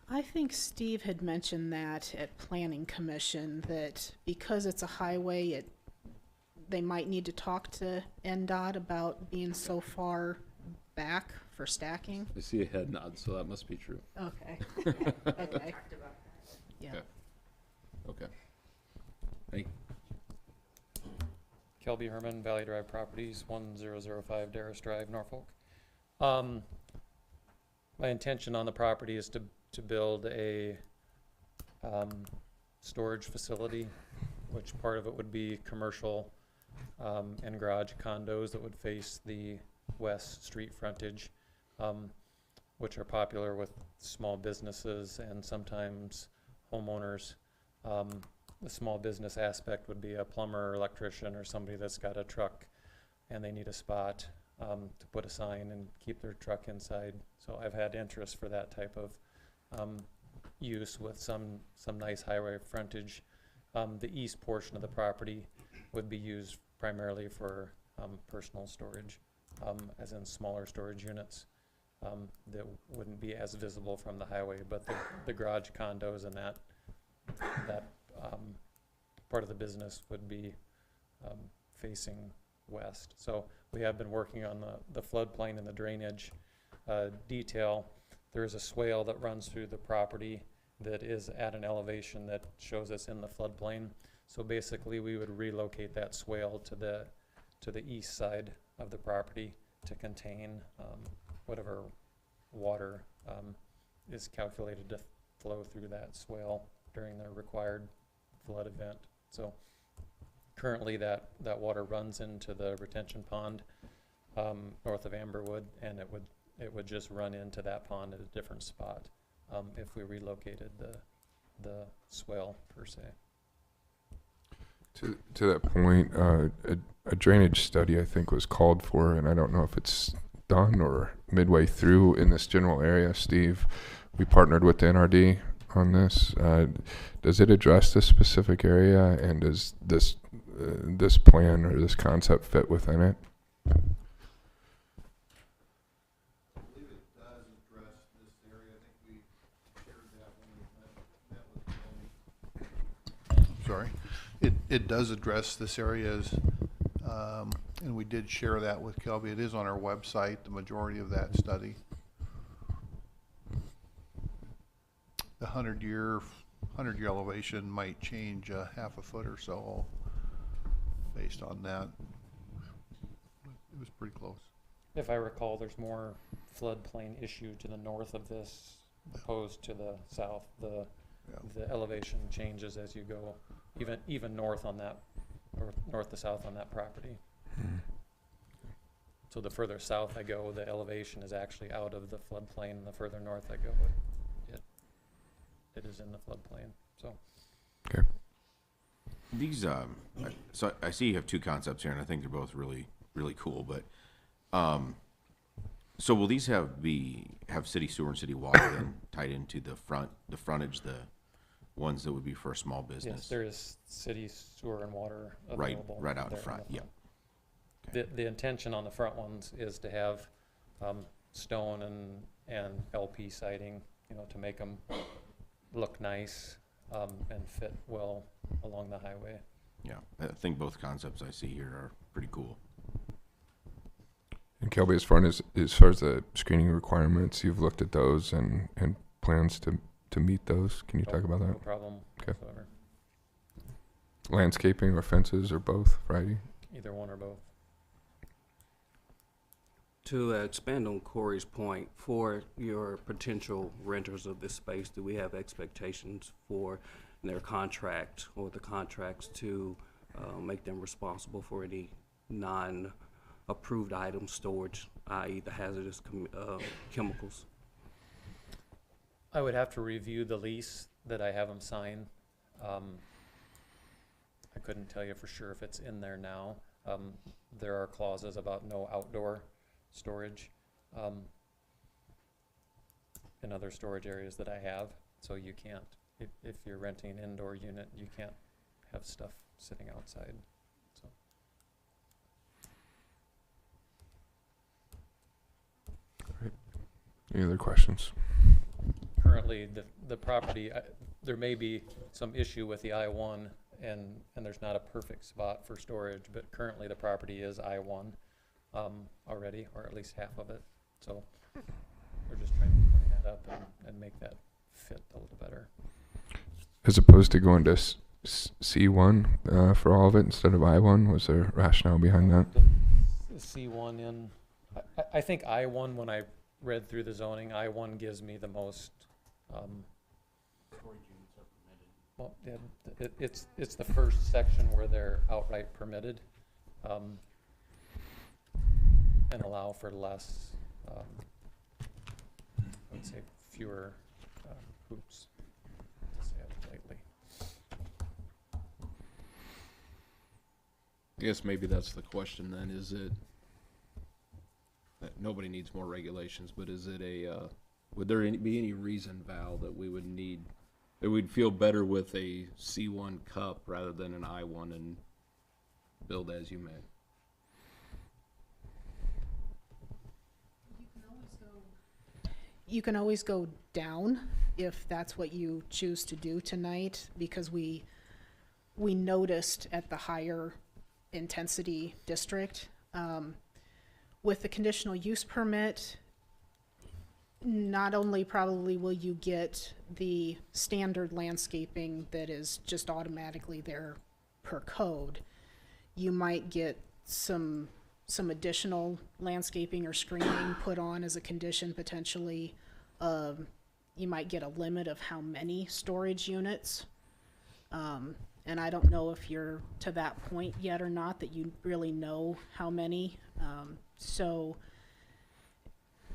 I think Steve had mentioned that at Planning Commission, that because it's a highway, they might need to talk to NDOT about being so far back for stacking. I see a head nod, so that must be true. Okay. Okay. Yeah. Okay. Okay. Thank Kelby Herman, Valley Drive Properties, 1005 Darris Drive, Norfolk. My intention on the property is to build a storage facility, which part of it would be commercial and garage condos that would face the west street frontage, which are popular with small businesses and sometimes homeowners. The small business aspect would be a plumber or electrician or somebody that's got a truck and they need a spot to put a sign and keep their truck inside. So I've had interest for that type of use with some nice highway frontage. The east portion of the property would be used primarily for personal storage, as in smaller storage units that wouldn't be as visible from the highway, but the garage condos and that part of the business would be facing west. So we have been working on the floodplain and the drainage detail. There is a swale that runs through the property that is at an elevation that shows us in the floodplain. So basically we would relocate that swale to the east side of the property to contain whatever water is calculated to flow through that swale during the required flood event. So currently that water runs into the retention pond north of Amberwood, and it would just run into that pond at a different spot if we relocated the swale per se. To that point, a drainage study I think was called for, and I don't know if it's done or midway through in this general area. Steve, we partnered with the NRD on this. Does it address this specific area, and does this plan or this concept fit within it? Sorry. It does address this area, and we did share that with Kelby. It is on our website, the majority of that study. The 100-year elevation might change half a foot or so based on that. It was pretty close. If I recall, there's more floodplain issue to the north of this opposed to the south. The elevation changes as you go, even north on that, or north to south on that property. So the further south I go, the elevation is actually out of the floodplain, and the further north I go, it is in the floodplain. So. Okay. These, so I see you have two concepts here, and I think they're both really, really cool. But, so will these have city sewer and city water then tied into the frontage, the ones that would be for a small business? Yes, there is city sewer and water available. Right out in front. Yeah. The intention on the front ones is to have stone and LP siding, to make them look nice and fit well along the highway. Yeah, I think both concepts I see here are pretty cool. And Kelby, as far as the screening requirements, you've looked at those and plans to meet those. Can you talk about that? No problem whatsoever. Landscaping or fences or both, Friday? Either one or both. To expand on Corey's point, for your potential renters of this space, do we have expectations for their contract or the contracts to make them responsible for any non-approved item storage, i.e. the hazardous chemicals? I would have to review the lease that I have them sign. I couldn't tell you for sure if it's in there now. There are clauses about no outdoor storage in other storage areas that I have, so you can't, if you're renting an indoor unit, you can't have stuff sitting outside. So. Any other questions? currently, the property, there may be some issue with the I-1, and there's not a perfect spot for storage, but currently the property is I-1 already, or at least half of it. So we're just trying to clean that up and make that fit a little better. As opposed to going to C1 for all of it instead of I1, was there rationale behind that? The C1 in, I think I1, when I read through the zoning, I1 gives me the most, well, yeah, it's the first section where they're outright permitted, and allow for less, I would say fewer hoops, to say it lightly. I guess maybe that's the question then, is it, that nobody needs more regulations, but is it would there be any reason, Val, that we would need, that we'd feel better with a C1 cup rather than an I1 and build as you may? You can always go down if that's what you choose to do tonight, because we noticed at the higher intensity district, with the conditional use permit, not only probably will you get the standard landscaping that is just automatically there per code, you might get some additional landscaping or screening put on as a condition potentially. You might get a limit of how many storage units. And I don't know if you're to that point yet or not, that you really know how many. So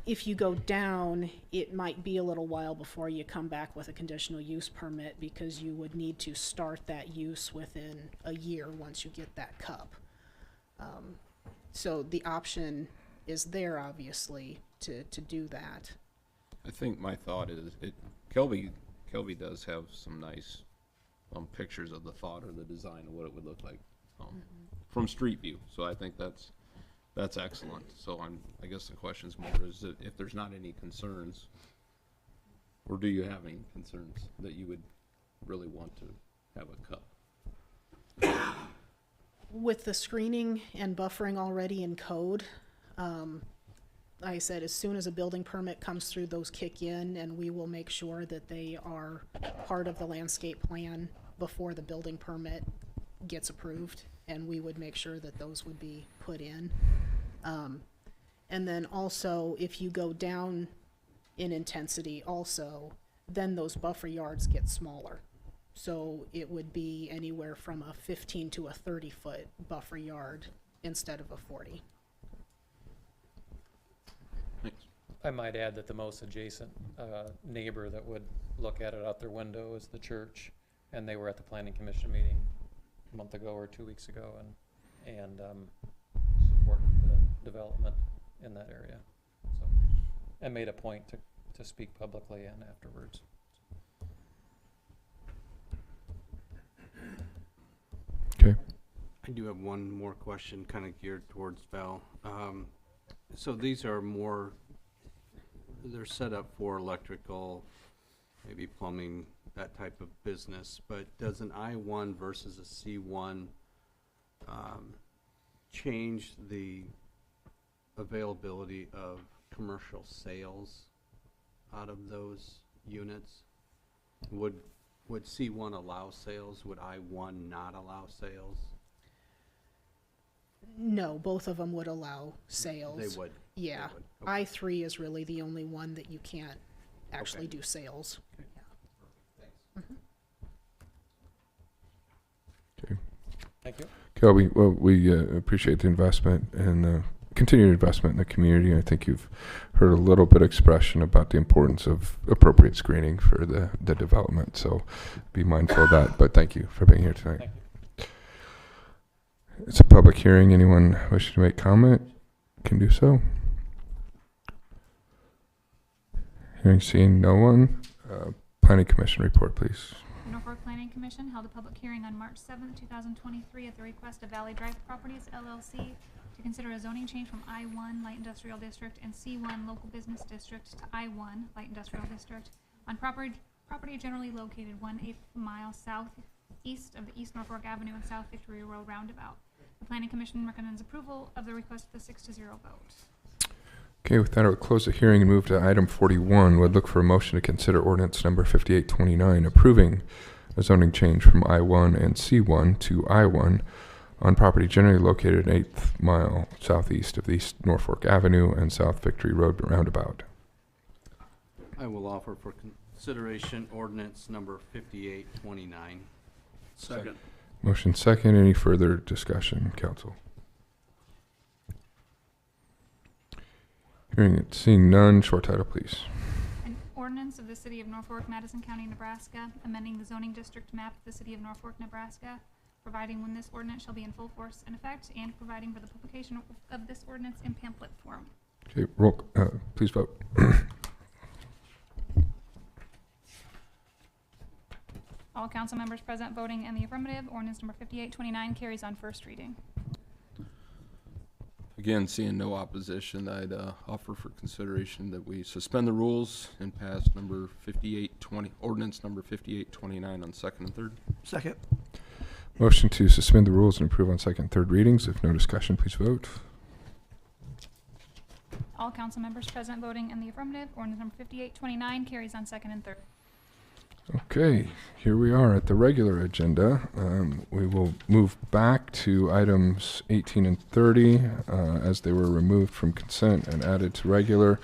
if you go down, it might be a little while before you come back with a conditional use permit, because you would need to start that use within a year once you get that cup. So the option is there, obviously, to do that. I think my thought is, Kelby does have some nice pictures of the thought or the design of what it would look like from street view. So I think that's excellent. So I guess the question is more is that if there's not any concerns, or do you have any concerns that you would really want to have a cup? With the screening and buffering already in code, like I said, as soon as a building permit comes through, those kick in, and we will make sure that they are part of the landscape plan before the building permit gets approved, and we would make sure that those would be put in. And then also, if you go down in intensity also, then those buffer yards get smaller. So it would be anywhere from a 15 to a 30-foot buffer yard instead of a 40. Thanks. I might add that the most adjacent neighbor that would look at it out their window is the church, and they were at the planning commission meeting a month ago or 2 weeks ago, and supported the development in that area. So, and made a point to speak publicly and afterwards. Okay. I do have one more question kind of geared towards Val. So these are they're set up for electrical, maybe plumbing, that type of business, but does an I-1 versus a C1 change the availability of commercial sales out of those units? Would C1 allow sales? Would I-1 not allow sales? No, both of them would allow sales. They would? Yeah. They would. Okay. I-3 is really the only one that you can't actually do sales. Okay. Okay. Thank you. Kelby, well, we appreciate the investment and continued investment in the community. I think you've heard a little bit of expression about the importance of appropriate screening for the development. So be mindful of that. But thank you for being here tonight. Thank you. It's a public hearing. Anyone wishing to make comment can do so. Hearing seen no one. Planning Commission report, please. The Norfolk Planning Commission held a public hearing on March 7th, 2023 at the request of Valley Drive Properties, LLC, to consider a zoning change from I-1 Light Industrial District and C1 Local Business District to I-1 Light Industrial District on property generally located 1/8 mile southeast of the East Norfolk Avenue and South Victory Road roundabout. The Planning Commission recommends approval of the request with a 6-0 vote. Okay, with that, I would close the hearing and move to item 41. Would look for a motion to consider ordinance number 5829, approving a zoning change from I-1 and C1 to I-1 on property generally located 1/8 mile southeast of the East Norfolk Avenue and South Victory Road roundabout. I will offer for consideration ordinance number 5829. Second. Motion second. Any further discussion, council? Hearing it, seeing none, short title, please. An ordinance of the City of Norfolk, Madison County, Nebraska, amending the zoning district map of the City of Norfolk, Nebraska, providing when this ordinance shall be in full force and effect, and providing for the publication of this ordinance in pamphlet form. Okay, roll, please vote. All council members present voting in the affirmative. Ordinance number 5829 carries on first reading. Again, seeing no opposition, I'd offer for consideration that we suspend the rules and pass ordinance number 5829 on second and third. Second. Motion to suspend the rules and approve on second and third readings. If no discussion, please vote. All council members present voting in the affirmative. Ordinance number 5829 carries on second and third. Okay, here we are at the regular agenda. We will move back to items 18 and 30 as they were removed from consent and added to regular.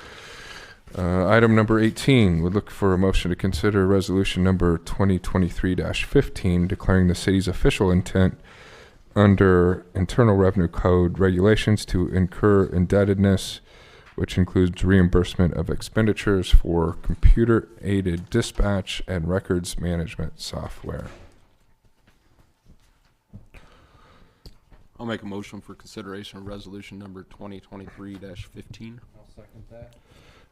Item number 18 would look for a motion to consider resolution number 2023-15 declaring the city's official intent under Internal Revenue Code regulations to incur indebtedness, which includes reimbursement of expenditures for computer-aided dispatch and records management software. I'll make a motion for consideration of resolution number 2023-15. I'll second that.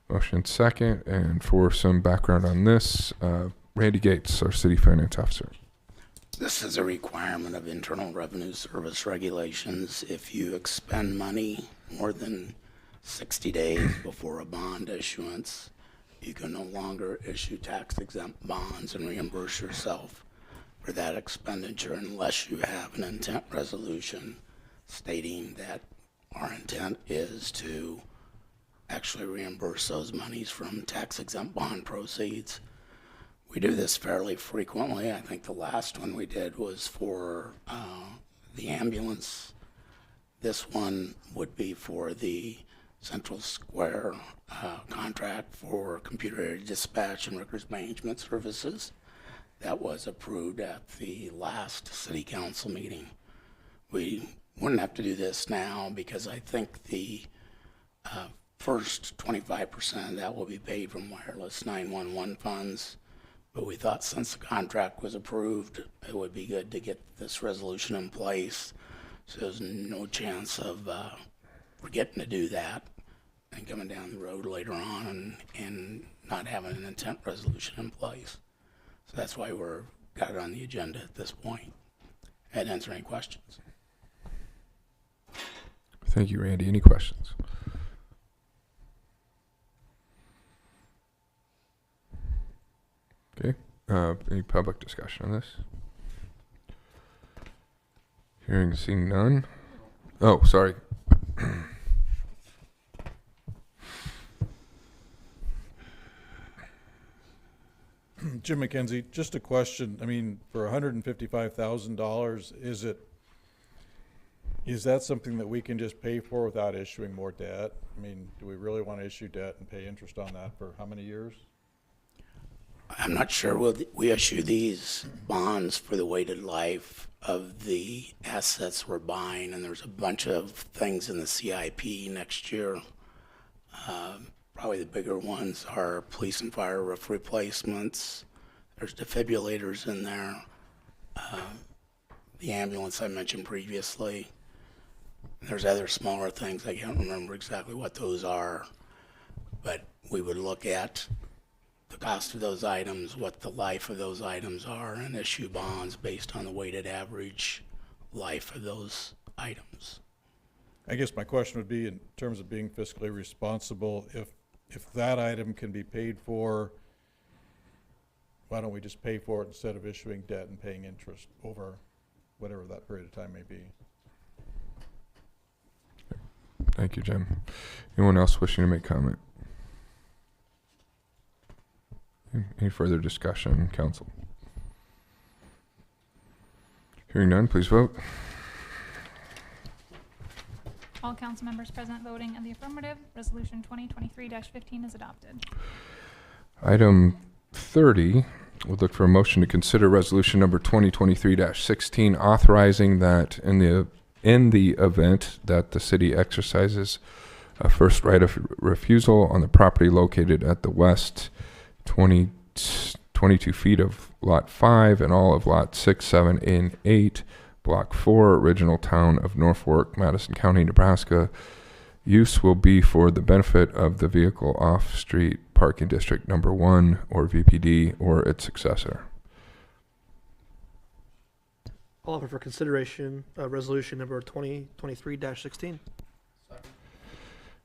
Motion second, and for some background on this, Randy Gates, our city finance officer. This is a requirement of Internal Revenue Service regulations. If you expend money more than 60 days before a bond issuance, you can no longer issue tax-exempt bonds and reimburse yourself for that expenditure unless you have an intent resolution stating that our intent is to actually reimburse those monies from tax-exempt bond proceeds. We do this fairly frequently. I think the last one we did was for the ambulance. This one would be for the Central Square contract for computer dispatch and records management services. That was approved at the last city council meeting. We wouldn't have to do this now because I think the first 25% of that will be paid from wireless 911 funds. But we thought since the contract was approved, it would be good to get this resolution in place so there's no chance of forgetting to do that and coming down the road later on and not having an intent resolution in place. So that's why we're got it on the agenda at this point. And answer any questions. Thank you, Randy. Any questions? Okay. Any public discussion on this? Hearing and seeing none. Oh, sorry. Jim McKenzie, just a question. I mean, for $155,000, is that something that we can just pay for without issuing more debt? I mean, do we really want to issue debt and pay interest on that for how many years? I'm not sure. We issue these bonds for the weighted life of the assets we're buying, and there's a bunch of things in the CIP next year. Probably the bigger ones are police and fire roof replacements. There's defibrillators in there. The ambulance I mentioned previously. There's other smaller things. I can't remember exactly what those are, but we would look at the cost of those items, what the life of those items are, and issue bonds based on the weighted average life of those items. I guess my question would be, in terms of being fiscally responsible, if that item can be paid for why don't we just pay for it instead of issuing debt and paying interest over whatever that period of time may be? Thank you, Jim. Anyone else wishing to make comment? Any further discussion, council? Hearing none, please vote. All council members present voting in the affirmative, resolution 2023-15 is adopted. Item 30, we'll look for a motion to consider resolution number 2023-16, authorizing that in the event that the city exercises a first right of refusal on the property located at the west 22 feet of Lot 5 and all of Lot 6, 7, and 8, Block 4, original town of Norfolk, Madison County, Nebraska. Use will be for the benefit of the Vehicle Off-Street Parking District Number 1, or VPD, or its successor. I'll offer for consideration, resolution number 2023-16.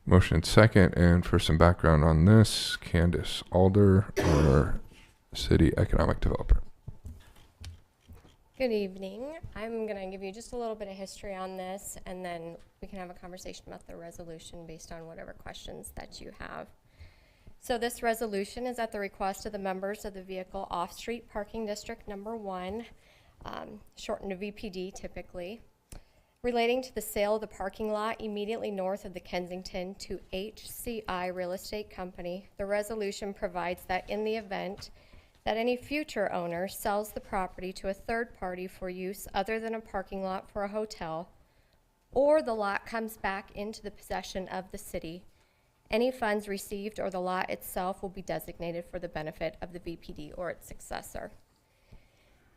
Motion and second, and for some background on this, Candace Alder, our city economic developer. Good evening. I'm going to give you just a little bit of history on this, and then we can have a conversation about the resolution based on whatever questions that you have. So this resolution is at the request of the members of the Vehicle Off-Street Parking District Number 1, shortened to VPD typically, relating to the sale of the parking lot immediately north of the Kensington to HCI Real Estate Company. The resolution provides that in the event that any future owner sells the property to a third party for use other than a parking lot for a hotel, or the lot comes back into the possession of the city, any funds received or the lot itself will be designated for the benefit of the VPD or its successor.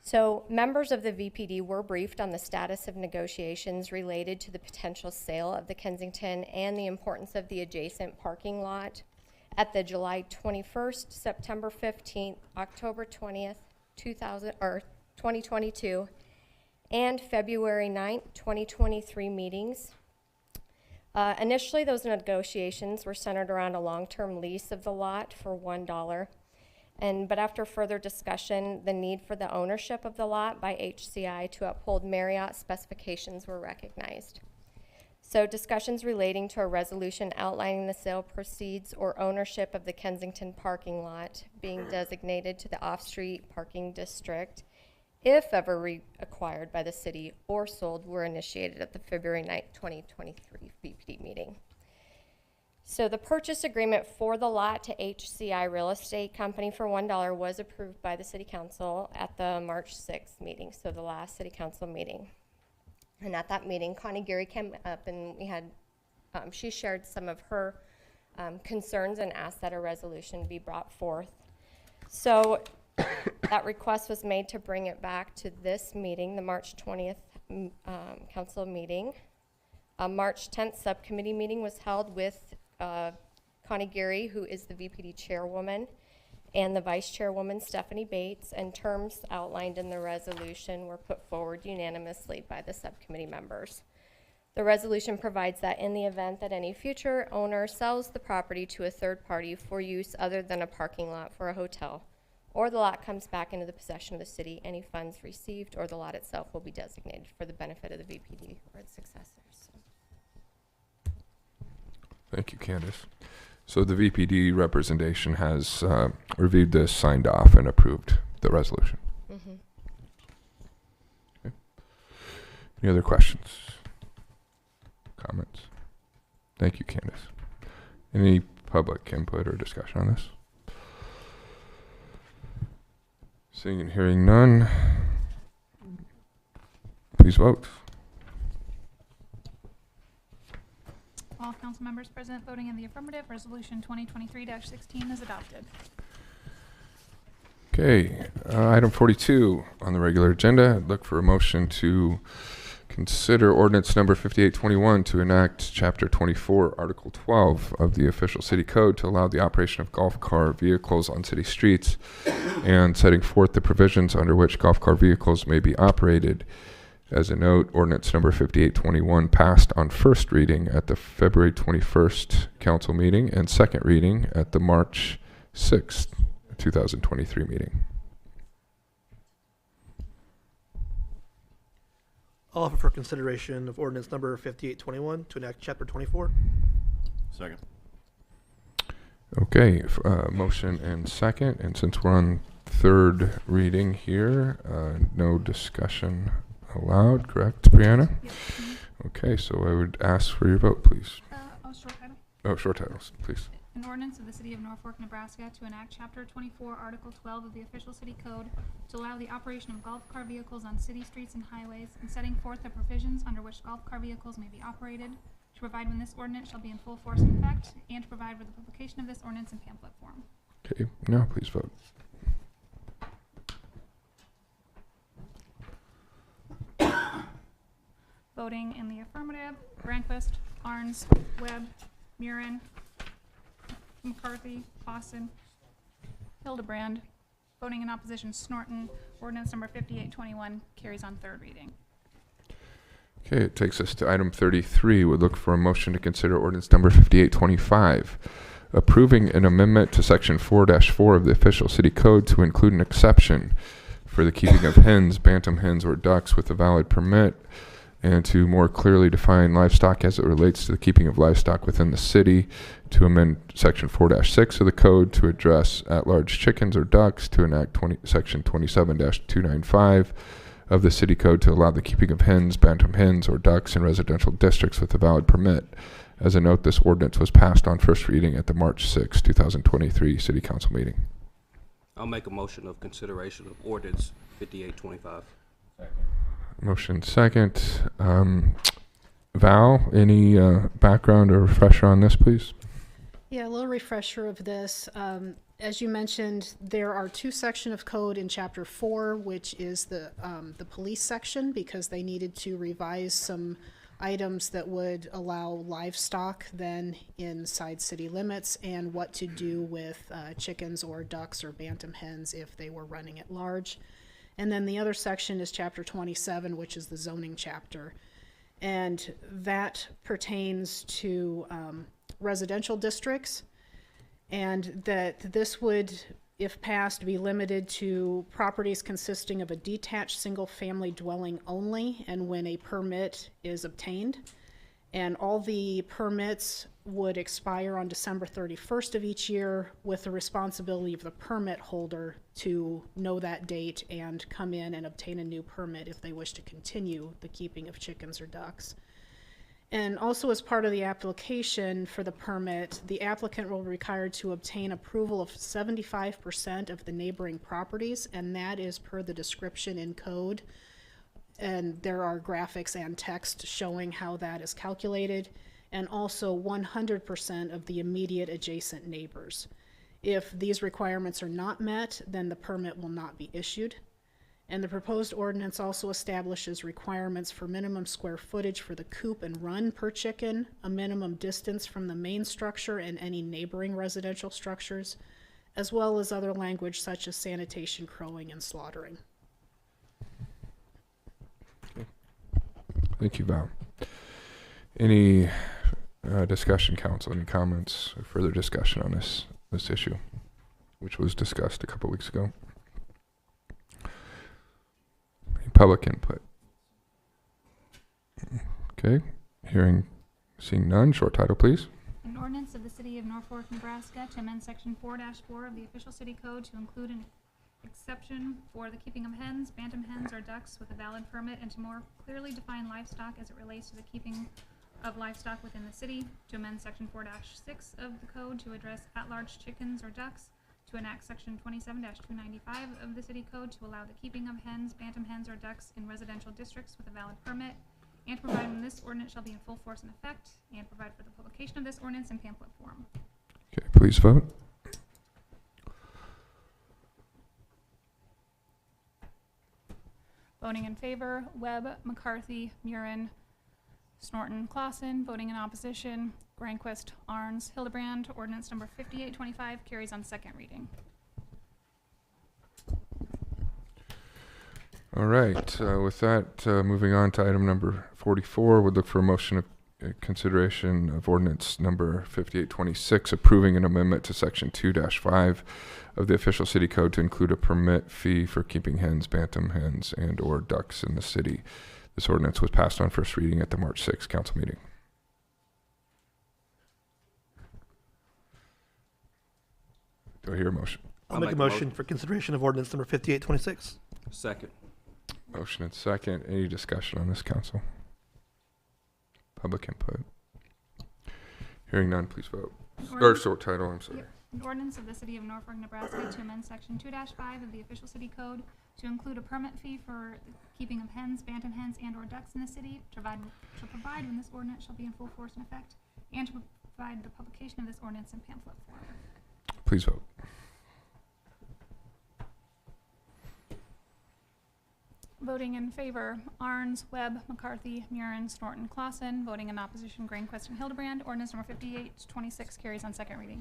So members of the VPD were briefed on the status of negotiations related to the potential sale of the Kensington and the importance of the adjacent parking lot at the July 21st, September 15th, October 20th, 2022, and February 9th, 2023 meetings. Initially, those negotiations were centered around a long-term lease of the lot for $1. But after further discussion, the need for the ownership of the lot by HCI to uphold Marriott specifications were recognized. So discussions relating to a resolution outlining the sale proceeds or ownership of the Kensington parking lot being designated to the off-street parking district, if ever reacquired by the city or sold, were initiated at the February 9th, 2023 VPD meeting. So the purchase agreement for the lot to HCI Real Estate Company for $1 was approved by the City Council at the March 6th meeting, so the last City Council meeting. And at that meeting, Connie Geary came up and we had, she shared some of her concerns and asked that a resolution be brought forth. So that request was made to bring it back to this meeting, the March 20th council meeting. A March 10th subcommittee meeting was held with Connie Geary, who is the VPD chairwoman, and the vice chairwoman, Stephanie Bates, and terms outlined in the resolution were put forward unanimously by the subcommittee members. The resolution provides that in the event that any future owner sells the property to a third party for use other than a parking lot for a hotel, or the lot comes back into the possession of the city, any funds received or the lot itself will be designated for the benefit of the VPD or its successors. Thank you, Candace. So the VPD representation has reviewed this, signed off, and approved the resolution. Mm-hmm. Okay. Any other questions? Comments? Thank you, Candace. Any public input or discussion on this? Seeing and hearing none, please vote. All council members present voting in the affirmative, resolution 2023-16 is adopted. Okay, item 42 on the regular agenda. I'd look for a motion to consider ordinance number 5821 to enact chapter 24, article 12 of the official city code to allow the operation of golf car vehicles on city streets and setting forth the provisions under which golf car vehicles may be operated. As a note, ordinance number 5821 passed on first reading at the February 21st council meeting and second reading at the March 6th, 2023 meeting. I'll offer for consideration of ordinance number 5821 to enact chapter 24. Second. Okay, motion and second, and since we're on third reading here, no discussion allowed, correct, Brianna? Yep. Okay, so I would ask for your vote, please. Short title. Oh, short titles, please. An ordinance of the City of Norfolk, Nebraska to enact Chapter 24, Article 12 of the Official City Code to allow the operation of golf car vehicles on city streets and highways, and setting forth the provisions under which golf car vehicles may be operated, to provide when this ordinance shall be in full force and effect, and to provide for the publication of this ordinance in pamphlet form. Okay, now please vote. Voting in the affirmative, Granquist, Arns, Webb, Murin, McCarthy, Clausen, Hildebrand. Voting in opposition, Snorton. Ordinance number 5821 carries on third reading. Okay, it takes us to item 33. Would look for a motion to consider ordinance number 5825, approving an amendment to section 4-4 of the official city code to include an exception for the keeping of hens, bantam hens, or ducks with a valid permit, and to more clearly define livestock as it relates to the keeping of livestock within the city, to amend section 4-6 of the code to address at-large chickens or ducks, to enact section 27-295 of the city code to allow the keeping of hens, bantam hens, or ducks in residential districts with a valid permit. As a note, this ordinance was passed on first reading at the March 6, 2023 City Council meeting. I'll make a motion of consideration of ordinance 5825. Motion second. Val, any background or refresher on this, please? Yeah, a little refresher of this. As you mentioned, there are two sections of code in Chapter 4, which is the police section, because they needed to revise some items that would allow livestock then inside city limits, and what to do with chickens or ducks or bantam hens if they were running at large. And then the other section is Chapter 27, which is the zoning chapter. And that pertains to residential districts, and that this would, if passed, be limited to properties consisting of a detached single-family dwelling only, and when a permit is obtained. And all the permits would expire on December 31st of each year, with the responsibility of the permit holder to know that date and come in and obtain a new permit if they wish to continue the keeping of chickens or ducks. And also, as part of the application for the permit, the applicant will be required to obtain approval of 75% of the neighboring properties, and that is per the description in code. And there are graphics and text showing how that is calculated, and also 100% of the immediate adjacent neighbors. If these requirements are not met, then the permit will not be issued. And the proposed ordinance also establishes requirements for minimum square footage for the coop and run per chicken, a minimum distance from the main structure and any neighboring residential structures, as well as other language such as sanitation, crowing, and slaughtering. Thank you, Val. Any discussion, council? Any comments or further discussion on this issue, which was discussed a couple weeks ago? Any public input? Okay, seeing none. Short title, please. An ordinance of the City of Norfolk, Nebraska to amend section 4-4 of the official city code to include an exception for the keeping of hens, bantam hens, or ducks with a valid permit, and to more clearly define livestock as it relates to the keeping of livestock within the city, to amend section 4-6 of the code to address at-large chickens or ducks, to enact section 27-295 of the city code to allow the keeping of hens, bantam hens, or ducks in residential districts with a valid permit, and provide when this ordinance shall be in full force and effect, and provide for the publication of this ordinance in pamphlet form. Okay, please vote. Voting in favor, Webb, McCarthy, Murin, Snorton, Clausen. Voting in opposition, Granquist, Arns, Hildebrand. Ordinance number 5825 carries on second reading. All right, with that, moving on to item number 44, would look for a motion of consideration of ordinance number 5826, approving an amendment to section 2-5 of the official city code to include a permit fee for keeping hens, bantam hens, and or ducks in the city. This ordinance was passed on first reading at the March 6th council meeting. Do I hear a motion? I'll make a motion for consideration of ordinance number 5826. Second. Motion and second. Any discussion on this, council? Public input. Hearing none, please vote. Or short title, I'm sorry. Yep. An ordinance of the City of Norfolk, Nebraska to amend Section 2-5 of the official city code to include a permit fee for the keeping of hens, bantam hens, and/or ducks in the city, to provide when this ordinance shall be in full force and effect, and to provide the publication of this ordinance in pamphlet form. Please vote. Voting in favor, Arns, Webb, McCarthy, Murins, Norton, Clausen. Voting in opposition, Grainquist and Hildebrand. Ordinance number 5826 carries on second reading.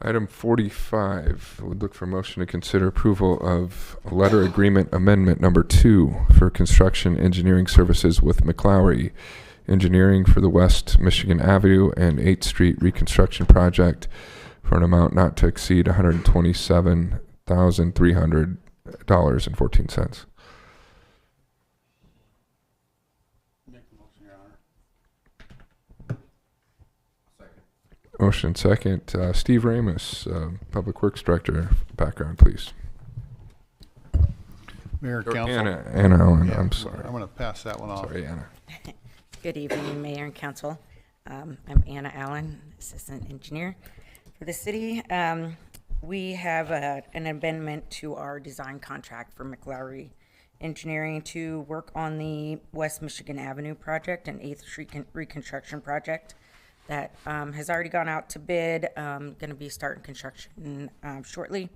Item 45, I would look for a motion to consider approval of a letter agreement amendment number 2 for construction engineering services with McLaury Engineering for the West Michigan Avenue and 8th Street reconstruction project for an amount not to exceed $127,300.14. Motion second. Steve Ramus, Public Works Director, background, please. Mayor, Or council. Anna Allen, Yeah, I'm sorry. I'm going to pass that one off. Sorry, Anna. Good evening, Mayor and Council. I'm Anna Allen, Assistant Engineer for the city. We have an amendment to our design contract for McLaury Engineering to work on the West Michigan Avenue project and 8th Street reconstruction project that has already gone out to bid, going to be starting construction shortly.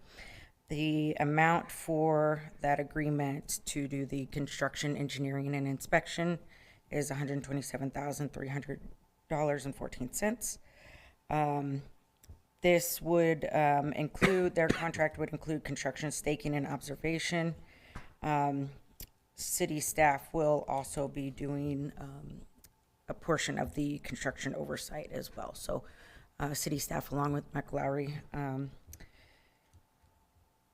The amount for that agreement to do the construction, engineering, and inspection is $127,300.14. This would include, their contract would include construction, staking, and observation. City staff will also be doing a portion of the construction oversight as well. So city staff along with McLaury.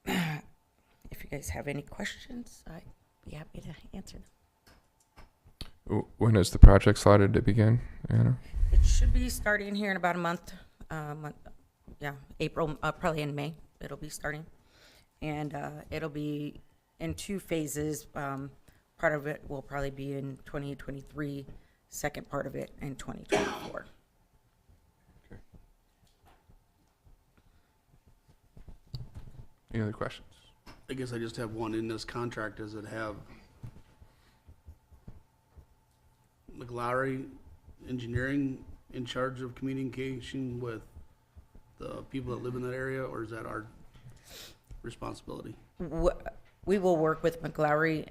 If you guys have any questions, I'd be happy to answer them. When is the project slotted to begin, Anna? It should be starting here in about a month. Yeah, April, probably in May, it'll be starting. And it'll be in 2 phases. Part of it will probably be in 2023, second part of it in 2024. Okay. Any other questions? I guess I just have one. In this contract, does it have McLaury Engineering in charge of communication with the people that live in that area, or is that our responsibility? We will work with McLaury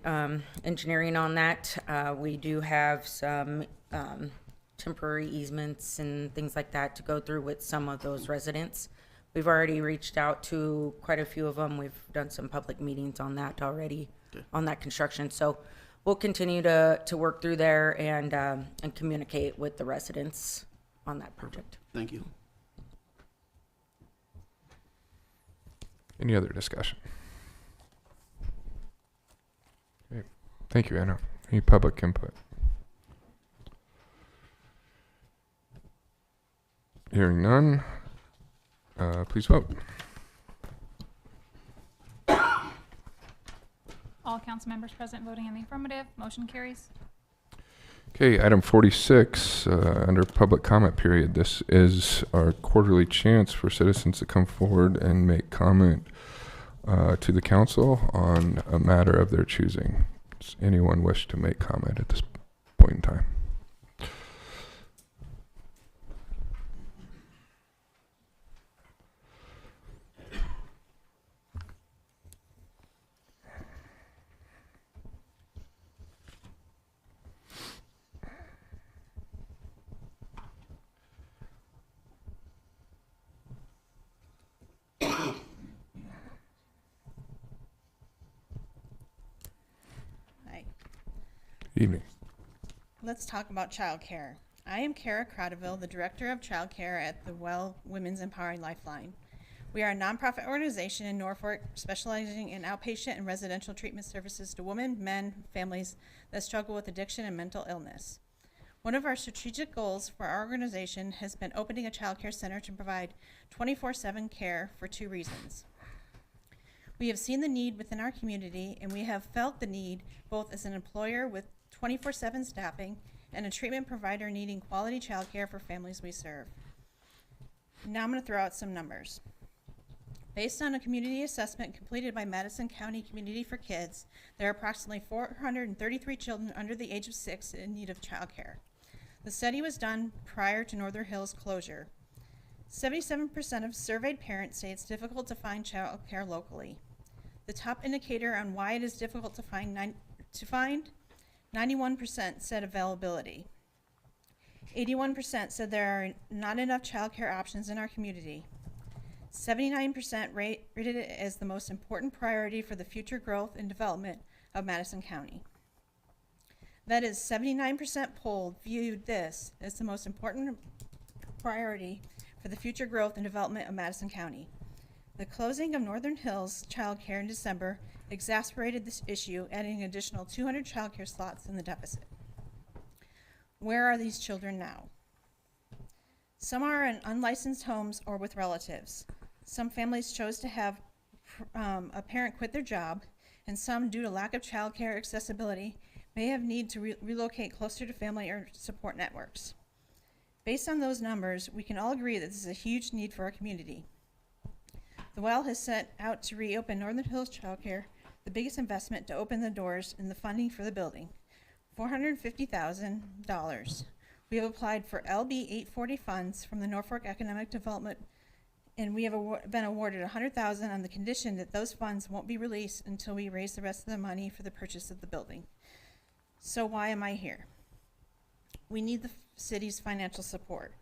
Engineering on that. We do have some temporary easements and things like that to go through with some of those residents. We've already reached out to quite a few of them. We've done some public meetings on that already, on that construction. So we'll continue to work through there and communicate with the residents on that project. Thank you. Any other discussion? Okay. Thank you, Anna. Any public input? Hearing none, please vote. All council members present voting in the affirmative. Motion carries. Okay, item 46, under public comment period. This is our quarterly chance for citizens to come forward and make comment to the council on a matter of their choosing. Does anyone wish to make comment at this point in time? Evening. Let's talk about childcare. I am Kara Cradaville, the Director of Childcare at the Well Women's Empowering Lifeline. We are a nonprofit organization in Norfolk specializing in outpatient and residential treatment services to women, men, families that struggle with addiction and mental illness. One of our strategic goals for our organization has been opening a child care center to provide 24/7 care for 2 reasons. We have seen the need within our community, and we have felt the need both as an employer with 24/7 staffing and a treatment provider needing quality child care for families we serve. Now I'm going to throw out some numbers. Based on a community assessment completed by Madison County Community for Kids, there are approximately 433 children under the age of 6 in need of child care. The study was done prior to Northern Hills closure. 77% of surveyed parents say it's difficult to find child care locally. The top indicator on why it is difficult to find, 91% said availability. 81% said there are not enough child care options in our community. 79% rated it as the most important priority for the future growth and development of Madison County. That is, 79% polled viewed this as the most important priority for the future growth and development of Madison County. The closing of Northern Hills child care in December exacerbated this issue, adding an additional 200 child care slots in the deficit. Where are these children now? Some are in unlicensed homes or with relatives. Some families chose to have a parent quit their job, and some, due to lack of child care accessibility, may have need to relocate closer to family or support networks. Based on those numbers, we can all agree that this is a huge need for our community. The WELL has set out to reopen Northern Hills Child Care, the biggest investment to open the doors and the funding for the building, $450,000. We have applied for LB 840 funds from the Norfolk Economic Development, and we have been awarded $100,000 on the condition that those funds won't be released until we raise the rest of the money for the purchase of the building. So why am I here? We need the city's financial support.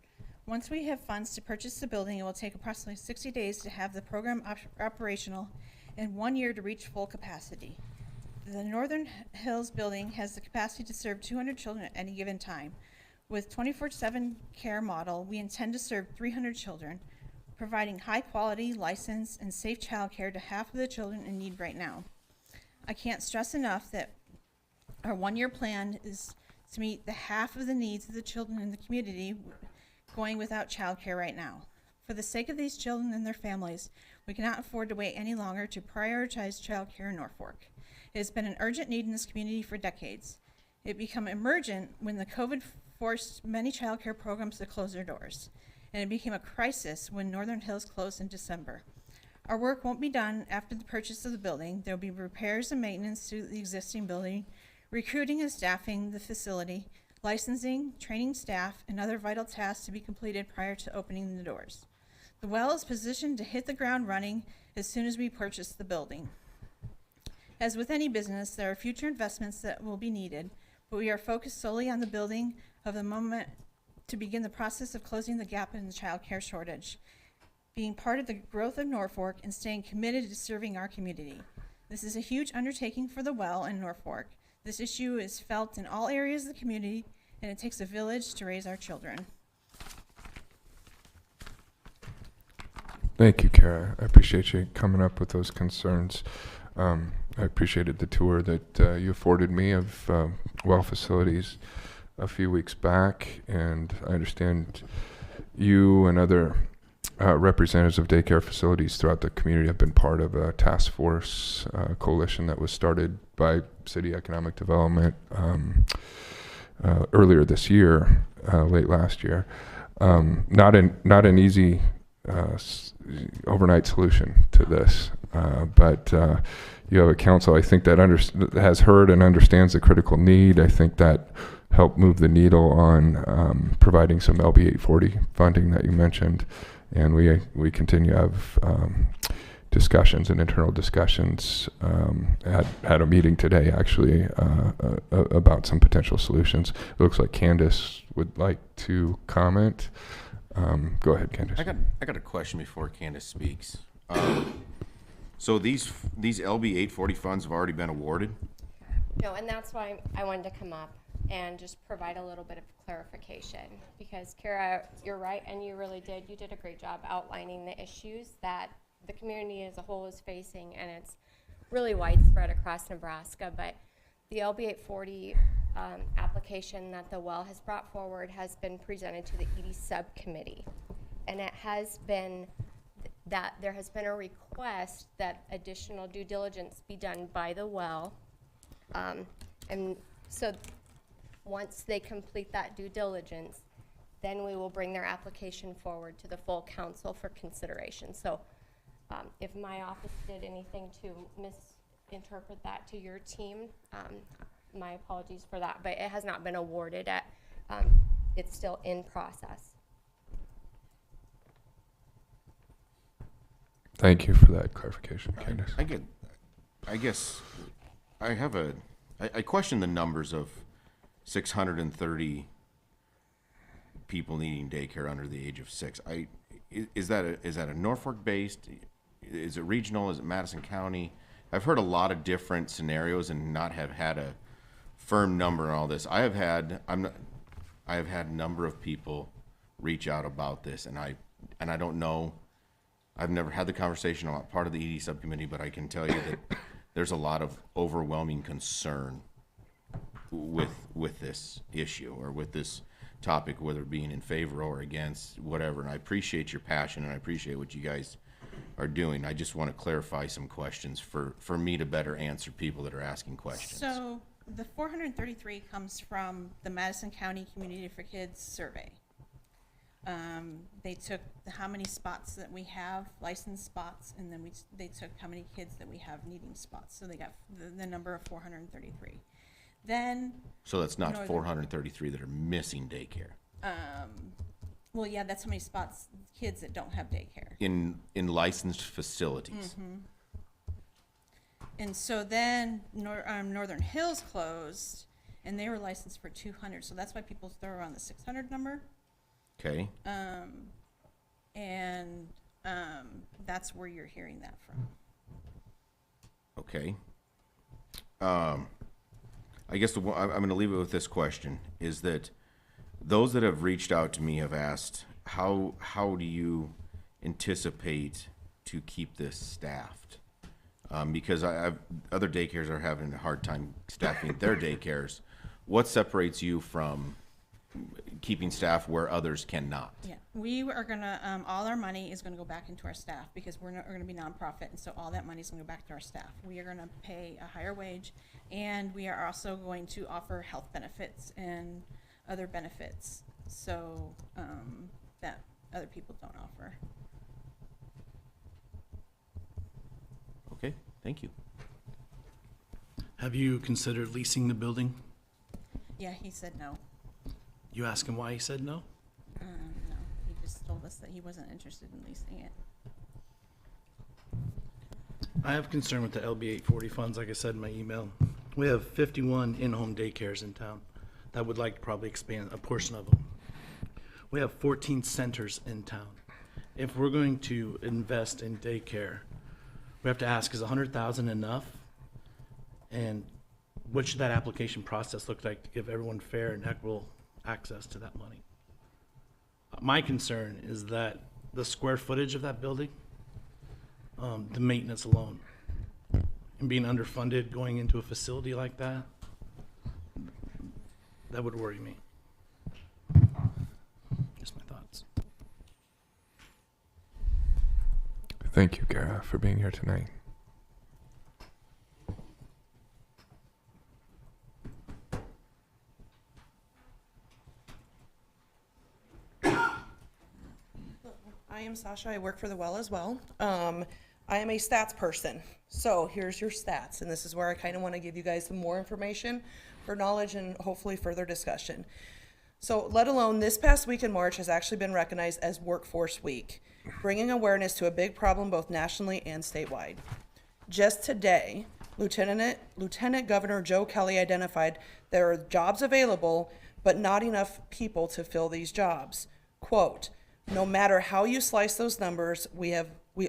Once we have funds to purchase the building, it will take approximately 60 days to have the program operational and 1 year to reach full capacity. The Northern Hills building has the capacity to serve 200 children at any given time. With 24/7 care model, we intend to serve 300 children, providing high quality, licensed, and safe child care to half of the children in need right now. I can't stress enough that our 1 year plan is to meet the half of the needs of the children in the community going without child care right now. For the sake of these children and their families, we cannot afford to wait any longer to prioritize child care in Norfolk. It has been an urgent need in this community for decades. It became emergent when the COVID forced many child care programs to close their doors, and it became a crisis when Northern Hills closed in December. Our work won't be done after the purchase of the building. There will be repairs and maintenance to the existing building, recruiting and staffing the facility, licensing, training staff, and other vital tasks to be completed prior to opening the doors. The WELL is positioned to hit the ground running as soon as we purchase the building. As with any business, there are future investments that will be needed, but we are focused solely on the building of the moment to begin the process of closing the gap in the child care shortage, being part of the growth of Norfolk, and staying committed to serving our community. This is a huge undertaking for the WELL in Norfolk. This issue is felt in all areas of the community, and it takes a village to raise our children. Thank you, Kara. I appreciate you coming up with those concerns. I appreciated the tour that you afforded me of WELL facilities a few weeks back, and I understand you and other representatives of daycare facilities throughout the community have been part of a task force coalition that was started by City Economic Development earlier this year, late last year. Not an easy overnight solution to this, but you have a council, I think, that has heard and understands the critical need. I think that helped move the needle on providing some LB 840 funding that you mentioned, and we continue to have discussions and internal discussions. Had a meeting today actually about some potential solutions. It looks like Candace would like to comment. Go ahead, Candace. I got a question before Candace speaks. So these LB 840 funds have already been awarded? No, and that's why I wanted to come up and just provide a little bit of clarification, because Kara, you're right, and you really did. You did a great job outlining the issues that the community as a whole is facing, and it's really widespread across Nebraska. But the LB 840 application that the well has brought forward has been presented to the ED subcommittee, and it has been that there has been a request that additional due diligence be done by the well, and so once they complete that due diligence, then we will bring their application forward to the full council for consideration. So if my office did anything to misinterpret that to your team, my apologies for that, but it has not been awarded at, it's still in process. Thank you for that clarification, Candace. I guess I question the numbers of 630 people needing daycare under the age of 6. Is that a Norfolk based? Is it regional? Is it Madison County? I've heard a lot of different scenarios and not have had a firm number on all this. I have had a number of people reach out about this, and I don't know. I've never had the conversation. I'm not part of the ED subcommittee, but I can tell you that there's a lot of overwhelming concern with this issue or with this topic, whether being in favor or against, whatever. And I appreciate your passion, and I appreciate what you guys are doing. I just want to clarify some questions for me to better answer people that are asking questions. So the 433 comes from the Madison County Community for Kids survey. They took how many spots that we have, licensed spots, and then they took how many kids that we have needing spots. So they got the number of 433. Then. So that's not 433 that are missing daycare. Well, yeah, that's how many spots, kids that don't have daycare. In licensed facilities. Mm-hmm. And so then Northern Hills closed, and they were licensed for 200. So that's why people throw around the 600 number. Okay. That's where you're hearing that from. Okay. I guess I'm going to leave it with this question, is that those that have reached out to me have asked, how do you anticipate to keep this staffed? Because other daycares are having a hard time staffing their daycares. What separates you from keeping staff where others cannot? Yeah, we are gonna, all our money is gonna go back into our staff because we're gonna be nonprofit, and so all that money is gonna go back to our staff. We are gonna pay a higher wage, and we are also going to offer health benefits and other benefits, so that other people don't offer. Okay, thank you. Have you considered leasing the building? Yeah, he said no. You asked him why he said no? No, he just told us that he wasn't interested in leasing it. I have concern with the LB 840 funds, like I said in my email. We have 51 in-home daycares in town that would like to probably expand a portion of them. We have 14 centers in town. If we're going to invest in daycare, we have to ask, is 100,000 enough? And what should that application process look like to give everyone fair and equitable access to that money? My concern is that the square footage of that building, the maintenance alone, and being underfunded going into a facility like that, that would worry me. Just my thoughts. Thank you, Gara, for being here tonight. I am Sasha. I work for the well as well. I am a stats person. So here's your stats, and this is where I kind of want to give you guys some more information for knowledge and hopefully further discussion. So let alone this past week in March has actually been recognized as Workforce Week, bringing awareness to a big problem both nationally and statewide. Just today, Lieutenant Governor Joe Kelly identified there are jobs available, but not enough people to fill these jobs. Quote, no matter how you slice those numbers, we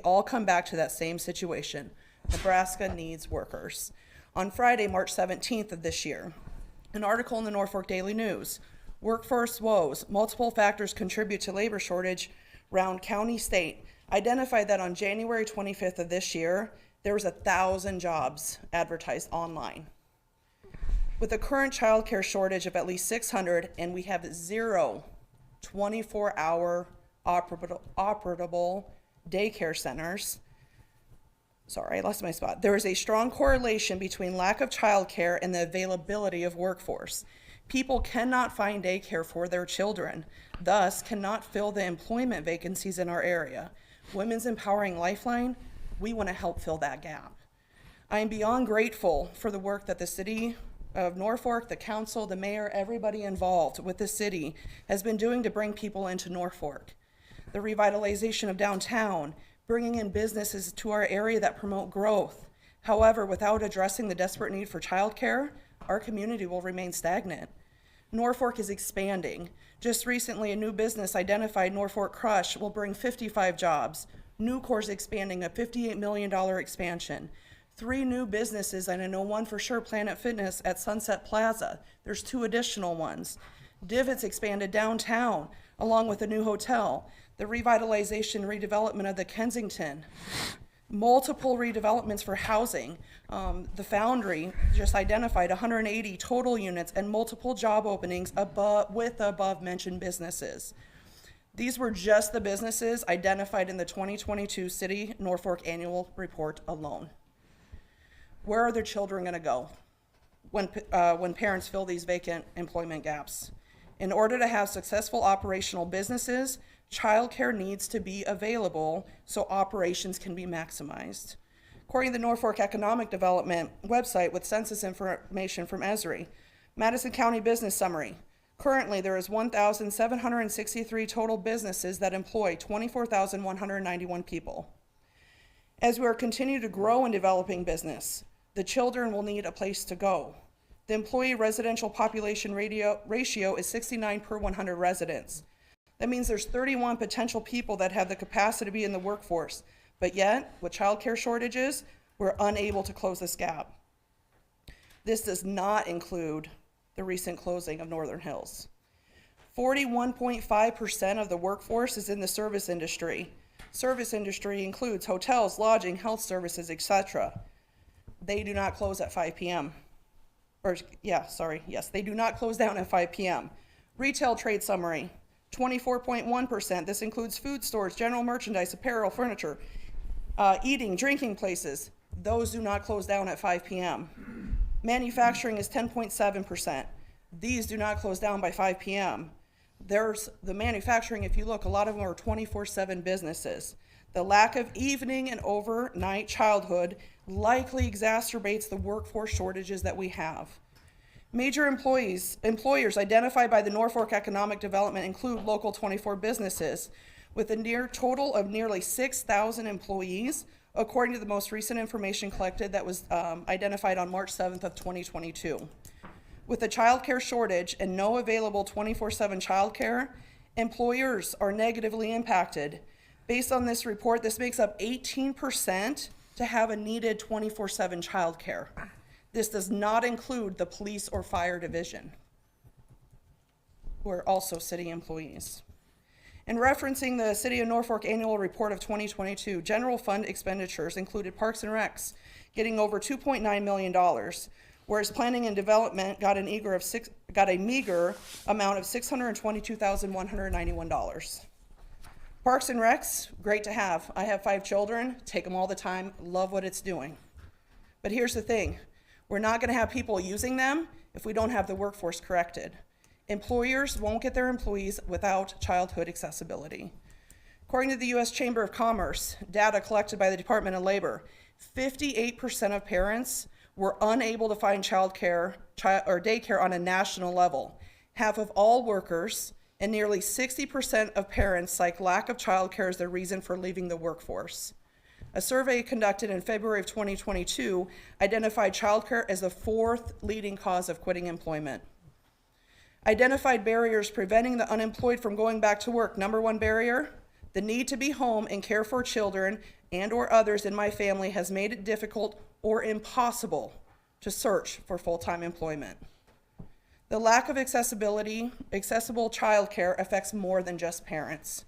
all come back to that same situation. Nebraska needs workers. On Friday, March 17th of this year, an article in the Norfolk Daily News, Workforce Woes, Multiple Factors Contribute to Labor Shortage Round County State, identified that on January 25th of this year, there was 1,000 jobs advertised online. With the current childcare shortage of at least 600, and we have 0 24-hour operable daycare centers, sorry, I lost my spot. There is a strong correlation between lack of childcare and the availability of workforce. People cannot find daycare for their children, thus cannot fill the employment vacancies in our area. Women's Empowering Lifeline, we want to help fill that gap. I am beyond grateful for the work that the city of Norfolk, the council, the mayor, everybody involved with the city has been doing to bring people into Norfolk. The revitalization of downtown, bringing in businesses to our area that promote growth. However, without addressing the desperate need for childcare, our community will remain stagnant. Norfolk is expanding. Just recently, a new business identified, Norfolk Crush, will bring 55 jobs. Nucor's expanding, a $58 million expansion. 3 new businesses, and I know one for sure, Planet Fitness at Sunset Plaza. There's 2 additional ones. Divots expanded downtown, along with a new hotel. The revitalization, redevelopment of the Kensington. Multiple redevelopments for housing. The Foundry just identified 180 total units and multiple job openings with above mentioned businesses. These were just the businesses identified in the 2022 City Norfolk Annual Report alone. Where are their children going to go when parents fill these vacant employment gaps? In order to have successful operational businesses, childcare needs to be available so operations can be maximized. According to the Norfolk Economic Development website with census information from Esri, Madison County Business Summary. Currently, there is 1,763 total businesses that employ 24,191 people. As we are continuing to grow in developing business, the children will need a place to go. The employee residential population ratio is 69 per 100 residents. That means there's 31 potential people that have the capacity to be in the workforce, but yet, with childcare shortages, we're unable to close this gap. This does not include the recent closing of Northern Hills. 41.5% of the workforce is in the service industry. Service industry includes hotels, lodging, health services, etc. They do not close at 5 p.m. They do not close down at 5 p.m. Retail trade summary, 24.1%. This includes food stores, general merchandise, apparel, furniture, eating, drinking places. Those do not close down at 5 p.m. Manufacturing is 10.7%. These do not close down by 5 p.m. There's the manufacturing, if you look, a lot of them are 24/7 businesses. The lack of evening and overnight childhood likely exacerbates the workforce shortages that we have. Major employers identified by the Norfolk Economic Development include local 24 businesses with a near total of nearly 6,000 employees, according to the most recent information collected that was identified on March 7th of 2022. With a childcare shortage and no available 24/7 childcare, employers are negatively impacted. Based on this report, this makes up 18% to have a needed 24/7 childcare. This does not include the police or fire division, who are also city employees. In referencing the City of Norfolk Annual Report of 2022, general fund expenditures included Parks and Recs getting over $2.9 million, whereas Planning and Development got a meager amount of $622,191. Parks and Recs, great to have. I have 5 children, take them all the time, love what it's doing. But here's the thing, we're not gonna have people using them if we don't have the workforce corrected. Employers won't get their employees without childhood accessibility. According to the U.S. Chamber of Commerce, data collected by the Department of Labor, 58% of parents were unable to find childcare or daycare on a national level. Half of all workers and nearly 60% of parents cite lack of childcare as their reason for leaving the workforce. A survey conducted in February of 2022 identified childcare as the 4th leading cause of quitting employment. Identified barriers preventing the unemployed from going back to work. Number 1 barrier, the need to be home and care for children and or others in my family has made it difficult or impossible to search for full-time employment. The lack of accessible childcare affects more than just parents.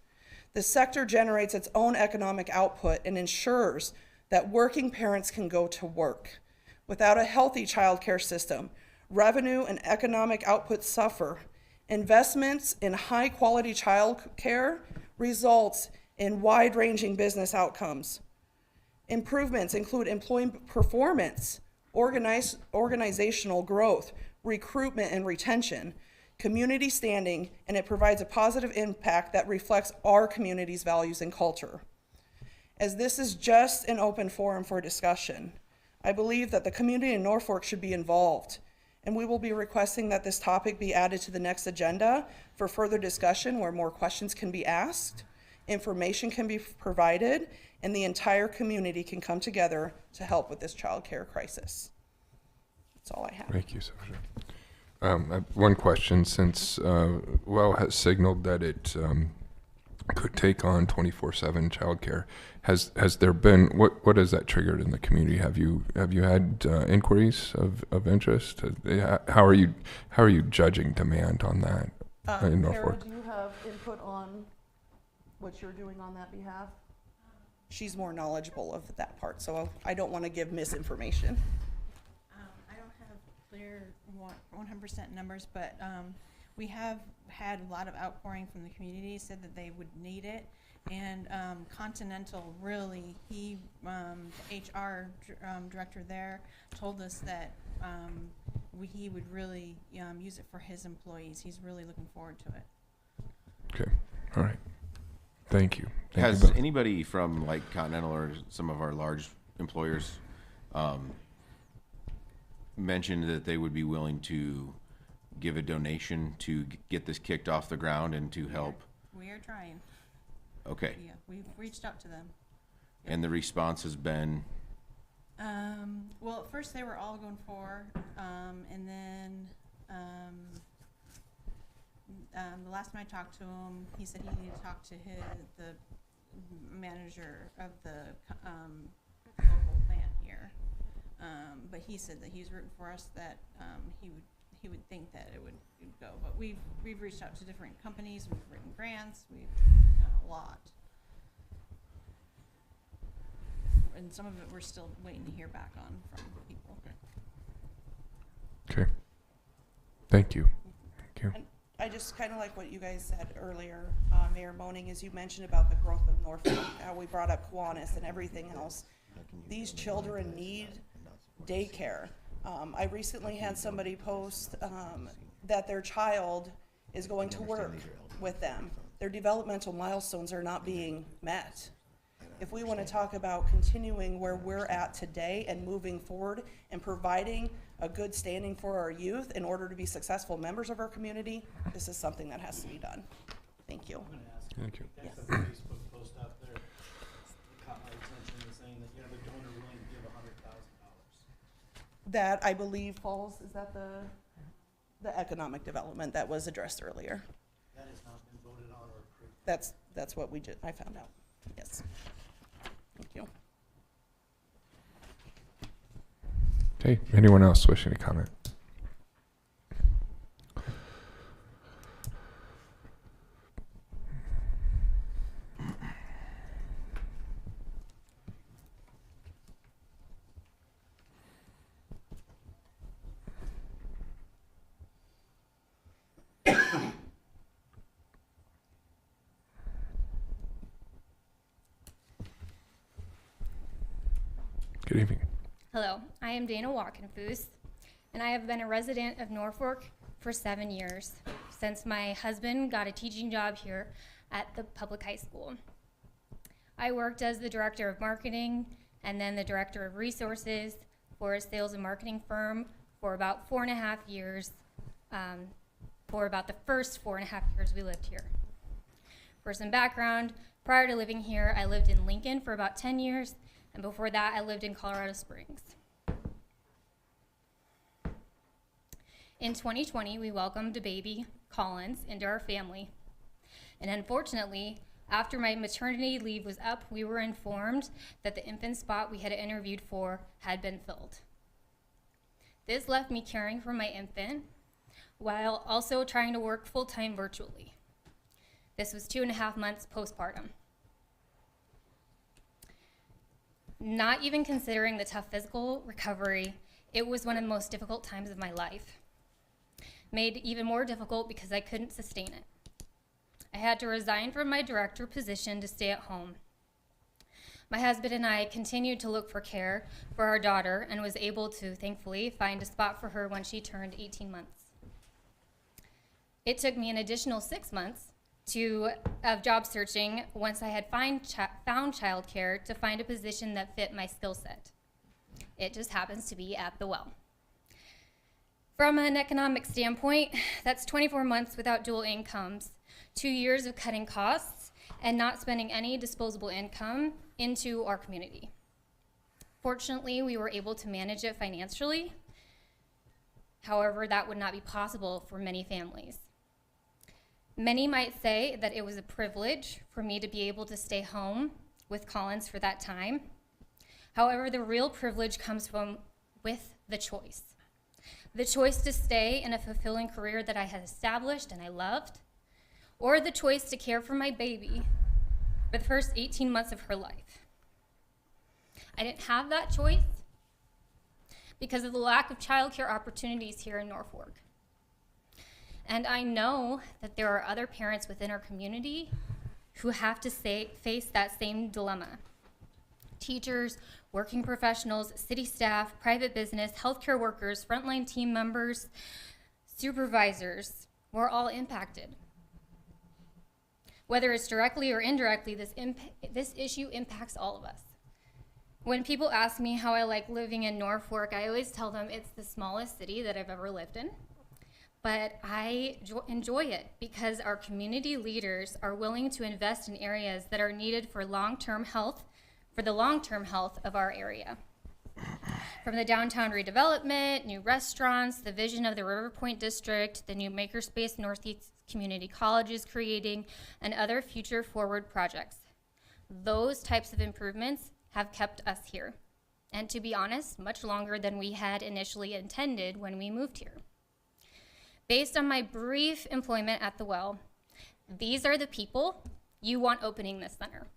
The sector generates its own economic output and ensures that working parents can go to work. Without a healthy childcare system, revenue and economic output suffer. Investments in high-quality childcare results in wide-ranging business outcomes. Improvements include employee performance, organizational growth, recruitment and retention, community standing, and it provides a positive impact that reflects our community's values and culture. As this is just an open forum for discussion, I believe that the community in Norfolk should be involved, and we will be requesting that this topic be added to the next agenda for further discussion where more questions can be asked, information can be provided, and the entire community can come together to help with this child care crisis. That's all I have. Thank you, Sasha. I have one question, since WELL has signaled that it could take on 24/7 childcare. Has there been, what has that triggered in the community? Have you had inquiries of interest? How are you judging demand on that in Norfolk? Kara, do you have input on what you're doing on that behalf? She's more knowledgeable of that part, so I don't want to give misinformation. I don't have clear 100% numbers, but we have had a lot of outpouring from the community, said that they would need it. And Continental really, the HR director there told us that he would really use it for his employees. He's really looking forward to it. Okay, all right. Thank you. Has anybody from like Continental or some of our large employers mentioned that they would be willing to give a donation to get this kicked off the ground and to help? We are trying. Okay. Yeah, we've reached out to them. And the response has been? Well, at first they were all going for, and then the last time I talked to him, he said he needed to talk to the manager of the local plant here. But he said that he's rooting for us, that he would think that it would go. But we've reached out to different companies, we've written grants, we've done a lot. And some of it we're still waiting to hear back on from people. Okay. Thank you. Thank you. And I just kind of like what you guys said earlier, Mayor Moaning, as you mentioned about the growth of Norfolk, how we brought up Kiwanis and everything else. These children need daycare. I recently had somebody post that their child is going to work with them. Their developmental milestones are not being met. If we want to talk about continuing where we're at today and moving forward and providing a good standing for our youth in order to be successful members of our community, this is something that has to be done. Thank you. Thank you. Yes. The Facebook post out there caught my attention, saying that the donor willing to give $100,000. That I believe falls, is that the economic development that was addressed earlier? That has not been voted on or approved. That's what I found out. Yes. Thank you. Okay, anyone else wishing to comment? Good evening. Hello, I am Dana Walkenfuss, and I have been a resident of Norfolk for 7 years, since my husband got a teaching job here at the public high school. I worked as the director of marketing and then the director of resources for a sales and marketing firm for about 4.5 years, for about the first 4.5 years we lived here. For some background, prior to living here, I lived in Lincoln for about 10 years, and before that, I lived in Colorado Springs. In 2020, we welcomed a baby, Collins, into our family. And unfortunately, after my maternity leave was up, we were informed that the infant spot we had interviewed for had been filled. This left me caring for my infant while also trying to work full-time virtually. This was 2.5 months postpartum. Not even considering the tough physical recovery, it was one of the most difficult times of my life. Made even more difficult because I couldn't sustain it. I had to resign from my director position to stay at home. My husband and I continued to look for care for our daughter and was able to, thankfully, find a spot for her when she turned 18 months. It took me an additional 6 months of job searching once I had found childcare to find a position that fit my skill set. It just happens to be at the well. From an economic standpoint, that's 24 months without dual incomes, 2 years of cutting costs, and not spending any disposable income into our community. Fortunately, we were able to manage it financially. However, that would not be possible for many families. Many might say that it was a privilege for me to be able to stay home with Collins for that time. However, the real privilege comes with the choice. The choice to stay in a fulfilling career that I had established and I loved, or the choice to care for my baby for the first 18 months of her life. I didn't have that choice because of the lack of childcare opportunities here in Norfolk. And I know that there are other parents within our community who have to face that same dilemma. Teachers, working professionals, city staff, private business, healthcare workers, frontline team members, supervisors, we're all impacted. Whether it's directly or indirectly, this issue impacts all of us. When people ask me how I like living in Norfolk, I always tell them it's the smallest city that I've ever lived in. But I enjoy it because our community leaders are willing to invest in areas that are needed for the long-term health of our area. From the downtown redevelopment, new restaurants, the vision of the River Point District, the new Makerspace Northeast Community College is creating, and other future forward projects. Those types of improvements have kept us here. And to be honest, much longer than we had initially intended when we moved here. Based on my brief employment at the well, these are the people you want opening this center.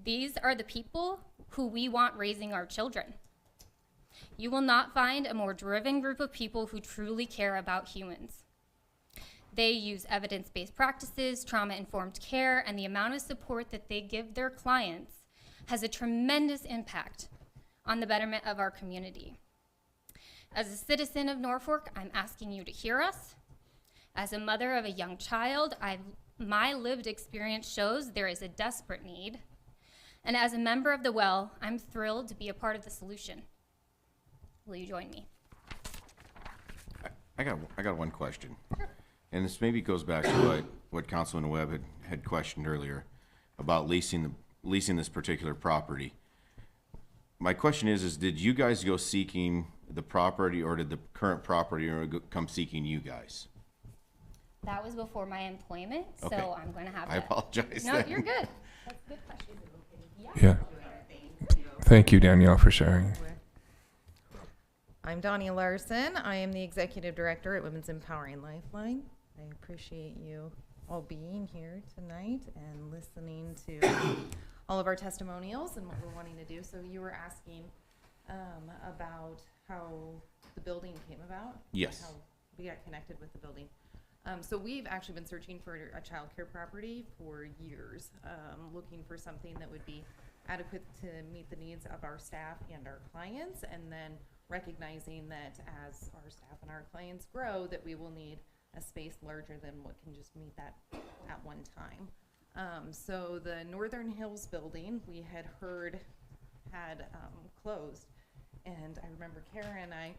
These are the people who we want raising our children. You will not find a more driven group of people who truly care about humans. They use evidence-based practices, trauma-informed care, and the amount of support that they give their clients has a tremendous impact on the betterment of our community. As a citizen of Norfolk, I'm asking you to hear us. As a mother of a young child, my lived experience shows there is a desperate need. And as a member of the well, I'm thrilled to be a part of the solution. Will you join me? I got one question. Sure. And this maybe goes back to what Councilman Webb had questioned earlier about leasing this particular property. My question is did you guys go seeking the property, or did the current property owner come seeking you guys? That was before my employment, okay. So I'm going to have I apologize. No, then. you're good. That's a good question. Yeah. Thank you, Danielle, for sharing. I'm Donnie Larson. I am the Executive Director at Women's Empowering Lifeline. I appreciate you all being here tonight and listening to all of our testimonials and what we're wanting to do. So you were asking about how the building came about? Yes. How we got connected with the building. So we've actually been searching for a childcare property for years, looking for something that would be adequate to meet the needs of our staff and our clients, and then recognizing that as our staff and our clients grow, that we will need a space larger than what can just meet that at one time. So the Northern Hills building we had heard had closed, and I remember Kara and I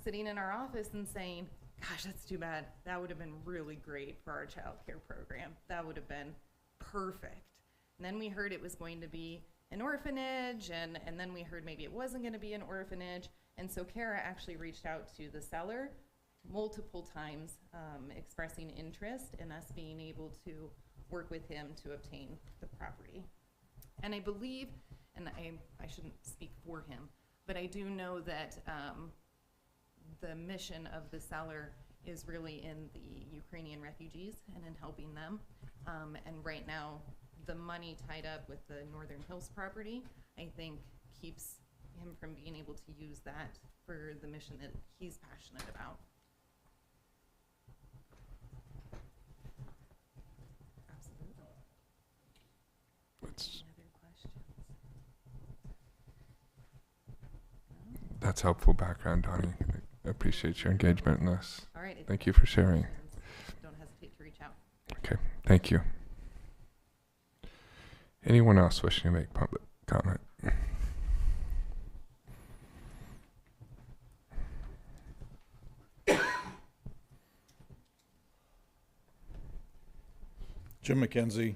sitting in our office and saying, gosh, that's too bad. That would have been really great for our child care program. That would have been perfect. And then we heard it was going to be an orphanage, and then we heard maybe it wasn't going to be an orphanage. And so Kara actually reached out to the seller multiple times, expressing interest in us being able to work with him to obtain the property. And I believe, and I shouldn't speak for him, but I do know that the mission of the seller is really in the Ukrainian refugees and in helping them. And right now, the money tied up with the Northern Hills property, I think keeps him from being able to use that for the mission that he's passionate about. Absolutely. Any other questions? That's helpful background, Donnie. I appreciate your engagement in this. All right. Thank you for sharing. Don't hesitate to reach out. Okay, thank you. Anyone else wishing to make public comment? Jim McKenzie.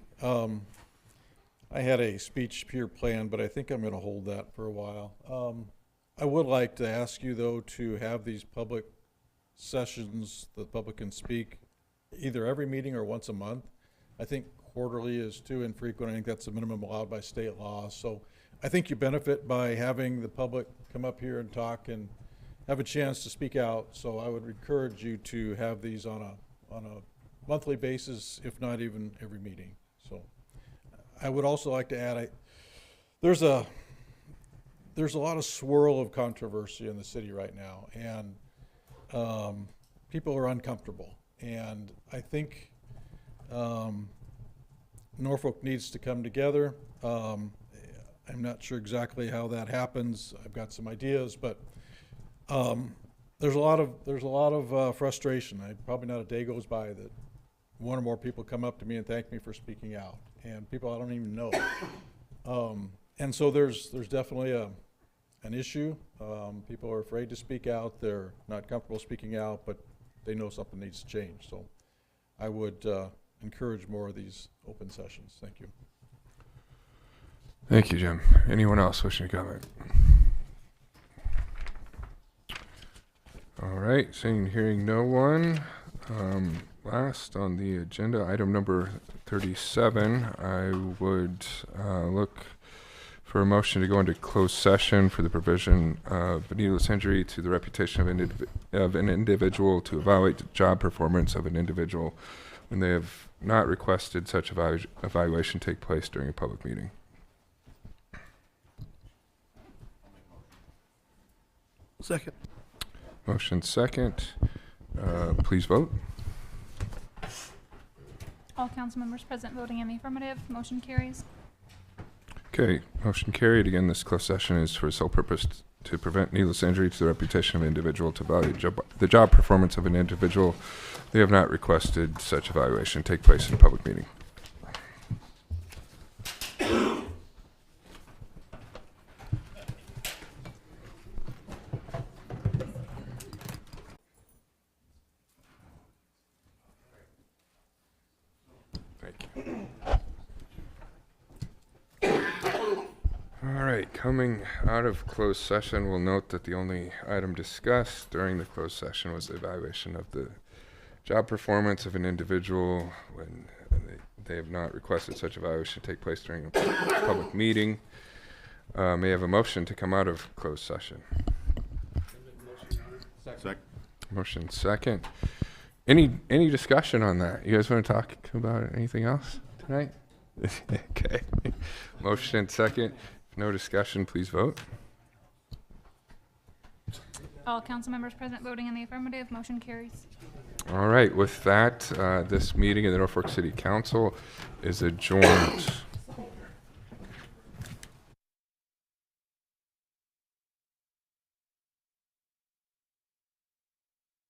I had a speech here planned, but I think I'm going to hold that for a while. I would like to ask you, though, to have these public sessions, the public can speak either every meeting or once a month. I think quarterly is too infrequent. I think that's the minimum allowed by state law. So I think you benefit by having the public come up here and talk and have a chance to speak out. So I would encourage you to have these on a monthly basis, if not even every meeting. So I would also like to add, there's a lot of swirl of controversy in the city right now, and people are uncomfortable. And I think Norfolk needs to come together. I'm not sure exactly how that happens. I've got some ideas, but there's a lot of frustration. Probably not a day goes by that one or more people come up to me and thank me for speaking out, and people I don't even know. And so there's definitely an issue. People are afraid to speak out. They're not comfortable speaking out, but they know something needs to change. So I would encourage more of these open sessions. Thank you. Thank you, Jim. Anyone else wishing to comment? All right, seeing and hearing no one. Last on the agenda, item number 37, I would look for a motion to go into closed session for the provision of a needless injury to the reputation of an individual to evaluate the job performance of an individual when they have not requested such evaluation take place during a public meeting. Second. Motion second. Please vote. All council members present voting in the affirmative, motion carries. Okay, motion carried. Again, this closed session is for the sole purpose to prevent needless injury to the reputation of an individual, to evaluate the job performance of an individual. They have not requested such evaluation take place in a public meeting. Coming out of closed session, we'll note that the only item discussed during the closed session was the evaluation of the job performance of an individual when they have not requested such evaluation take place during a public meeting. May I have a motion to come out of closed session? Second. Motion second. Any discussion on that? You guys want to talk about anything else tonight? Okay. Motion second. No discussion, please vote. All council members present voting in the affirmative, motion carries. All right, with that, this meeting of the Norfolk City Council is adjourned.